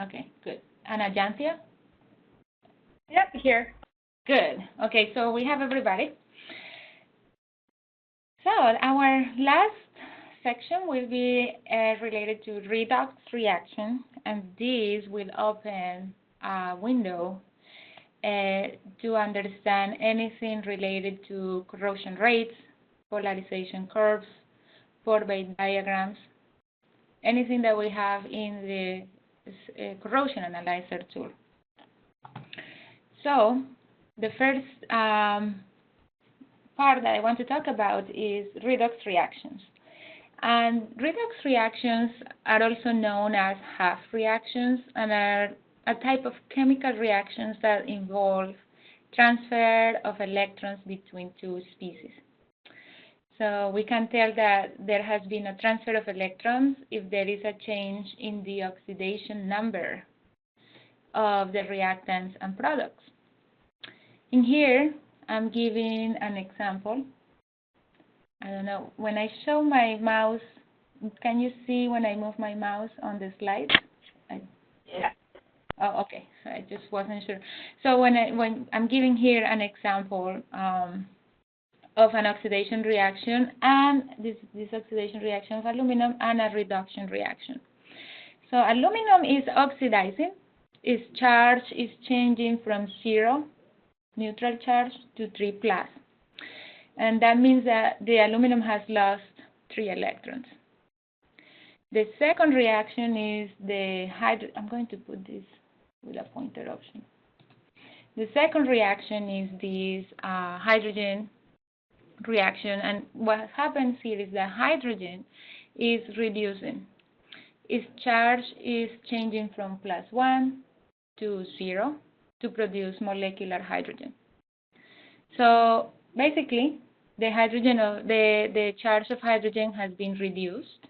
okay, good. And Ajantia? Yep, here. Good. Okay, so we have everybody. So our last section will be related to redox reaction, and this will open a window to understand anything related to corrosion rates, polarization curves, pore-based diagrams, anything that we have in the corrosion analyzer tool. So the first part that I want to talk about is redox reactions. And redox reactions are also known as half reactions and are a type of chemical reactions that involve transfer of electrons between two species. So we can tell that there has been a transfer of electrons if there is a change in the oxidation number of the reactants and products. In here, I'm giving an example. I don't know, when I show my mouse, can you see when I move my mouse on the slide? Yeah. Oh, okay, so I just wasn't sure. So when I'm giving here an example of an oxidation reaction, and this oxidation reaction of aluminum and a reduction reaction. So aluminum is oxidizing, its charge is changing from 0, neutral charge, to 3+. And that means that the aluminum has lost 3 electrons. The second reaction is the I'm going to put this with a pointer option. The second reaction is this hydrogen reaction, and what happens here is the hydrogen is reducing. Its charge is changing from +1 to 0 to produce molecular hydrogen. So basically, the charge of hydrogen has been reduced,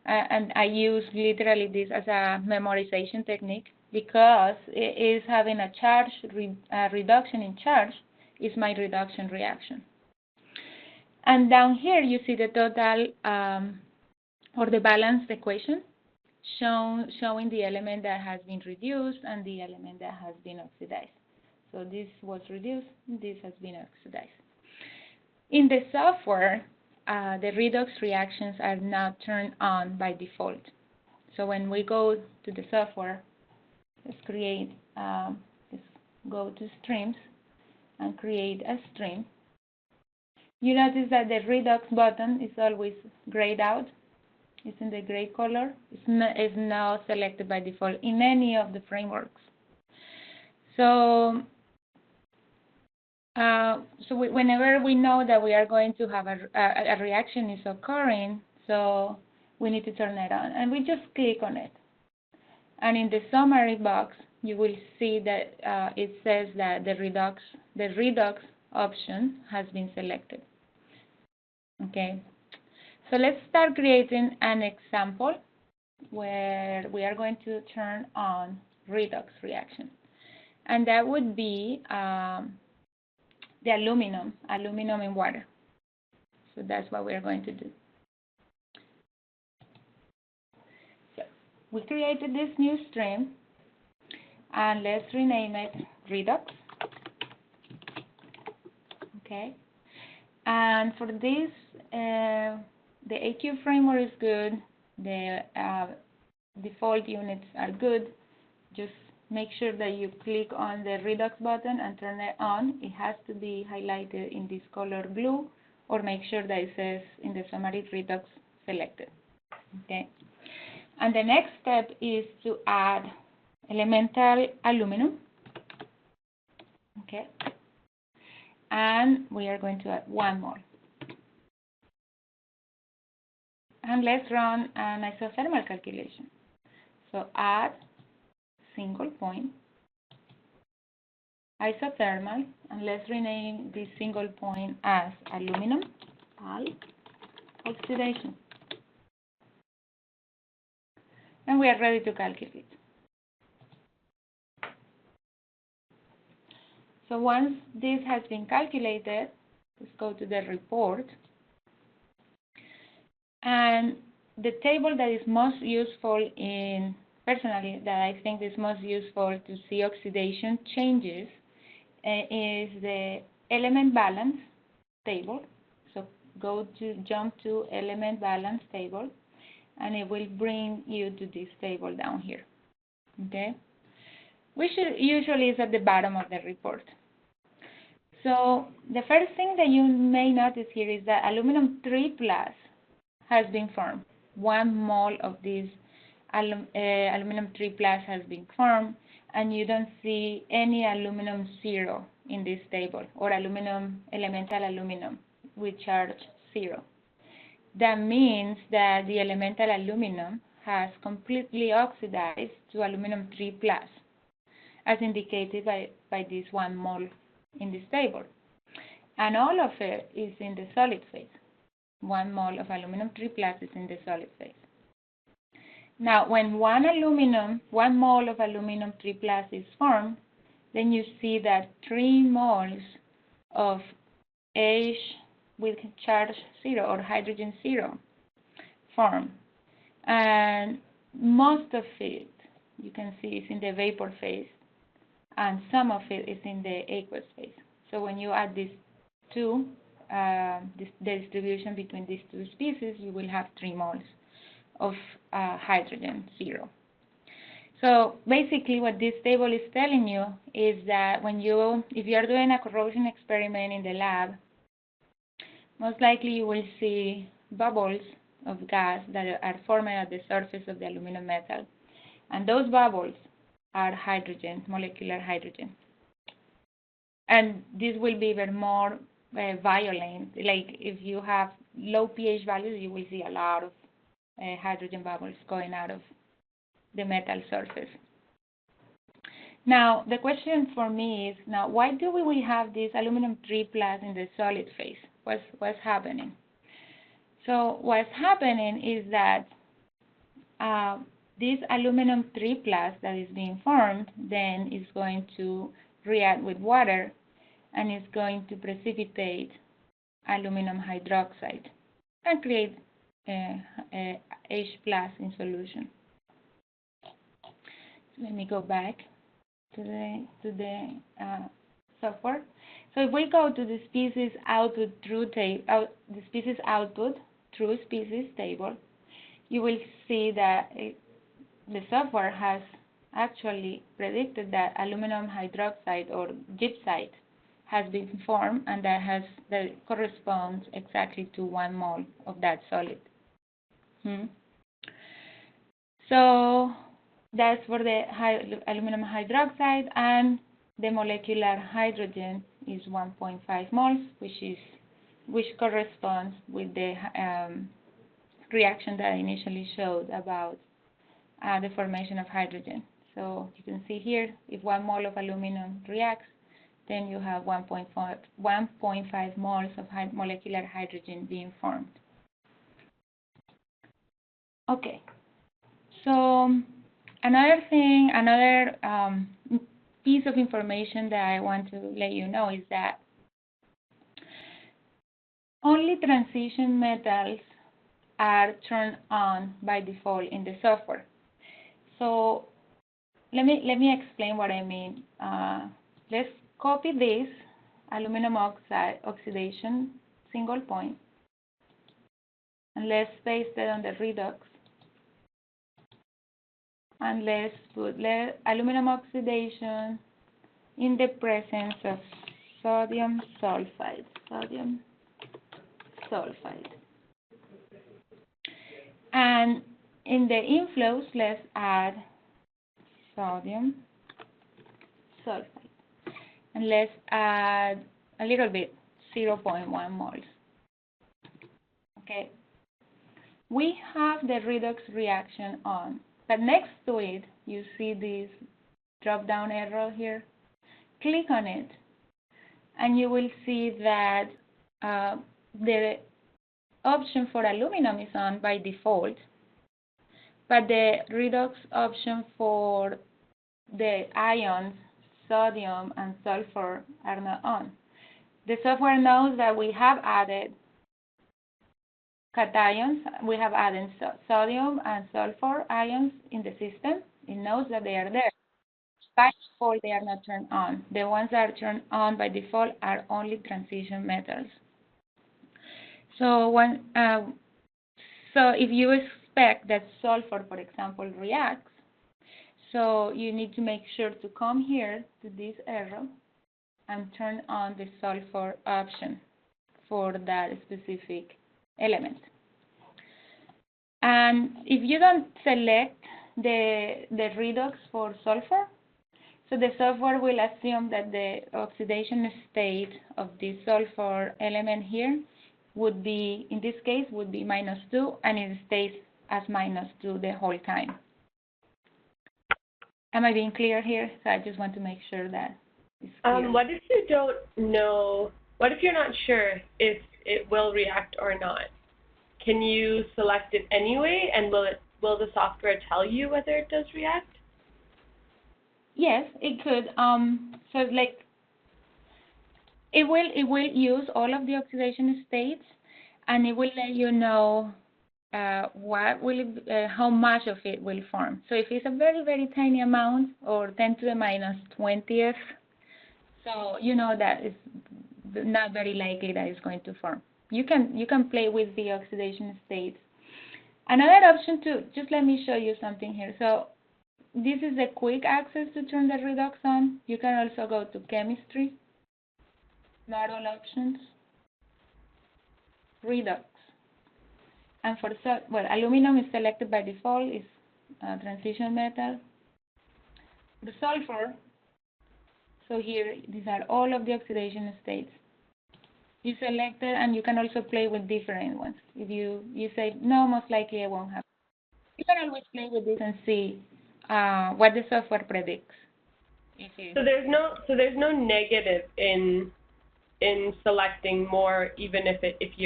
and I use literally this as a memorization technique because it is having a charge reduction in charge is my reduction reaction. And down here you see the total or the balanced equation showing the element that has been reduced and the element that has been oxidized. So this was reduced, this has been oxidized. In the software, the redox reactions are not turned on by default. So when we go to the software, let's go to streams and create a stream. You notice that the redox button is always grayed out. It's in the gray color. It's not selected by default in any of the frameworks. So whenever we know that we are going to have a reaction is occurring, so we need to turn it on. And we just click on it. And in the summary box, you will see that it says that the redox option has been selected. Okay. So let's start creating an example where we are going to turn on redox reaction. And that would be the aluminum in water. So that's what we're going to do. So we created this new stream, and let's rename it redox. Okay. And for this, the AQ framework is good. The default units are good. Just make sure that you click on the redox button and turn it on. It has to be highlighted in this color blue, or make sure that it says in the summary redox selected. Okay. And the next step is to add elemental aluminum. Okay. And we are going to add 1 mole. And let's run an isothermal calculation. So add single point isothermal, and let's rename this single point as aluminum al oxidation. And we are ready to calculate. So once this has been calculated, let's go to the report. And the table that is most useful personally, that I think is most useful to see oxidation changes is the element balance table. So jump to element balance table, and it will bring you to this table down here. Okay? Which usually is at the bottom of the report. So the first thing that you may notice here is that aluminum 3+ has been formed. 1 mole of this aluminum 3+ has been formed, and you don't see any aluminum 0 in this table, or elemental aluminum with charge 0. That means that the elemental aluminum has completely oxidized to aluminum 3+, as indicated by this 1 mole in this table. And all of it is in the solid phase. 1 mole of aluminum 3+ is in the solid phase. Now, when 1 mole of aluminum 3+ is formed, then you see that 3 moles of H with charge 0 or hydrogen 0 form. And most of it, you can see, is in the vapor phase, and some of it is in the aqueous phase. So when you add these two, the distribution between these two species, you will have 3 moles of hydrogen 0. So basically what this table is telling you is that if you are doing a corrosion experiment in the lab, most likely you will see bubbles of gas that are formed at the surface of the aluminum metal. And those bubbles are hydrogen, molecular hydrogen. And this will be even more violent. Like if you have low pH values, you will see a lot of hydrogen bubbles going out of the metal surface. Now, the question for me is, now, why do we have this aluminum 3+ in the solid phase? What's happening? So what's happening is that this aluminum 3+ that is being formed then is going to react with water, and is going to precipitate aluminum hydroxide and create H+ in solution. So let me go back to the software. So if we go to the species output through species table, you will see that the software has actually predicted that aluminum hydroxide or gypsite has been formed, and that corresponds exactly to 1 mole of that solid. So that's for the aluminum hydroxide, and the molecular hydrogen is 1.5 moles, which corresponds with the reaction that I initially showed about the formation of hydrogen. So you can see here, if 1 mole of aluminum reacts, then you have 1.5 moles of molecular hydrogen being formed. Okay. So another piece of information that I want to let you know is that only transition metals are turned on by default in the software. So let me explain what I mean. Let's copy this aluminum oxide oxidation single point, and let's paste it on the redox. And let's put aluminum oxidation in the presence of sodium sulfide. Sodium sulfide. And in the inflows, let's add sodium sulfide. And let's add a little bit, 0.1 moles. Okay. We have the redox reaction on, but next to it, you see this drop-down arrow here. Click on it, and you will see that the option for aluminum is on by default, but the redox option for the ions, sodium and sulfur, are not on. The software knows that we have added cations, we have added sodium and sulfur ions in the system. It knows that they are there. By default, they are not turned on. The ones that are turned on by default are only transition metals. So if you expect that sulfur, for example, reacts, so you need to make sure to come here to this arrow and turn on the sulfur option for that specific element. And if you don't select the redox for sulfur, so the software will assume that the oxidation state of the sulfur element here would be, in this case, would be -2, and it stays as -2 the whole time. Am I being clear here? So I just want to make sure that it's clear. What if you don't know, what if you're not sure if it will react or not? Can you select it anyway, and will the software tell you whether it does react? Yes, it could. So like it will use all of the oxidation states, and it will let you know how much of it will form. So if it's a very, very tiny amount, or 10 to the -20th, so you know that it's not very likely that it's going to form. You can play with the oxidation states. Another option too, just let me show you something here. So this is a quick access to turn the redox on. You can also go to chemistry, model options, redox. And for aluminum is selected by default, is transition metal. The sulfur, so here, these are all of the oxidation states. You select it, and you can also play with different ones. If you say, no, most likely I won't have. You can always play with this and see what the software predicts. So there's no negative in selecting more, even if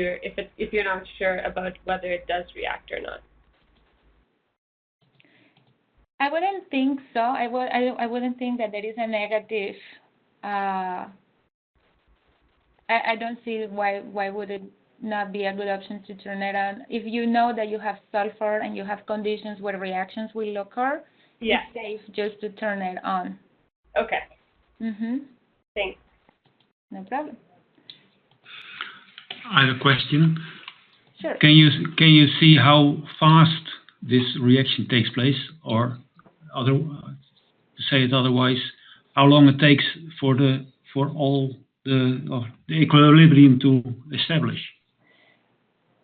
you're not sure about whether it does react or not. I wouldn't think so. I wouldn't think that there is a negative. I don't see why would it not be a good option to turn it on. If you know that you have sulfur and you have conditions where reactions will occur, yeah, it's safe just to turn it on. Okay. Thanks. No problem. I have a question. Sure. Can you see how fast this reaction takes place, or to say it otherwise, how long it takes for all the equilibrium to establish?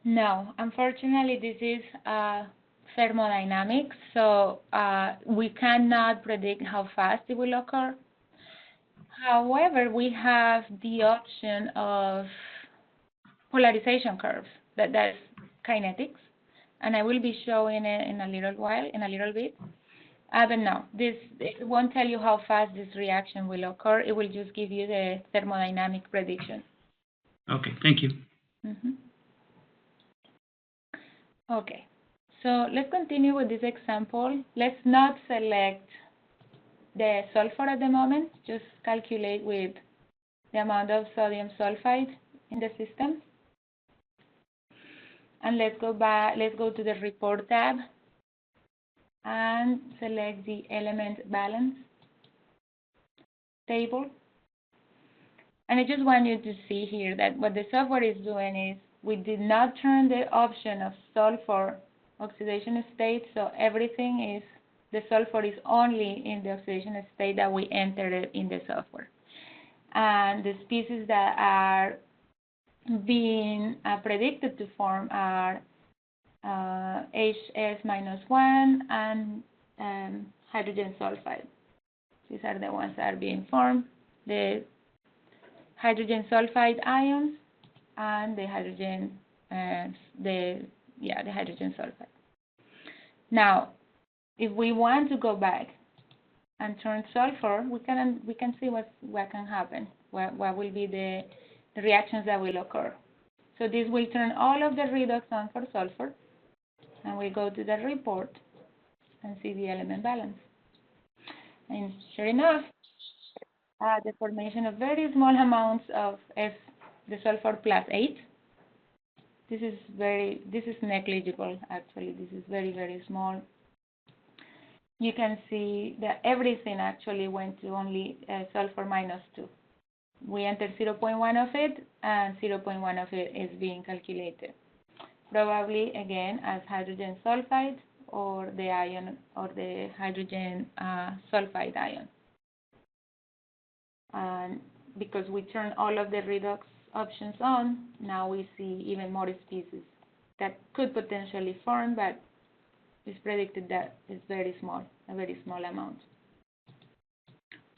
No, unfortunately, this is thermodynamics, so we cannot predict how fast it will occur. However, we have the option of polarization curves. That's kinetics, and I will be showing it in a little bit. But no, it won't tell you how fast this reaction will occur. It will just give you the thermodynamic prediction. Okay, thank you. Okay, so let's continue with this example. Let's not select the sulfur at the moment. Just calculate with the amount of sodium sulfide in the system. And let's go to the report tab and select the element balance table. And I just want you to see here that what the software is doing is we did not turn the option of sulfur oxidation state, so everything is, the sulfur is only in the oxidation state that we entered in the software. And the species that are being predicted to form are HS-1 and hydrogen sulfide. These are the ones that are being formed. The hydrogen sulfide ions and the hydrogen hydrogen sulfide. Now, if we want to go back and turn sulfur, we can see what can happen. What will be the reactions that will occur. So this will turn all of the redox on for sulfur, and we go to the report and see the element balance. And sure enough, the formation of very small amounts of the sulfur plus 8. This is negligible actually. This is very, very small. You can see that everything actually went to only sulfur minus 2. We entered 0.1 of it, and 0.1 of it is being calculated. Probably again as hydrogen sulfide or the ion or the hydrogen sulfide ion. And because we turn all of the redox options on, now we see even more species that could potentially form, but it's predicted that it's very small, a very small amount.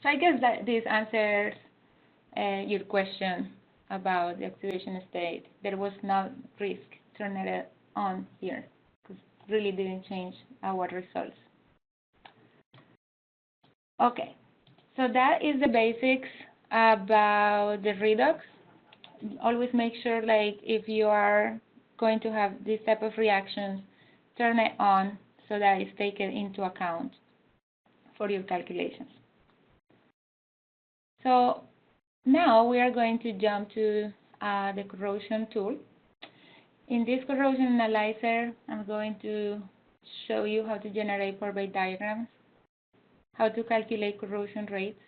So I guess that this answers your question about the oxidation state. There was no risk turning it on here because it really didn't change our results. Okay, so that is the basics about the redox. Always make sure, like, if you are going to have this type of reactions, turn it on so that it's taken into account for your calculations. So now we are going to jump to the corrosion tool. In this corrosion analyzer, I'm going to show you how to generate pore-based diagrams, how to calculate corrosion rates,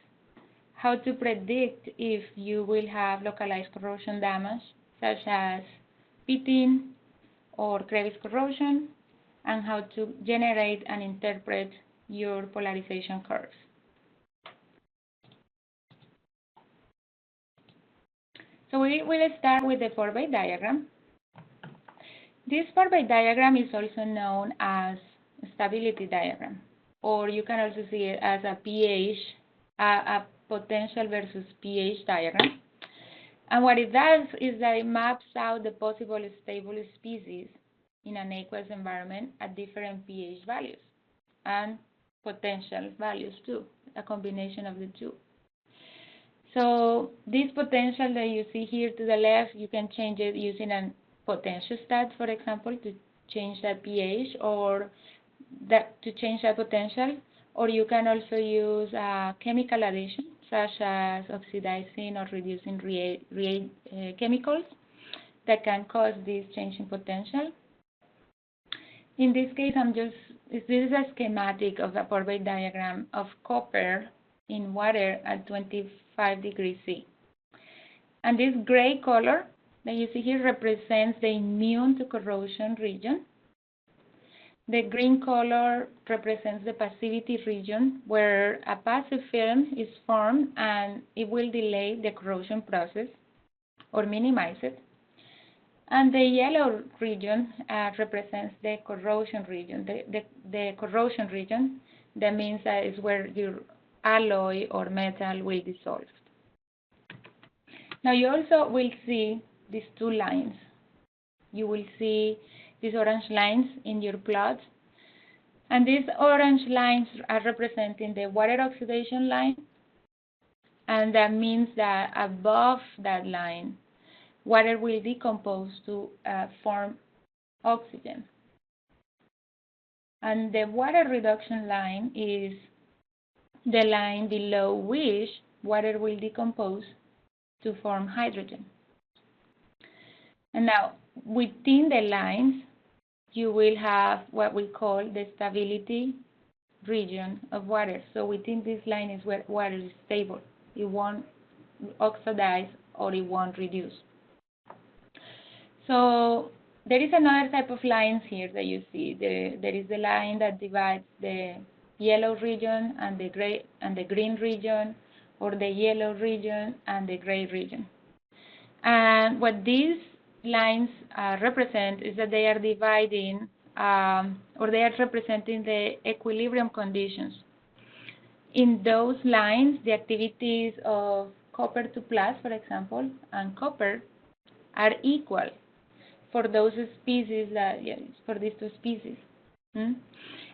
how to predict if you will have localized corrosion damage, such as pitting or crevice corrosion, and how to generate and interpret your polarization curves. So we will start with the pore-based diagram. This pore-based diagram is also known as stability diagram, or you can also see it as a pH, a potential versus pH diagram. And what it does is that it maps out the possible stable species in an aqueous environment at different pH values and potential values too, a combination of the two. So this potential that you see here to the left, you can change it using a potentiostat, for example, to change that pH or to change that potential, or you can also use chemical addition, such as oxidizing or reducing chemicals that can cause this change in potential. In this case, this is a schematic of a pore-based diagram of copper in water at 25 degrees C. And this gray color that you see here represents the immune to corrosion region. The green color represents the passivity region, where a passive film is formed and it will delay the corrosion process or minimize it. And the yellow region represents the corrosion region. The corrosion region, that means that is where your alloy or metal will dissolve. Now you also will see these two lines. You will see these orange lines in your plot. And these orange lines are representing the water oxidation line. And that means that above that line, water will decompose to form oxygen. And the water reduction line is the line below which water will decompose to form hydrogen. And now, within the lines, you will have what we call the stability region of water. So within this line is where water is stable. It won't oxidize or it won't reduce. So there is another type of lines here that you see. There is the line that divides the yellow region and the gray and the green region, or the yellow region and the gray region. And what these lines represent is that they are dividing or they are representing the equilibrium conditions. In those lines, the activities of copper 2+, for example, and copper are equal for those species that, for these two species.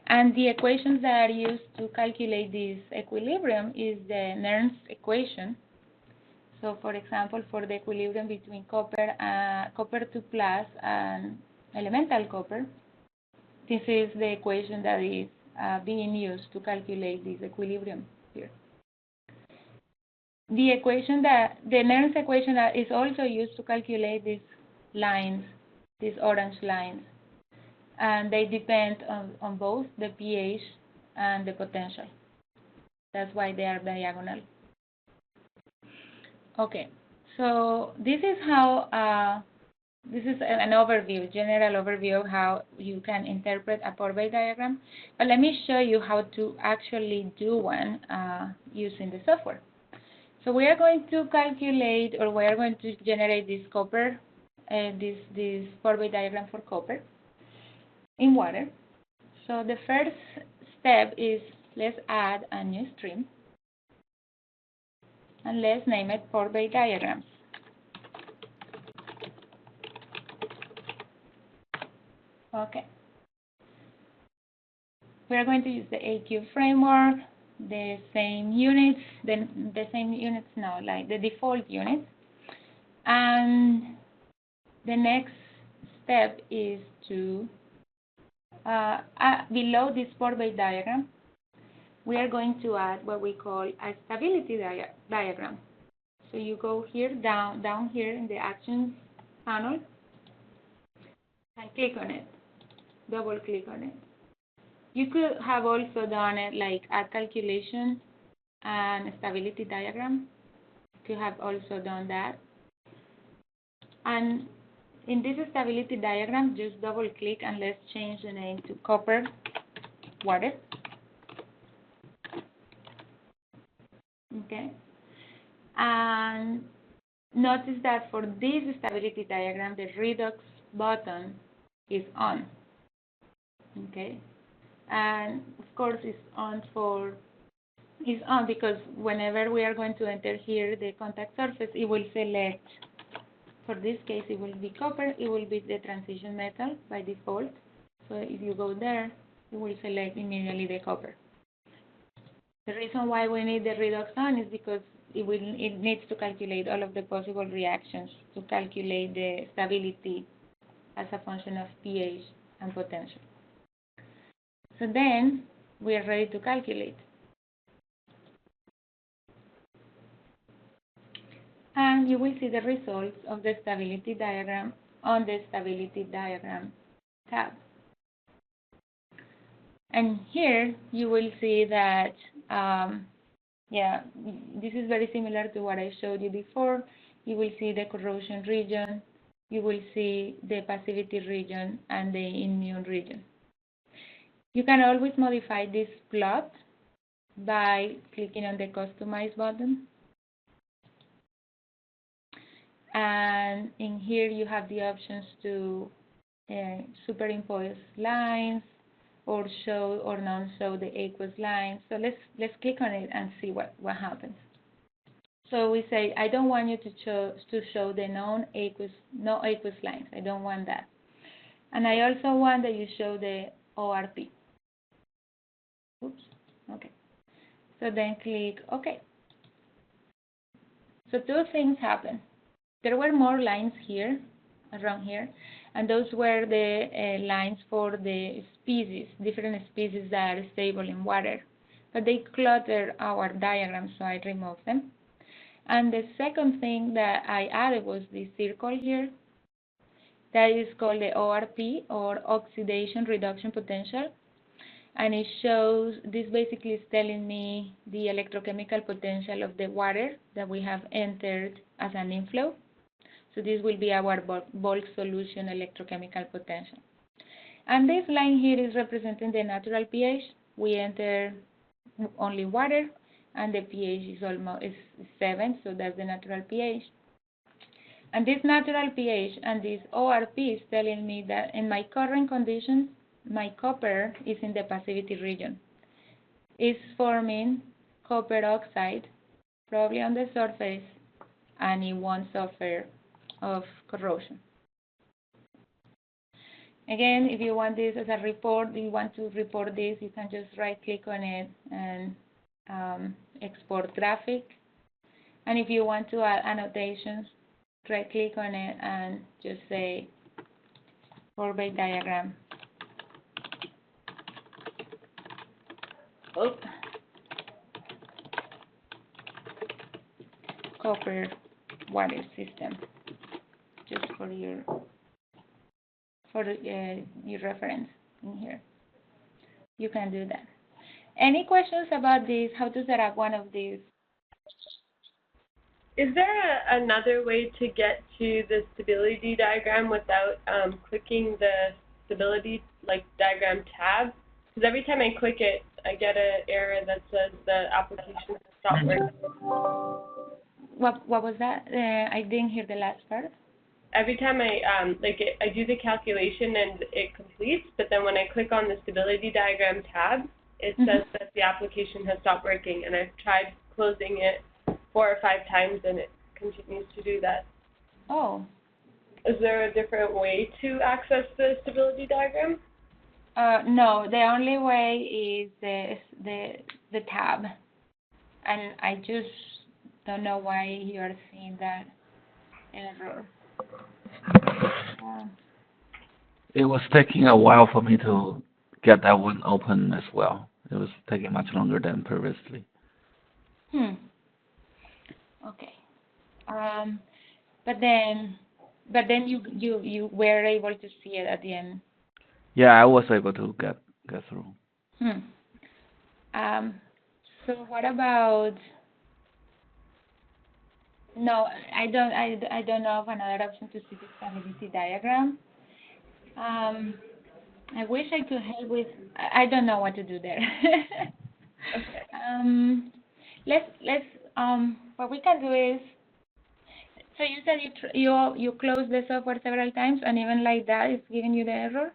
And the equations that are used to calculate this equilibrium is the Nernst equation. So, for example, for the equilibrium between copper 2+ and elemental copper, this is the equation that is being used to calculate this equilibrium here. The equation that the Nernst equation is also used to calculate these lines, these orange lines, and they depend on both the pH and the potential. That's why they are diagonal. Okay, so this is how this is an overview, general overview of how you can interpret a pore-based diagram. But let me show you how to actually do one using the software. So we are going to calculate, or we are going to generate this copper, this pore-based diagram for copper in water. So the first step is, let's add a new stream, and let's name it pore-based diagrams. Okay. We are going to use the AQ framework, the same units, like the default units. And the next step is to, below this pore-based diagram, we are going to add what we call a stability diagram. So you go here, down here in the Actions panel, and click on it. Double click on it. You could have also done it like add calculation and stability diagram. You could have also done that. And in this stability diagram, just double click and let's change the name to copper water. Okay. And notice that for this stability diagram, the redox button is on. Okay. And of course it's on because whenever we are going to enter here the contact surface, it will select, for this case it will be copper, it will be the transition metal by default. So if you go there, it will select immediately the copper. The reason why we need the redox on is because it needs to calculate all of the possible reactions to calculate the stability as a function of pH and potential. So then we are ready to calculate. And you will see the results of the stability diagram on the stability diagram tab. And here you will see that, this is very similar to what I showed you before. You will see the corrosion region, you will see the passivity region, and the immune region. You can always modify this plot by clicking on the Customize button. And in here you have the options to superimpose lines or show or non-show the aqueous lines. So let's click on it and see what happens. So we say, I don't want you to show the no aqueous lines. I don't want that. And I also want that you show the ORP. Oops, okay. So then click OK. So two things happen. There were more lines here, around here, and those were the lines for the species, different species that are stable in water. But they cluttered our diagram, so I removed them. And the second thing that I added was this circle here That is called the ORP, or oxidation reduction potential. And it shows, this basically is telling me the electrochemical potential of the water that we have entered as an inflow. So this will be our bulk solution electrochemical potential. And this line here is representing the natural pH. We enter only water, and the pH is almost 7, so that's the natural pH. And this natural pH and this ORP is telling me that in my current conditions, my copper is in the passivity region. It's forming copper oxide, probably on the surface, and it won't suffer of corrosion. Again, if you want this as a report, you want to report this, you can just right-click on it and export graphic. And if you want to add annotations, right-click on it and just say pour-by diagram. Oh. Copper water system, just for your reference in here. You can do that. Any questions about this? How to set up one of these? Is there another way to get to the stability diagram without clicking the stability diagram tab? Because every time I click it, I get an error that says the application has stopped working. What was that? I didn't hear the last part. Every time I do the calculation and it completes, but then when I click on the stability diagram tab, it says that the application has stopped working, and I've tried closing it 4 or 5 times and it continues to do that. Oh. Is there a different way to access the stability diagram? No, the only way is the tab, and I just don't know why you are seeing that error. It was taking a while for me to get that one open as well. It was taking much longer than previously. Okay. But then you were able to see it at the end. Yeah, I was able to get through. So what about? No, I don't know of another option to see the stability diagram. I wish I could help with. I don't know what to do there. Okay. Let's what we can do is. So you said you closed the software several times, and even like that, it's giving you the error.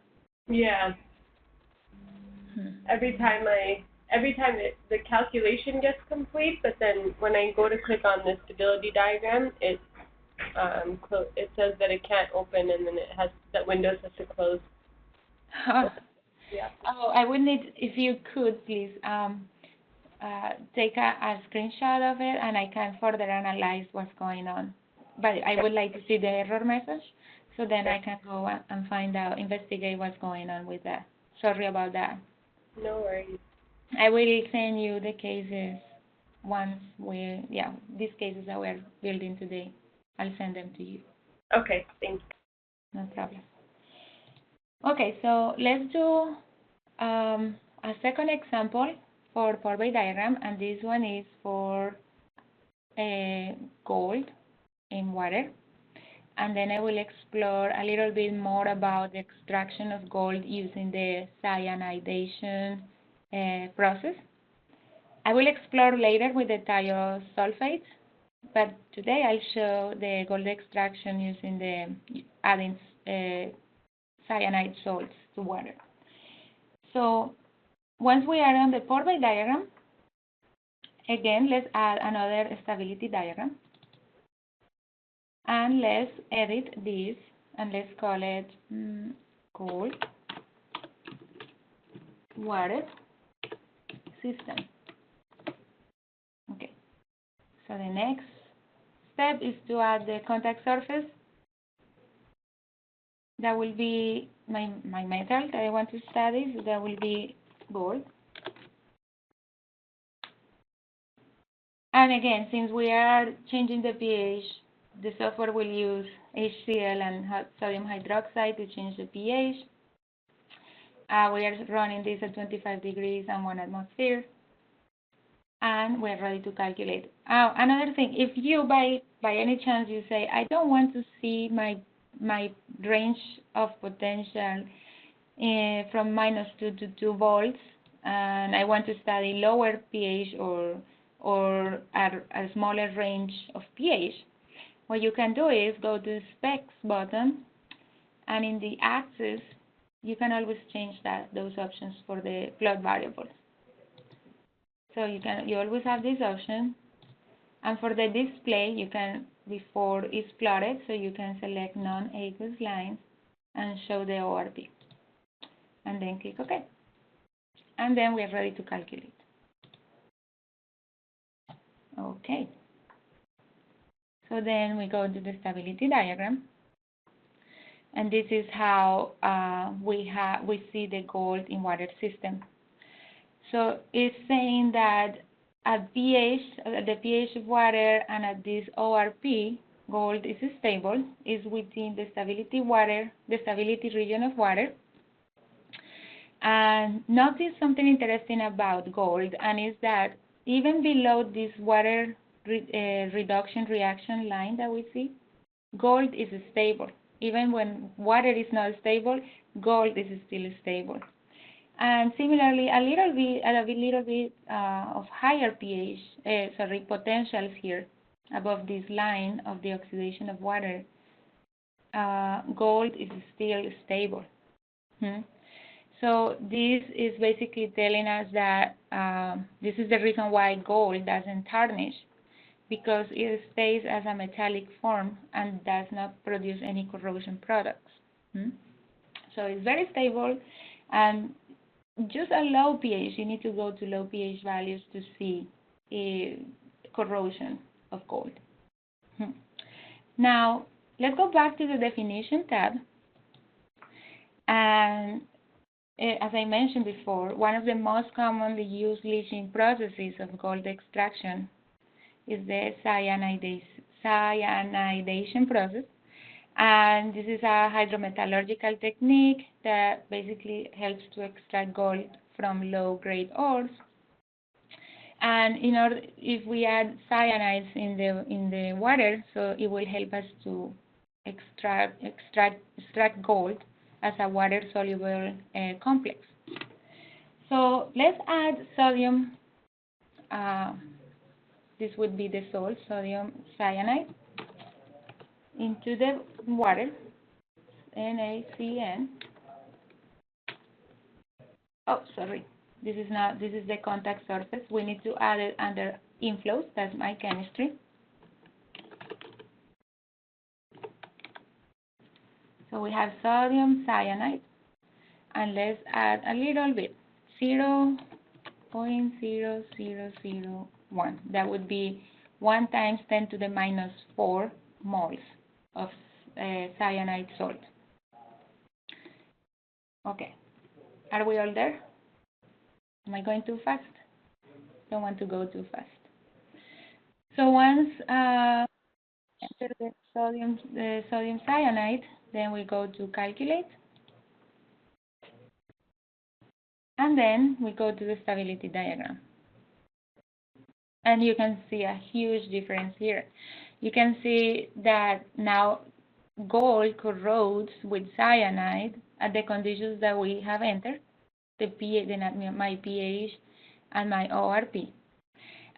Yeah. Every time the calculation gets complete, but then when I go to click on the stability diagram, it says that it can't open, and then that Windows has to close. Yeah. Oh, I would need, if you could please take a screenshot of it, and I can further analyze what's going on. But I would like to see the error message, so then I can go and find out, investigate what's going on with that. Sorry about that. No worries. I will send you the cases once these cases that we're building today. I'll send them to you. Okay, thank you. No problem. Okay, so let's do a second example for pour-by diagram, and this one is for gold in water. And then I will explore a little bit more about the extraction of gold using the cyanidation process. I will explore later with the thiosulfates, but today I'll show the gold extraction using adding cyanide salts to water. So once we are on the pour-by diagram, again, let's add another stability diagram. And let's edit this, and let's call it gold water system. Okay. So the next step is to add the contact surface. That will be my metal that I want to study. So that will be gold. And again, since we are changing the pH, the software will use HCl and sodium hydroxide to change the pH. We are running this at 25 degrees and 1 atmosphere. And we're ready to calculate. Another thing, if you by any chance you say, I don't want to see my range of potential from -2 to 2 volts, and I want to study lower pH or a smaller range of pH, what you can do is go to the specs button, and in the axis, you can always change those options for the plot variables. So you always have this option, and for the display, you can, before it's plotted, so you can select non-aqueous lines and show the ORP, and then click OK. And then we're ready to calculate. Okay. So then we go to the stability diagram, and this is how we see the gold in water system. So it's saying that at the pH of water and at this ORP, gold is stable, is within the stability region of water. And notice something interesting about gold, and is that even below this water reduction reaction line that we see, gold is stable. Even when water is not stable, gold is still stable. And similarly, a little bit of higher pH, potentials here above this line of the oxidation of water, gold is still stable. So this is basically telling us that this is the reason why gold doesn't tarnish, because it stays as a metallic form and does not produce any corrosion products. So it's very stable, and just a low pH, you need to go to low pH values to see corrosion of gold. Now, let's go back to the definition tab. And as I mentioned before, one of the most commonly used leaching processes of gold extraction is the cyanidation process. And this is a hydrometallurgical technique that basically helps to extract gold from low-grade ores. And if we add cyanides in the water, so it will help us to extract gold as a water-soluble complex. So let's add sodium. This would be the salt, sodium cyanide, into the water, NaCN. Oh, sorry. This is the contact surface. We need to add it under inflows. That's my chemistry. So we have sodium cyanide, and let's add a little bit, 0.0001. That would be 1 times 10 to the -4 moles of cyanide salt. Okay, are we all there? Am I going too fast? Don't want to go too fast. So once enter the sodium cyanide, then we go to calculate, and then we go to the stability diagram. And you can see a huge difference here. You can see that now gold corrodes with cyanide at the conditions that we have entered, the pH, my pH and my ORP.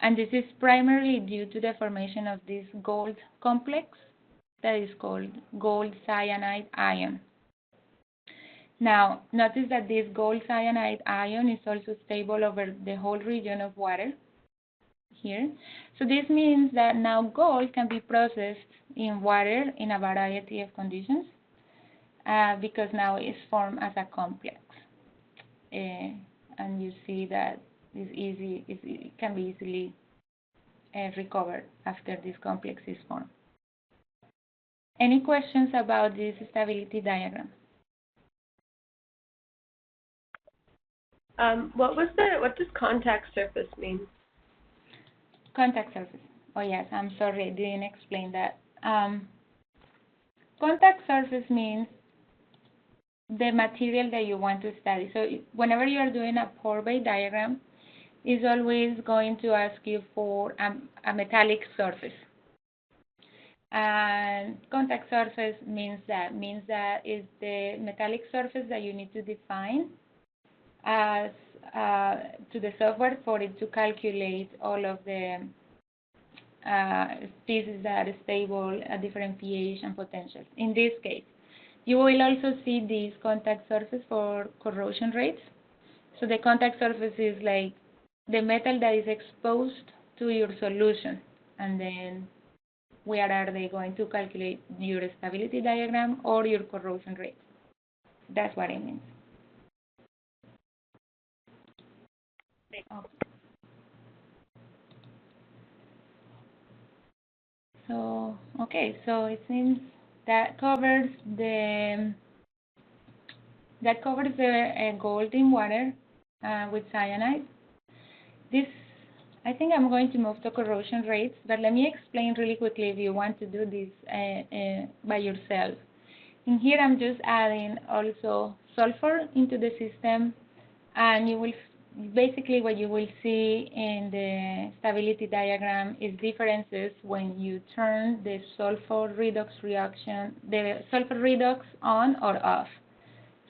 And this is primarily due to the formation of this gold complex that is called gold cyanide ion. Now, notice that this gold cyanide ion is also stable over the whole region of water here. So this means that now gold can be processed in water in a variety of conditions because now it's formed as a complex. And you see that it can be easily recovered after this complex is formed. Any questions about this stability diagram? What does contact surface mean? Contact surface. Oh yes, I'm sorry, I didn't explain that Contact surface means the material that you want to study. So whenever you are doing a pore-bay diagram, it's always going to ask you for a metallic surface. And contact surface means that is the metallic surface that you need to define as to the software for it to calculate all of the species that are stable at different pH and potentials. In this case, you will also see this contact surface for corrosion rates. So the contact surface is like the metal that is exposed to your solution, and then where are they going to calculate your stability diagram or your corrosion rate. That's what it means. Okay. So, okay, so it seems that covers the gold in water with cyanide. This, I think I'm going to move to corrosion rates, but let me explain really quickly if you want to do this by yourself. In here, I'm just adding also sulfur into the system, and you will basically what you will see in the stability diagram is differences when you turn the sulfur redox on or off.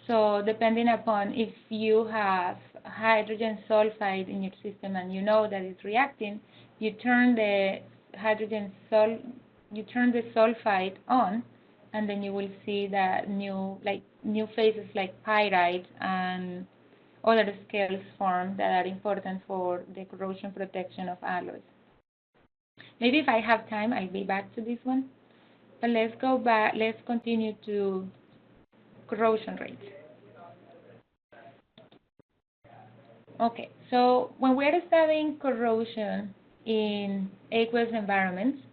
So depending upon if you have hydrogen sulfide in your system and you know that it's reacting, you turn the sulfide on, and then you will see that new phases like pyrite and other scales form that are important for the corrosion protection of alloys. Maybe if I have time, I'll be back to this one. But let's go back, let's continue to corrosion rates. Okay, so when we're studying corrosion in aqueous environments,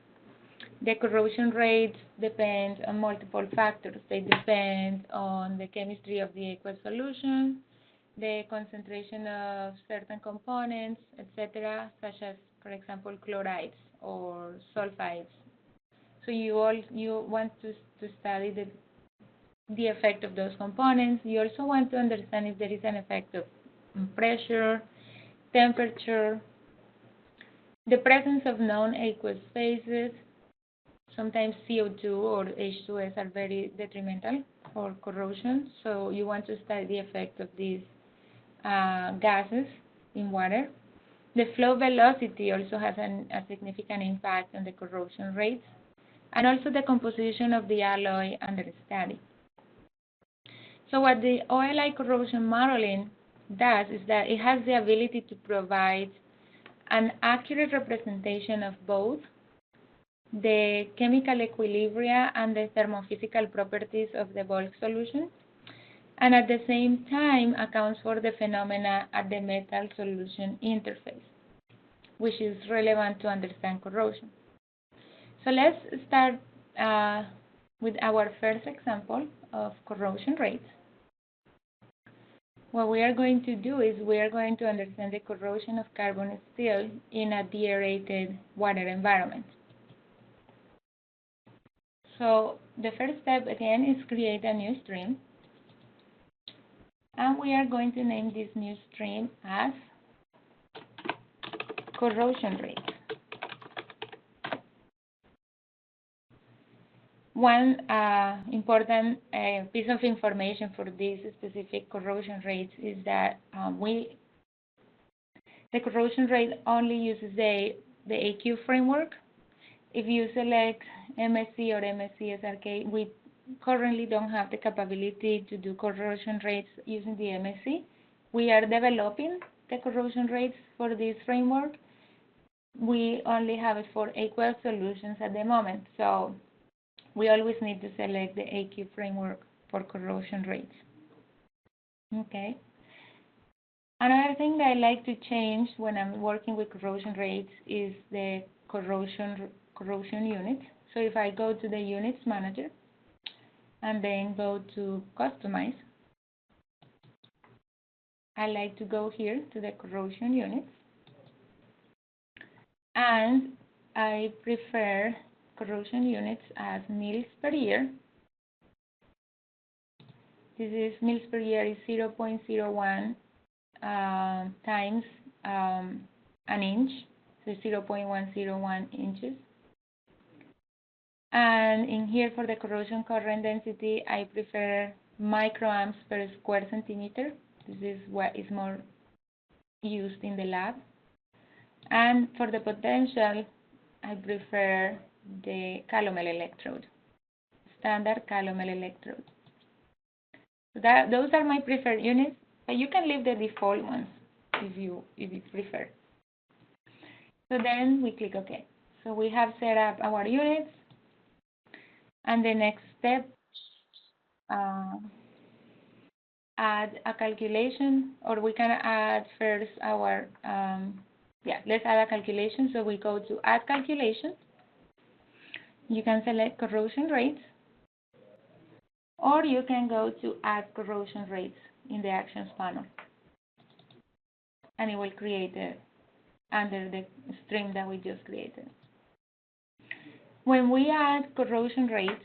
the corrosion rates depend on multiple factors. They depend on the chemistry of the aqueous solution, the concentration of certain components, etc., such as, for example, chlorides or sulfides. So you want to study the effect of those components. You also want to understand if there is an effect of pressure, temperature, the presence of non-aqueous phases. Sometimes CO2 or H2S are very detrimental for corrosion, so you want to study the effect of these gases in water. The flow velocity also has a significant impact on the corrosion rates, and also the composition of the alloy under study. So what the OLI corrosion modeling does is that it has the ability to provide an accurate representation of both the chemical equilibria and the thermophysical properties of the bulk solution, and at the same time accounts for the phenomena at the metal solution interface, which is relevant to understand corrosion. So let's start with our first example of corrosion rates. What we are going to do is we are going to understand the corrosion of carbon steel in a deaerated water environment. So the first step again is create a new stream, and we are going to name this new stream as corrosion rate. One important piece of information for these specific corrosion rates is that the corrosion rate only uses the AQ framework. If you select MSc or MSc SRK, we currently don't have the capability to do corrosion rates using the MSc. We are developing the corrosion rates for this framework. We only have it for aqueous solutions at the moment, so we always need to select the AQ framework for corrosion rates. Okay. Another thing that I like to change when I'm working with corrosion rates is the corrosion unit. So if I go to the units manager and then go to customize, I like to go here to the corrosion units, and I prefer corrosion units as mils per year. This is mils per year is 0.01 times an inch, so 0.101 inches. And in here for the corrosion current density, I prefer microamps per square centimeter. This is what is more used in the lab. And for the potential, I prefer the calomel electrode, standard calomel electrode. So those are my preferred units, but you can leave the default ones if you prefer. So then we click OK. So we have set up our units, and the next step, add a calculation, or we can add first our, let's add a calculation. So we go to Add Calculation. You can select corrosion rates, or you can go to Add Corrosion Rates in the Actions panel, and it will create it under the stream that we just created. When we add corrosion rates,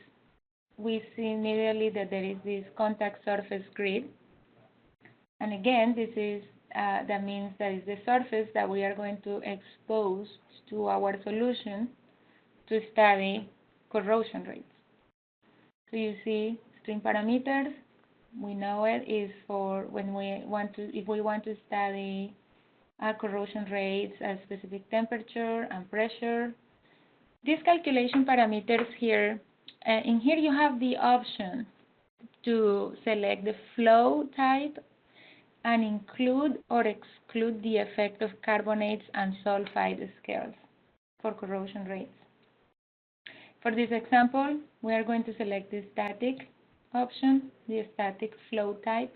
we see immediately that there is this contact surface grid. And again, this is that means that is the surface that we are going to expose to our solution to study corrosion rates. So you see stream parameters, we know it is for when we want to, if we want to study corrosion rates at specific temperature and pressure. These calculation parameters here, in here you have the option to select the flow type and include or exclude the effect of carbonates and sulfide scales for corrosion rates. For this example, we are going to select the static option, the static flow type,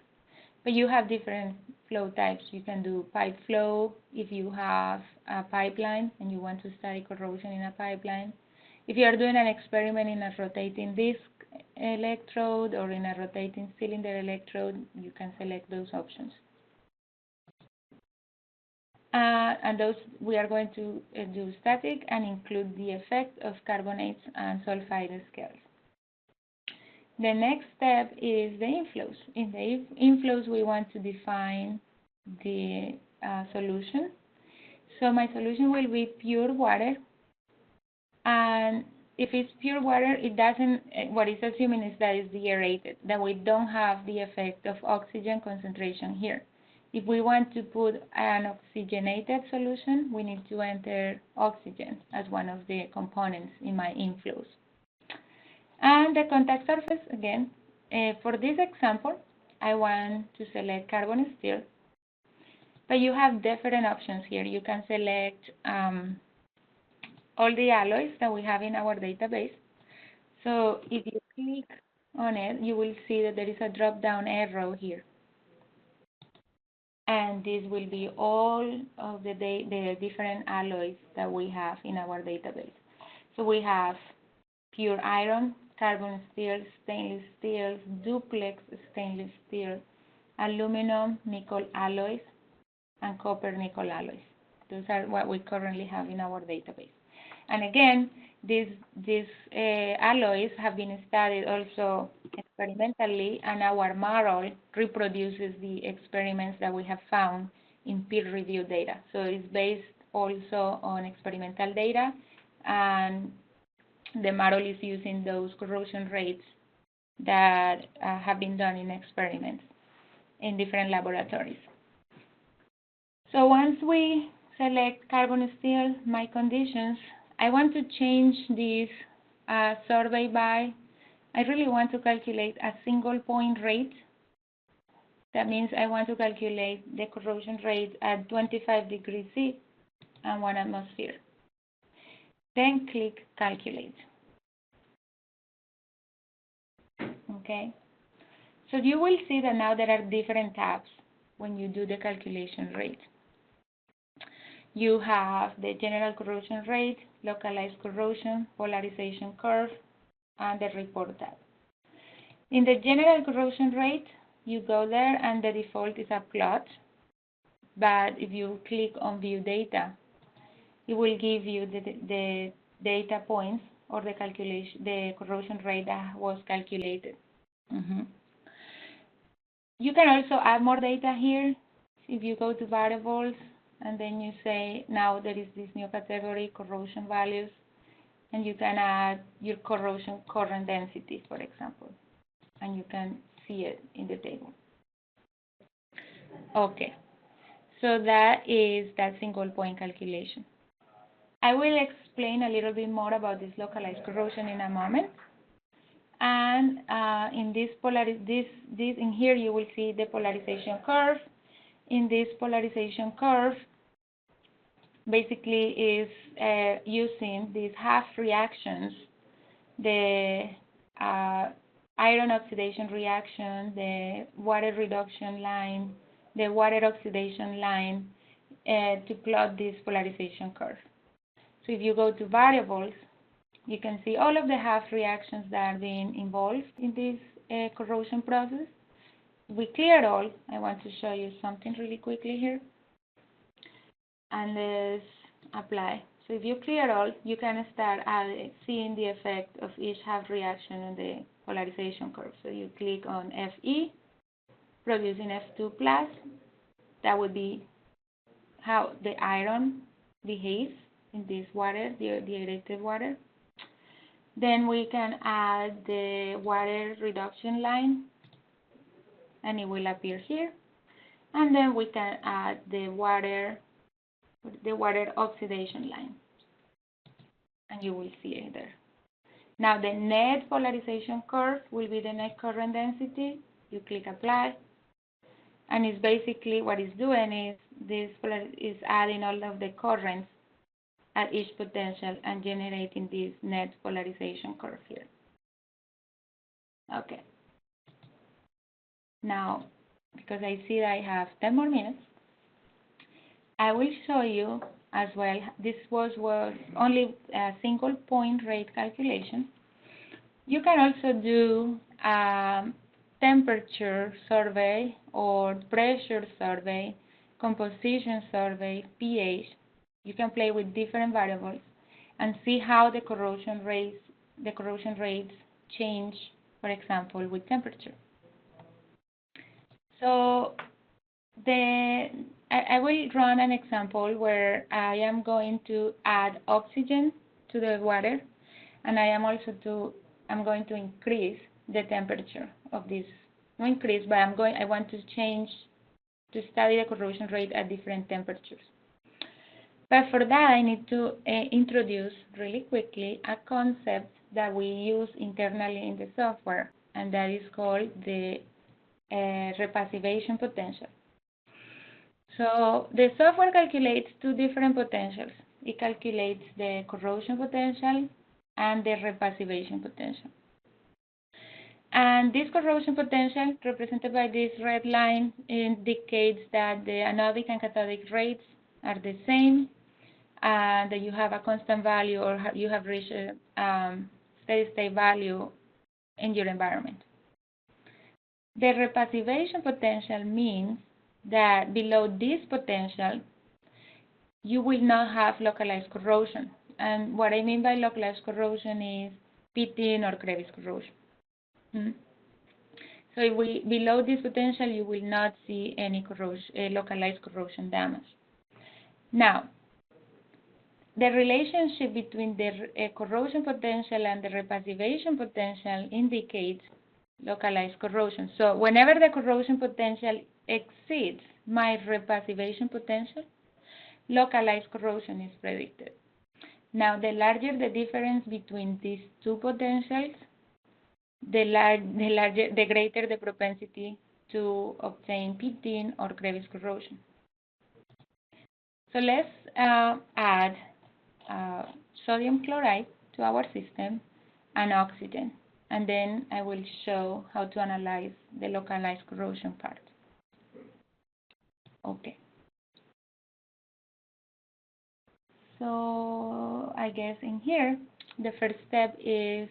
but you have different flow types. You can do pipe flow if you have a pipeline and you want to study corrosion in a pipeline. If you are doing an experiment in a rotating disc electrode or in a rotating cylinder electrode, you can select those options. And those we are going to do static and include the effect of carbonates and sulfide scales. The next step is the inflows. In the inflows, we want to define the solution. So my solution will be pure water. And if it's pure water, it doesn't, what it's assuming is that it's deaerated, that we don't have the effect of oxygen concentration here. If we want to put an oxygenated solution, we need to enter oxygen as one of the components in my inflows. And the contact surface, again, for this example, I want to select carbon steel. But you have different options here. You can select all the alloys that we have in our database. So if you click on it, you will see that there is a drop-down arrow here. And this will be all of the different alloys that we have in our database. So we have pure iron, carbon steel, stainless steel, duplex stainless steel, aluminum, nickel alloys, and copper nickel alloys. Those are what we currently have in our database. And again, these alloys have been studied also experimentally, and our model reproduces the experiments that we have found in peer-reviewed data. So it's based also on experimental data, and the model is using those corrosion rates that have been done in experiments in different laboratories. So once we select carbon steel, my conditions, I want to change this survey by, I really want to calculate a single point rate. That means I want to calculate the corrosion rate at 25 degrees C and 1 atmosphere. Then click Calculate. Okay. So you will see that now there are different tabs when you do the calculation rate. You have the general corrosion rate, localized corrosion, polarization curve, and the report tab. In the general corrosion rate, you go there and the default is a plot. But if you click on View Data, it will give you the data points or the corrosion rate that was calculated. You can also add more data here. If you go to variables and then you say now there is this new category, corrosion values, and you can add your corrosion current density, for example, and you can see it in the table. Okay, so that is that single point calculation. I will explain a little bit more about this localized corrosion in a moment. And in in here you will see the polarization curve. In this polarization curve, basically is using these half reactions, the iron oxidation reaction, the water reduction line, the water oxidation line, to plot this polarization curve. So if you go to variables, you can see all of the half reactions that are being involved in this corrosion process. We clear all. I want to show you something really quickly here. And let's apply. So if you clear all, you can start seeing the effect of each half reaction on the polarization curve. So you click on Fe, producing F2+. That would be how the iron behaves in this water, the dehydrated water. Then we can add the water reduction line, and it will appear here. And then we can add the water oxidation line, and you will see it there. Now the net polarization curve will be the net current density. You click apply, and it's basically what it's doing is this is adding all of the currents at each potential and generating this net polarization curve here. Okay. Now, because I see that I have 10 more minutes, I will show you as well. This was only a single point rate calculation. You can also do temperature survey or pressure survey, composition survey, pH. You can play with different variables and see how the corrosion rates change, for example, with temperature. So I will run an example where I am going to add oxygen to the water, and I'm going to increase the temperature of this. Not increase, but I want to study the corrosion rate at different temperatures. But for that, I need to introduce really quickly a concept that we use internally in the software, and that is called the repassivation potential. So the software calculates two different potentials. It calculates the corrosion potential and the repassivation potential. And this corrosion potential, represented by this red line, indicates that the anodic and cathodic rates are the same, and that you have a constant value, or you have reached a steady state value in your environment. The repassivation potential means that below this potential, you will not have localized corrosion. And what I mean by localized corrosion is pitting or crevice corrosion. So below this potential, you will not see any localized corrosion damage. Now, the relationship between the corrosion potential and the repassivation potential indicates localized corrosion. So whenever the corrosion potential exceeds my repassivation potential, localized corrosion is predicted. Now, the larger the difference between these two potentials, the greater the propensity to obtain pitting or crevice corrosion. So let's add sodium chloride to our system and oxygen, and then I will show how to analyze the localized corrosion part. Okay. So I guess in here, the first step is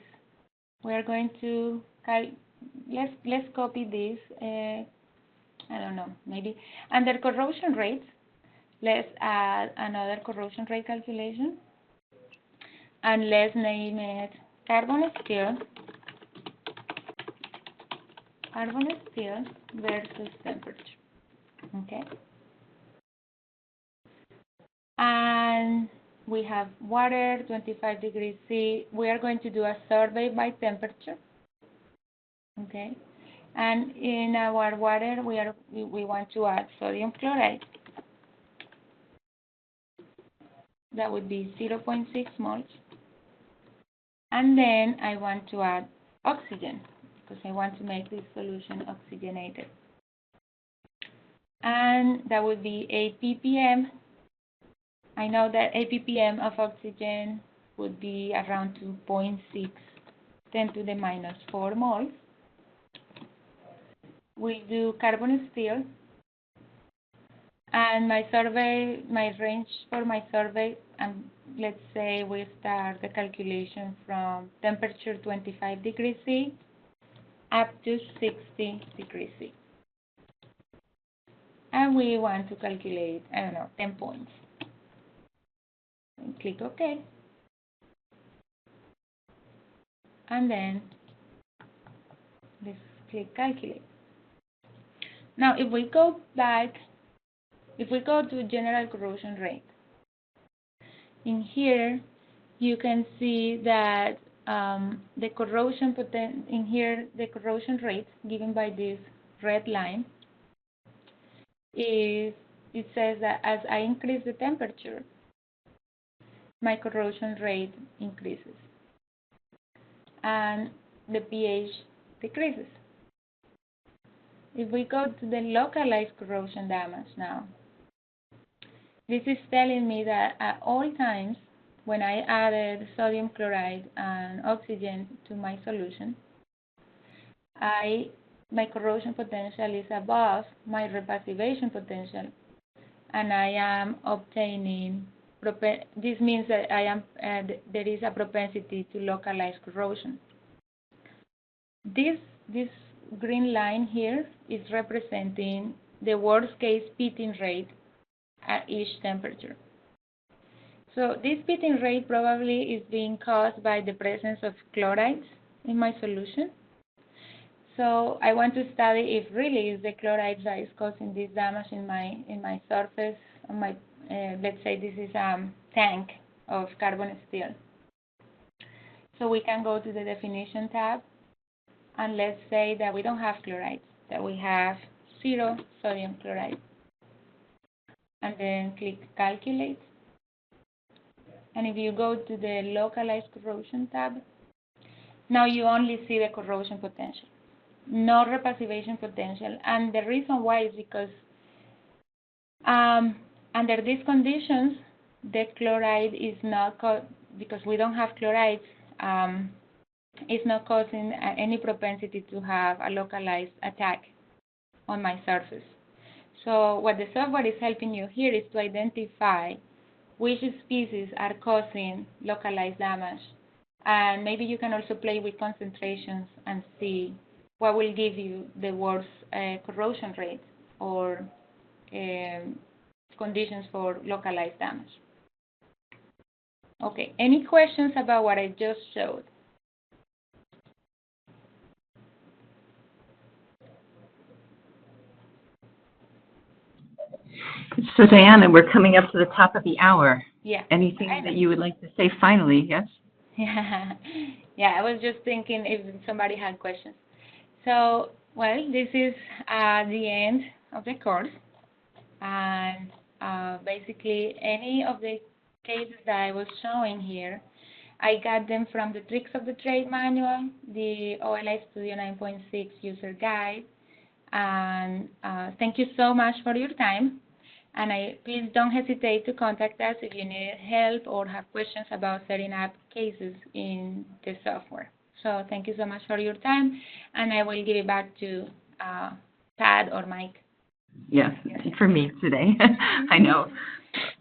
we are going to let's copy this. I don't know, maybe under corrosion rates. Let's add another corrosion rate calculation. and let's name it carbon steel versus temperature. Okay. And we have water, 25 degrees C. We are going to do a survey by temperature. Okay. And in our water, we want to add sodium chloride. That would be 0.6 moles. And then I want to add oxygen, because I want to make this solution oxygenated. And that would be 8 ppm. I know that 8 ppm of oxygen would be around 2.6, 10 to the minus 4 moles. We do carbon steel. And my range for my survey, let's say we start the calculation from temperature 25 degrees C up to 60 degrees C. And we want to calculate, 10 points. And click OK. And then let's click calculate. Now, if we go to general corrosion rate, in here you can see that the corrosion rate given by this red line it says that as I increase the temperature, my corrosion rate increases and the pH decreases. If we go to the localized corrosion damage now, this is telling me that at all times when I added sodium chloride and oxygen to my solution, my corrosion potential is above my repassivation potential, and I am obtaining. This means that there is a propensity to localize corrosion. This green line here is representing the worst case pitting rate at each temperature. So this pitting rate probably is being caused by the presence of chlorides in my solution. So I want to study if really is the chloride that is causing this damage in my surface. On my let's say this is a tank of carbon steel. So we can go to the definition tab, and let's say that we don't have chlorides, that we have 0 sodium chloride. And then click calculate. And if you go to the localized corrosion tab, now you only see the corrosion potential, no repassivation potential. And the reason why is because under these conditions, the chloride is not, because we don't have chlorides, it's not causing any propensity to have a localized attack on my surface. So what the software is helping you here is to identify which species are causing localized damage. And maybe you can also play with concentrations and see what will give you the worst corrosion rate or conditions for localized damage. Okay, any questions about what I just showed? So Diana, we're coming up to the top of the hour. Yeah. Anything that you would like to say finally, yes? Yeah, I was just thinking if somebody had questions. So, well, this is the end of the course. And basically, any of the cases that I was showing here, I got them from the Tricks of the Trade manual, the OLI Studio 9.6 user guide. And thank you so much for your time. And please don't hesitate to contact us if you need help or have questions about setting up cases in the software. So thank you so much for your time, and I will give it back to Tad or Mike. Yes, for me today. I know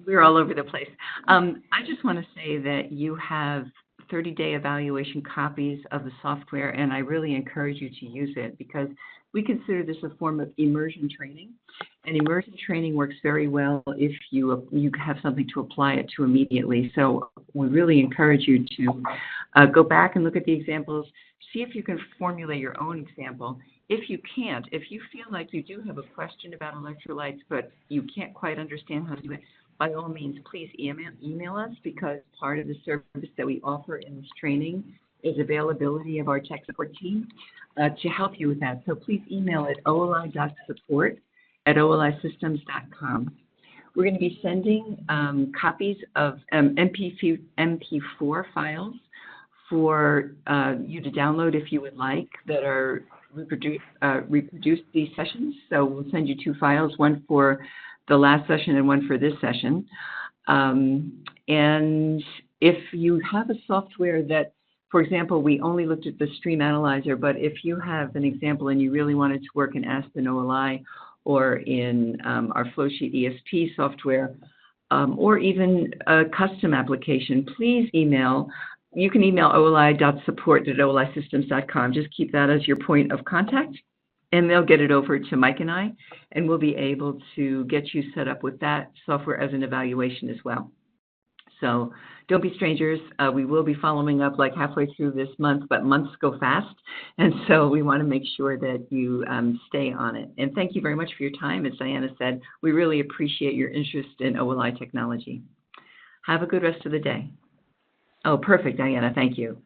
we're all over the place. I just want to say that you have 30-day evaluation copies of the software, and I really encourage you to use it because we consider this a form of immersion training. And immersion training works very well if you have something to apply it to immediately. So we really encourage you to go back and look at the examples, see if you can formulate your own example. If you can't, if you feel like you do have a question about electrolytes, but you can't quite understand how to do it, by all means, please email us, because part of the service that we offer in this training is availability of our tech support team to help you with that. So please email at oli.support@olisystems.com. We're going to be sending copies of MP4 files for you to download if you would like, that are reproduced these sessions. So we'll send you 2 files, one for the last session and one for this session. And if you have a software that, for example, we only looked at the stream analyzer, but if you have an example and you really wanted to work in Aspen OLI or in our Flowsheet ESP software, or even a custom application, please email. You can email oli.support@olisystems.com. Just keep that as your point of contact, and they'll get it over to Mike and I, and we'll be able to get you set up with that software as an evaluation as well. So don't be strangers. We will be following up like halfway through this month, but months go fast, and so we want to make sure that you stay on it. And thank you very much for your time. As Diana said, we really appreciate your interest in OLI technology. Have a good rest of the day. Oh, perfect, Diana. Thank you.